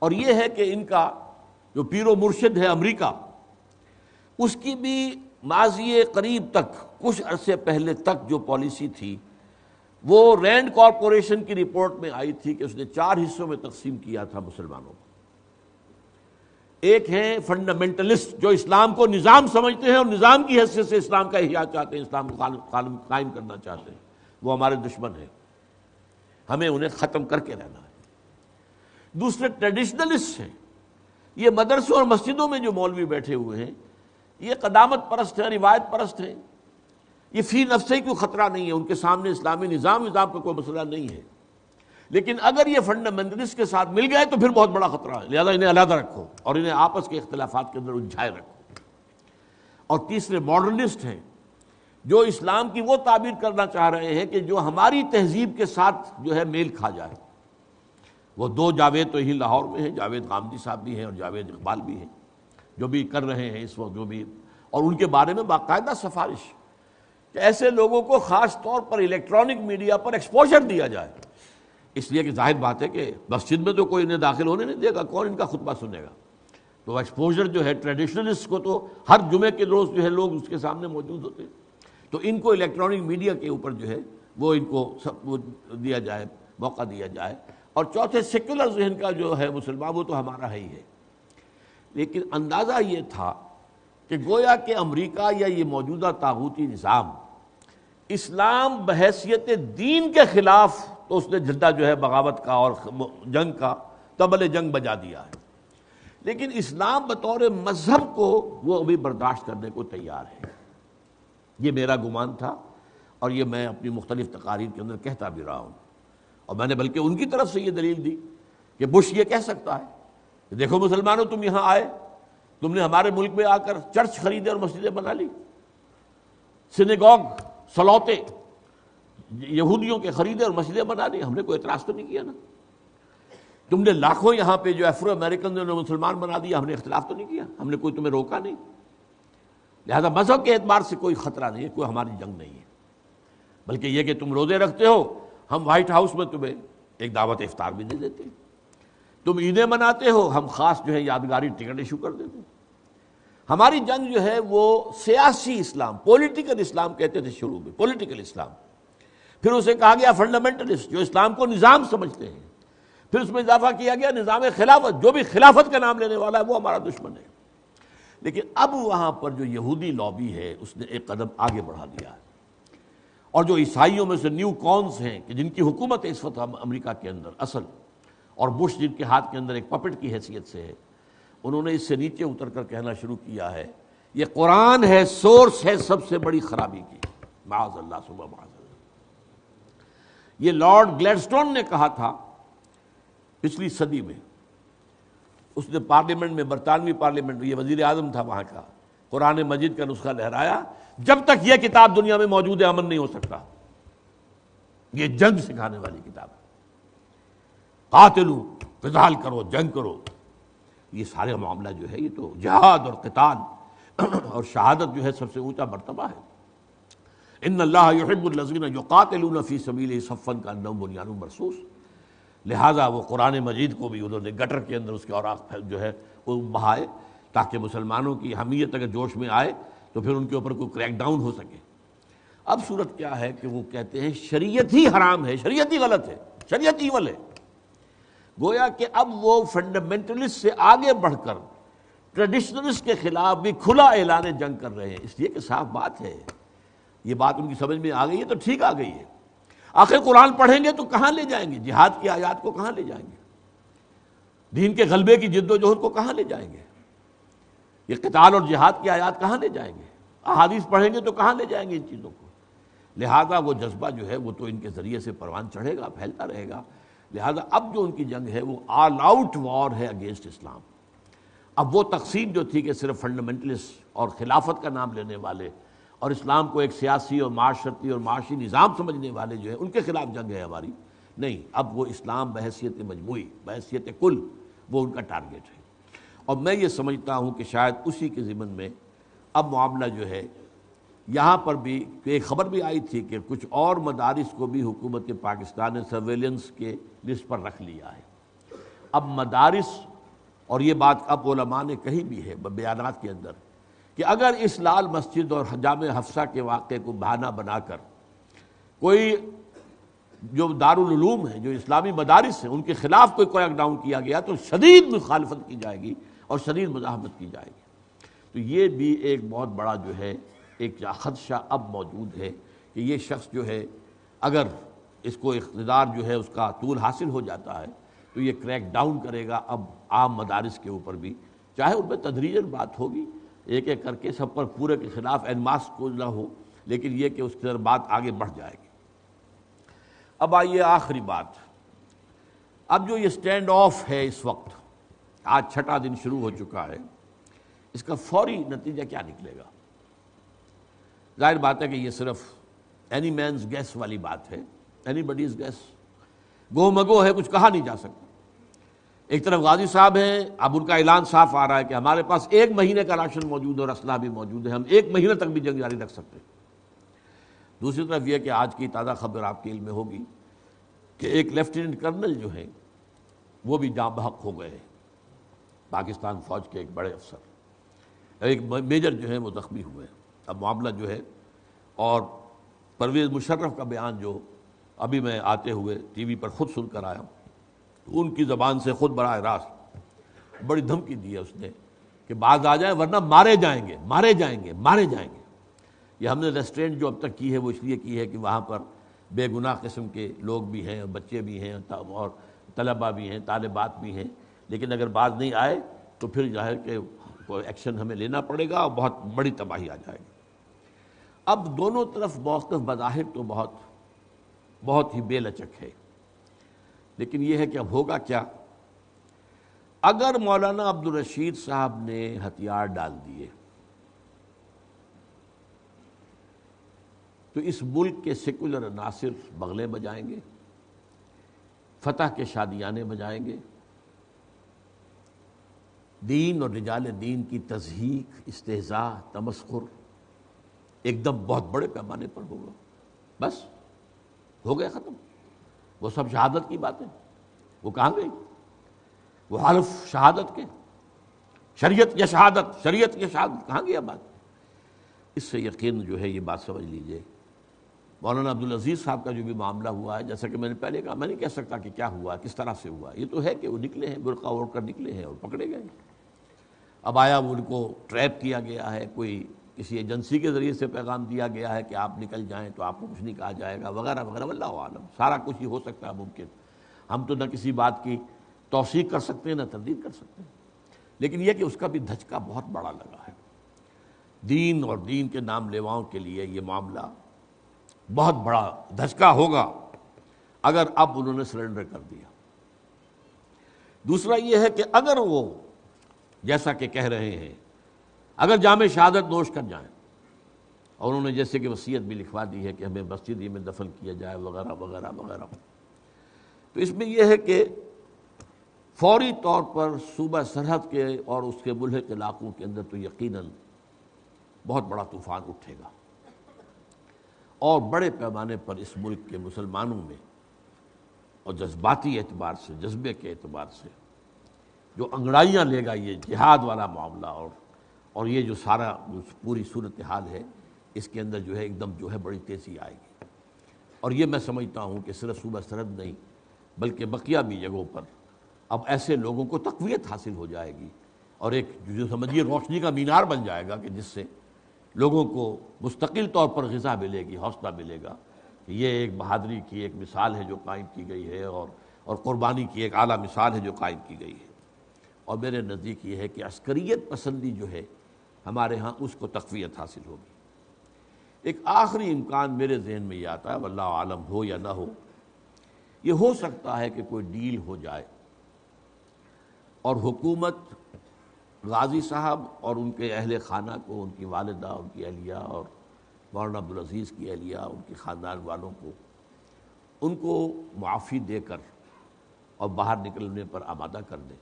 اور یہ ہے کہ ان کا جو پیر و مرشد ہے امریکہ، اس کی بھی ماضی قریب تک، کچھ عرصے پہلے تک جو پالیسی تھی وہ رینڈ کارپوریشن کی رپورٹ میں آئی تھی کہ اس نے 4 حصوں میں تقسیم کیا تھا مسلمانوں کو۔ ایک ہیں فنڈامنٹلسٹ جو اسلام کو نظام سمجھتے ہیں اور نظام کی حیثیت سے اسلام کا احیاء چاہتے ہیں، اسلام کو قائم کرنا چاہتے ہیں، وہ ہمارے دشمن ہیں، ہمیں انہیں ختم کر کے رہنا ہے۔ دوسرے ٹریڈیشنلسٹ ہیں، یہ مدرسوں اور مسجدوں میں جو مولوی بیٹھے ہوئے ہیں یہ قدامت پرست ہیں، روایت پرست ہیں، یہ فی نفسہ ہی کوئی خطرہ نہیں ہے، ان کے سامنے اسلامی نظام کا کوئی مسئلہ نہیں ہے، لیکن اگر یہ فنڈامنٹلسٹ کے ساتھ مل گئے تو پھر بہت بڑا خطرہ ہے، لہذا انہیں علیحدہ رکھو اور انہیں آپس کے اختلافات کے اندر الجھائے رکھو۔ اور تیسرے ماڈرنسٹ ہیں جو اسلام کی وہ تعبیر کرنا چاہ رہے ہیں کہ جو ہماری تہذیب کے ساتھ جو ہے میل کھا جائے۔ وہ 2 جاوید تو یہی لاہور میں ہیں، جاوید غامدی صاحب بھی ہیں اور جاوید اقبال بھی ہیں، جو بھی کر رہے ہیں اس وقت، جو بھی، اور ان کے بارے میں باقاعدہ سفارش کہ ایسے لوگوں کو خاص طور پر الیکٹرانک میڈیا پر ایکسپوژر دیا جائے، اس لیے کہ ظاہر بات ہے کہ مسجد میں تو کوئی انہیں داخل ہونے نہیں دے گا، کون ان کا خطبہ سنے گا، تو ایکسپوژر جو ہے ٹریڈیشنلسٹ کو تو ہر جمعے کے روز جو ہے لوگ اس کے سامنے موجود ہوتے ہیں، تو ان کو الیکٹرانک میڈیا کے اوپر جو ہے وہ ان کو سب دیا جائے، موقع دیا جائے۔ اور چوتھے سیکولر ذہن کا جو ہے مسلمان، وہ تو ہمارا ہی ہے، لیکن اندازہ یہ تھا کہ گویا کہ امریکہ یا یہ موجودہ طاغوتی نظام اسلام بحیثیت دین کے خلاف تو اس نے جھنڈا جو ہے بغاوت کا اور جنگ کا طبل جنگ بجا دیا ہے، لیکن اسلام بطور مذہب کو وہ ابھی برداشت کرنے کو تیار ہے۔ یہ میرا گمان تھا اور یہ میں اپنی مختلف تقاریر کے اندر کہتا بھی رہا ہوں، اور میں نے بلکہ ان کی طرف سے یہ دلیل دی کہ بش یہ کہہ سکتا ہے کہ دیکھو مسلمانوں، تم یہاں آئے، تم نے ہمارے ملک میں آ کر چرچ خریدے اور مسجدیں بنا لی، سینیگوگ، سلوتے یہودیوں کے خریدے اور مسجدیں بنا لی، ہم نے کوئی اعتراض تو نہیں کیا نا۔ تم نے لاکھوں یہاں پہ جو افرو امریکن نے مسلمان بنا دیا، ہم نے اختلاف تو نہیں کیا، ہم نے کوئی تمہیں روکا نہیں، لہذا مذہب کے اعتبار سے کوئی خطرہ نہیں ہے، کوئی ہماری جنگ نہیں ہے، بلکہ یہ کہ تم روزے رکھتے ہو، ہم وائٹ ہاؤس میں تمہیں ایک دعوت افطار بھی دے دیتے ہیں، تم عیدیں مناتے ہو، ہم خاص جو ہے یادگاری ٹکٹ ایشو کر دیتے ہیں۔ ہماری جنگ جو ہے وہ سیاسی اسلام، پولیٹیکل اسلام کہتے تھے شروع میں، پولیٹیکل اسلام، پھر اسے کہا گیا فنڈامنٹلسٹ جو اسلام کو نظام سمجھتے ہیں، پھر اس میں اضافہ کیا گیا نظام خلافت، جو بھی خلافت کا نام لینے والا ہے وہ ہمارا دشمن ہے۔ لیکن اب وہاں پر جو یہودی لابی ہے اس نے ایک قدم آگے بڑھا دیا ہے، اور جو عیسائیوں میں سے نیو کونز ہیں کہ جن کی حکومت اس وقت امریکہ کے اندر اصل، اور بش جن کے ہاتھ کے اندر ایک پپٹ کی حیثیت سے ہے، انہوں نے اس سے نیچے اتر کر کہنا شروع کیا ہے یہ قرآن ہے، سورس ہے سب سے بڑی خرابی کی، معاذ اللہ صبح معاذ اللہ۔ یہ لارڈ گلیڈسٹون نے کہا تھا پچھلی صدی میں، اس نے پارلیمنٹ میں، برطانوی پارلیمنٹ میں، یہ وزیر اعظم تھا وہاں کا، قرآن مجید کا نسخہ لہرایا، جب تک یہ کتاب دنیا میں موجود ہے امن نہیں ہو سکتا، یہ جنگ سکھانے والی کتاب ہے، قاتلو، قتال کرو، جنگ کرو، یہ سارے معاملہ جو ہے یہ تو جہاد اور قتال اور شہادت جو ہے سب سے اونچا مرتبہ ہے۔ ان اللہ یحب الذین یقاتلون فی سبیلہ صفا کانہم بنیان مرصوص، لہذا وہ قرآن مجید کو بھی انہوں نے گٹر کے اندر اس کے اوراق جو ہے وہ بہائے، تاکہ مسلمانوں کی حمیت اگر جوش میں آئے تو پھر ان کے اوپر کوئی کریک ڈاؤن ہو سکے۔ اب صورت کیا ہے کہ وہ کہتے ہیں شریعت ہی حرام ہے، شریعت ہی غلط ہے، شریعت ایول ہے، گویا کہ اب وہ فنڈامنٹلسٹ سے آگے بڑھ کر ٹریڈیشنلسٹ کے خلاف بھی کھلا اعلان جنگ کر رہے ہیں، اس لیے کہ صاف بات ہے، یہ بات ان کی سمجھ میں آ گئی ہے تو ٹھیک آ گئی ہے۔ آخر قرآن پڑھیں گے تو کہاں لے جائیں گے؟ جہاد کی آیات کو کہاں لے جائیں گے؟ دین کے غلبے کی جد و جہد کو کہاں لے جائیں گے؟ یہ قتال اور جہاد کی آیات کہاں لے جائیں گے؟ احادیث پڑھیں گے تو کہاں لے جائیں گے ان چیزوں کو؟ لہذا وہ جذبہ جو ہے وہ تو ان کے ذریعے سے پروان چڑھے گا، پھیلتا رہے گا۔ لہذا اب جو ان کی جنگ ہے وہ آل آؤٹ وار ہے اگینسٹ اسلام۔ اب وہ تقسیم جو تھی کہ صرف فنڈامنٹلسٹ اور خلافت کا نام لینے والے اور اسلام کو ایک سیاسی اور معاشرتی اور معاشی نظام سمجھنے والے جو ہیں ان کے خلاف جنگ ہے ہماری، نہیں، اب وہ اسلام بحیثیت مجموعی، بحیثیت کل، وہ ان کا ٹارگیٹ ہے۔ اور میں یہ سمجھتا ہوں کہ شاید اسی کے ضمن میں اب معاملہ جو ہے یہاں پر بھی ایک خبر بھی آئی تھی کہ کچھ اور مدارس کو بھی حکومت پاکستان نے سرویلنس کے لسٹ پر رکھ لیا ہے۔ اب مدارس، اور یہ بات اب علماء نے کہی بھی ہے بیانات کے اندر، کہ اگر اس لال مسجد اور جامع حفصہ کے واقعے کو بہانہ بنا کر کوئی جو دارالعلوم ہیں، جو اسلامی مدارس ہیں، ان کے خلاف کوئی کریک ڈاؤن کیا گیا تو شدید مخالفت کی جائے گی اور شدید مزاحمت کی جائے گی۔ تو یہ بھی ایک بہت بڑا جو ہے ایک خدشہ اب موجود ہے کہ یہ شخص جو ہے اگر اس کو اقتدار جو ہے اس کا طول حاصل ہو جاتا ہے تو یہ کریک ڈاؤن کرے گا اب عام مدارس کے اوپر بھی، چاہے ان میں تدریجاً بات ہوگی، ایک ایک کر کے سب پر پورے کے خلاف این ماس کو نہ ہو، لیکن یہ کہ اس کی طرف بات آگے بڑھ جائے گی۔ اب آئیے آخری بات، اب جو یہ سٹینڈ آف ہے اس وقت، آج 6واں دن شروع ہو چکا ہے، اس کا فوری نتیجہ کیا نکلے گا؟ ظاہر بات ہے کہ یہ صرف اینی مینز گیس والی بات ہے، اینی بڈیز گیس، گو مگو ہے، کچھ کہا نہیں جا سکتا۔ ایک طرف غازی صاحب ہیں، اب ان کا اعلان صاف آ رہا ہے کہ ہمارے پاس 1 مہینے کا راشن موجود ہے اور اسلحہ بھی موجود ہے، ہم 1 مہینے تک بھی جنگ جاری رکھ سکتے ہیں۔ دوسری طرف یہ کہ آج کی تازہ خبر آپ کے علم میں ہوگی کہ ایک لیفٹیننٹ کرنل جو ہیں وہ بھی جاں بحق ہو گئے ہیں، پاکستان فوج کے ایک بڑے افسر، ایک میجر جو ہیں وہ زخمی ہوئے ہیں۔ اب معاملہ جو ہے، اور پرویز مشرف کا بیان جو ابھی میں آتے ہوئے ٹی وی پر خود سن کر آیا ہوں، ان کی زبان سے خود براہ راست بڑی دھمکی دی ہے اس نے کہ باز آ جائیں ورنہ مارے جائیں گے، مارے جائیں گے، مارے جائیں گے۔ یہ ہم نے ریسٹرینٹ جو اب تک کی ہے وہ اس لیے کی ہے کہ وہاں پر بے گناہ قسم کے لوگ بھی ہیں، بچے بھی ہیں اور طلباء بھی ہیں، طالبات بھی ہیں، لیکن اگر باز نہیں آئے تو پھر ظاہر کہ کوئی ایکشن ہمیں لینا پڑے گا اور بہت بڑی تباہی آ جائے گی۔ اب دونوں طرف موقف بظاہر تو بہت ہی بے لچک ہے، لیکن یہ ہے کہ اب ہوگا کیا؟ اگر مولانا عبدالرشید صاحب نے ہتھیار ڈال دیے تو اس ملک کے سیکولر عناصر بغلے بجائیں گے، فتح کے شادیانے بجائیں گے، دین اور رجال دین کی تضحیک، استہزاء، تمسخر ایک دم بہت بڑے پیمانے پر ہوگا۔ بس ہو گیا ختم، وہ سب شہادت کی باتیں وہ کہاں گئی؟ وہ حلف شہادت کے، شریعت یا شہادت، شریعت یا شہادت، کہاں گیا بات؟ اس سے یقین جو ہے یہ بات سمجھ لیجئے، مولانا عبدالعزیز صاحب کا جو بھی معاملہ ہوا ہے، جیسا کہ میں نے پہلے کہا، میں نہیں کہہ سکتا کہ کیا ہوا، کس طرح سے ہوا، یہ تو ہے کہ وہ نکلے ہیں، برقع اوڑھ کر نکلے ہیں اور پکڑے گئے۔ اب آیا وہ ان کو ٹریپ کیا گیا ہے، کوئی کسی ایجنسی کے ذریعے سے پیغام دیا گیا ہے کہ آپ نکل جائیں تو آپ کو کچھ نہیں کہا جائے گا، وغیرہ وغیرہ، واللہ عالم، سارا کچھ ہی ہو سکتا ہے ممکن، ہم تو نہ کسی بات کی توثیق کر سکتے ہیں نہ تردید کر سکتے ہیں، لیکن یہ کہ اس کا بھی دھچکا بہت بڑا لگا ہے۔ دین اور دین کے نام لیواؤں کے لیے یہ معاملہ بہت بڑا دھچکا ہوگا اگر اب انہوں نے سرنڈر کر دیا۔ دوسرا یہ ہے کہ اگر وہ جیسا کہ کہہ رہے ہیں اگر جامع شہادت نوش کر جائیں، اور انہوں نے جیسے کہ وصیت بھی لکھوا دی ہے کہ ہمیں مسجد ہی میں دفن کیا جائے وغیرہ وغیرہ وغیرہ، تو اس میں یہ ہے کہ فوری طور پر صوبہ سرحد کے اور اس کے ملحق علاقوں کے اندر تو یقیناً بہت بڑا طوفان اٹھے گا، اور بڑے پیمانے پر اس ملک کے مسلمانوں میں اور جذباتی اعتبار سے، جذبے کے اعتبار سے جو انگڑائیاں لے گا یہ جہاد والا معاملہ، اور یہ جو سارا پوری صورتحال ہے، اس کے اندر جو ہے ایک دم جو ہے بڑی تیزی آئے گی، اور یہ میں سمجھتا ہوں کہ صرف صوبہ سرحد نہیں بلکہ بقیہ بھی جگہوں پر اب ایسے لوگوں کو تقویت حاصل ہو جائے گی، اور ایک جو سمجھیے روشنی کا مینار بن جائے گا کہ جس سے لوگوں کو مستقل طور پر غذا ملے گی، حوصلہ ملے گا کہ یہ ایک بہادری کی ایک مثال ہے جو قائم کی گئی ہے، اور قربانی کی ایک اعلیٰ مثال ہے جو قائم کی گئی ہے۔ اور میرے نزدیک یہ ہے کہ عسکریت پسندی جو ہے ہمارے ہاں اس کو تقویت حاصل ہوگی، ایک آخری امکان میرے ذہن میں یہ آتا ہے، واللہ عالم ہو یا نہ ہو، یہ ہو سکتا ہے کہ کوئی ڈیل ہو جائے اور حکومت غازی صاحب اور ان کے اہل خانہ کو، ان کی والدہ، ان کی اہلیہ اور مولانا عبدالعزیز کی اہلیہ، ان کے خاندان والوں کو، ان کو معافی دے کر اور باہر نکلنے پر آمادہ کر دے،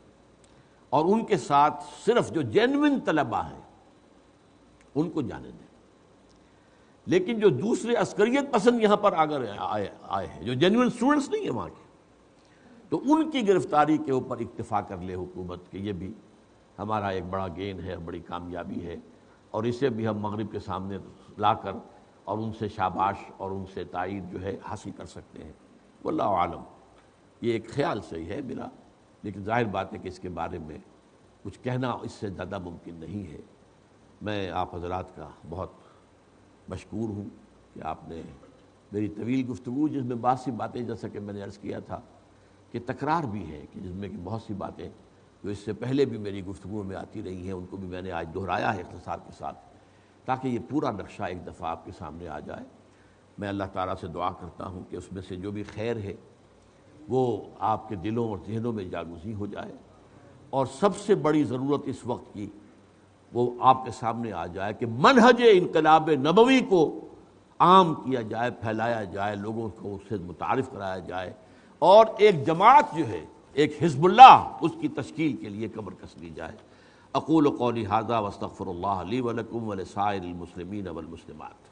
اور ان کے ساتھ صرف جو جینوئن طلبہ ہیں ان کو جانے دیں۔ لیکن جو دوسرے عسکریت پسند یہاں پر اگر آئے ہیں، جو جینوئن اسٹوڈنٹس نہیں ہیں وہاں کے، تو ان کی گرفتاری کے اوپر اکتفا کر لے حکومت کہ یہ بھی ہمارا ایک بڑا گین ہے، بڑی کامیابی ہے، اور اسے بھی ہم مغرب کے سامنے لا کر اور ان سے شاباش اور ان سے تائید جو ہے حاصل کر سکتے ہیں۔ واللہ عالم، یہ ایک خیال صحیح ہے میرا، لیکن ظاہر بات ہے کہ اس کے بارے میں کچھ کہنا اس سے زیادہ ممکن نہیں ہے۔ میں آپ حضرات کا بہت مشکور ہوں کہ آپ نے میری طویل گفتگو، جس میں بہت سی باتیں، جیسا کہ میں نے عرض کیا تھا کہ تکرار بھی ہے، کہ جس میں کہ بہت سی باتیں جو اس سے پہلے بھی میری گفتگو میں آتی رہی ہیں، ان کو بھی میں نے آج دہرایا ہے اختصار کے ساتھ، تاکہ یہ پورا نقشہ ایک دفعہ آپ کے سامنے آ جائے۔ میں اللہ تعالیٰ سے دعا کرتا ہوں کہ اس میں سے جو بھی خیر ہے وہ آپ کے دلوں اور ذہنوں میں جاگزی ہو جائے، اور سب سے بڑی ضرورت اس وقت کی وہ آپ کے سامنے آ جائے کہ منہج انقلاب نبوی کو عام کیا جائے، پھیلایا جائے، لوگوں کو اس سے متعارف کرایا جائے، اور ایک جماعت جو ہے، ایک حزب اللہ، اس کی تشکیل کے لیے کمر کس لی جائے۔ اقول قولی ھذا واستغفر اللہ لی ولکم ولسائر المسلمین والمسلمات۔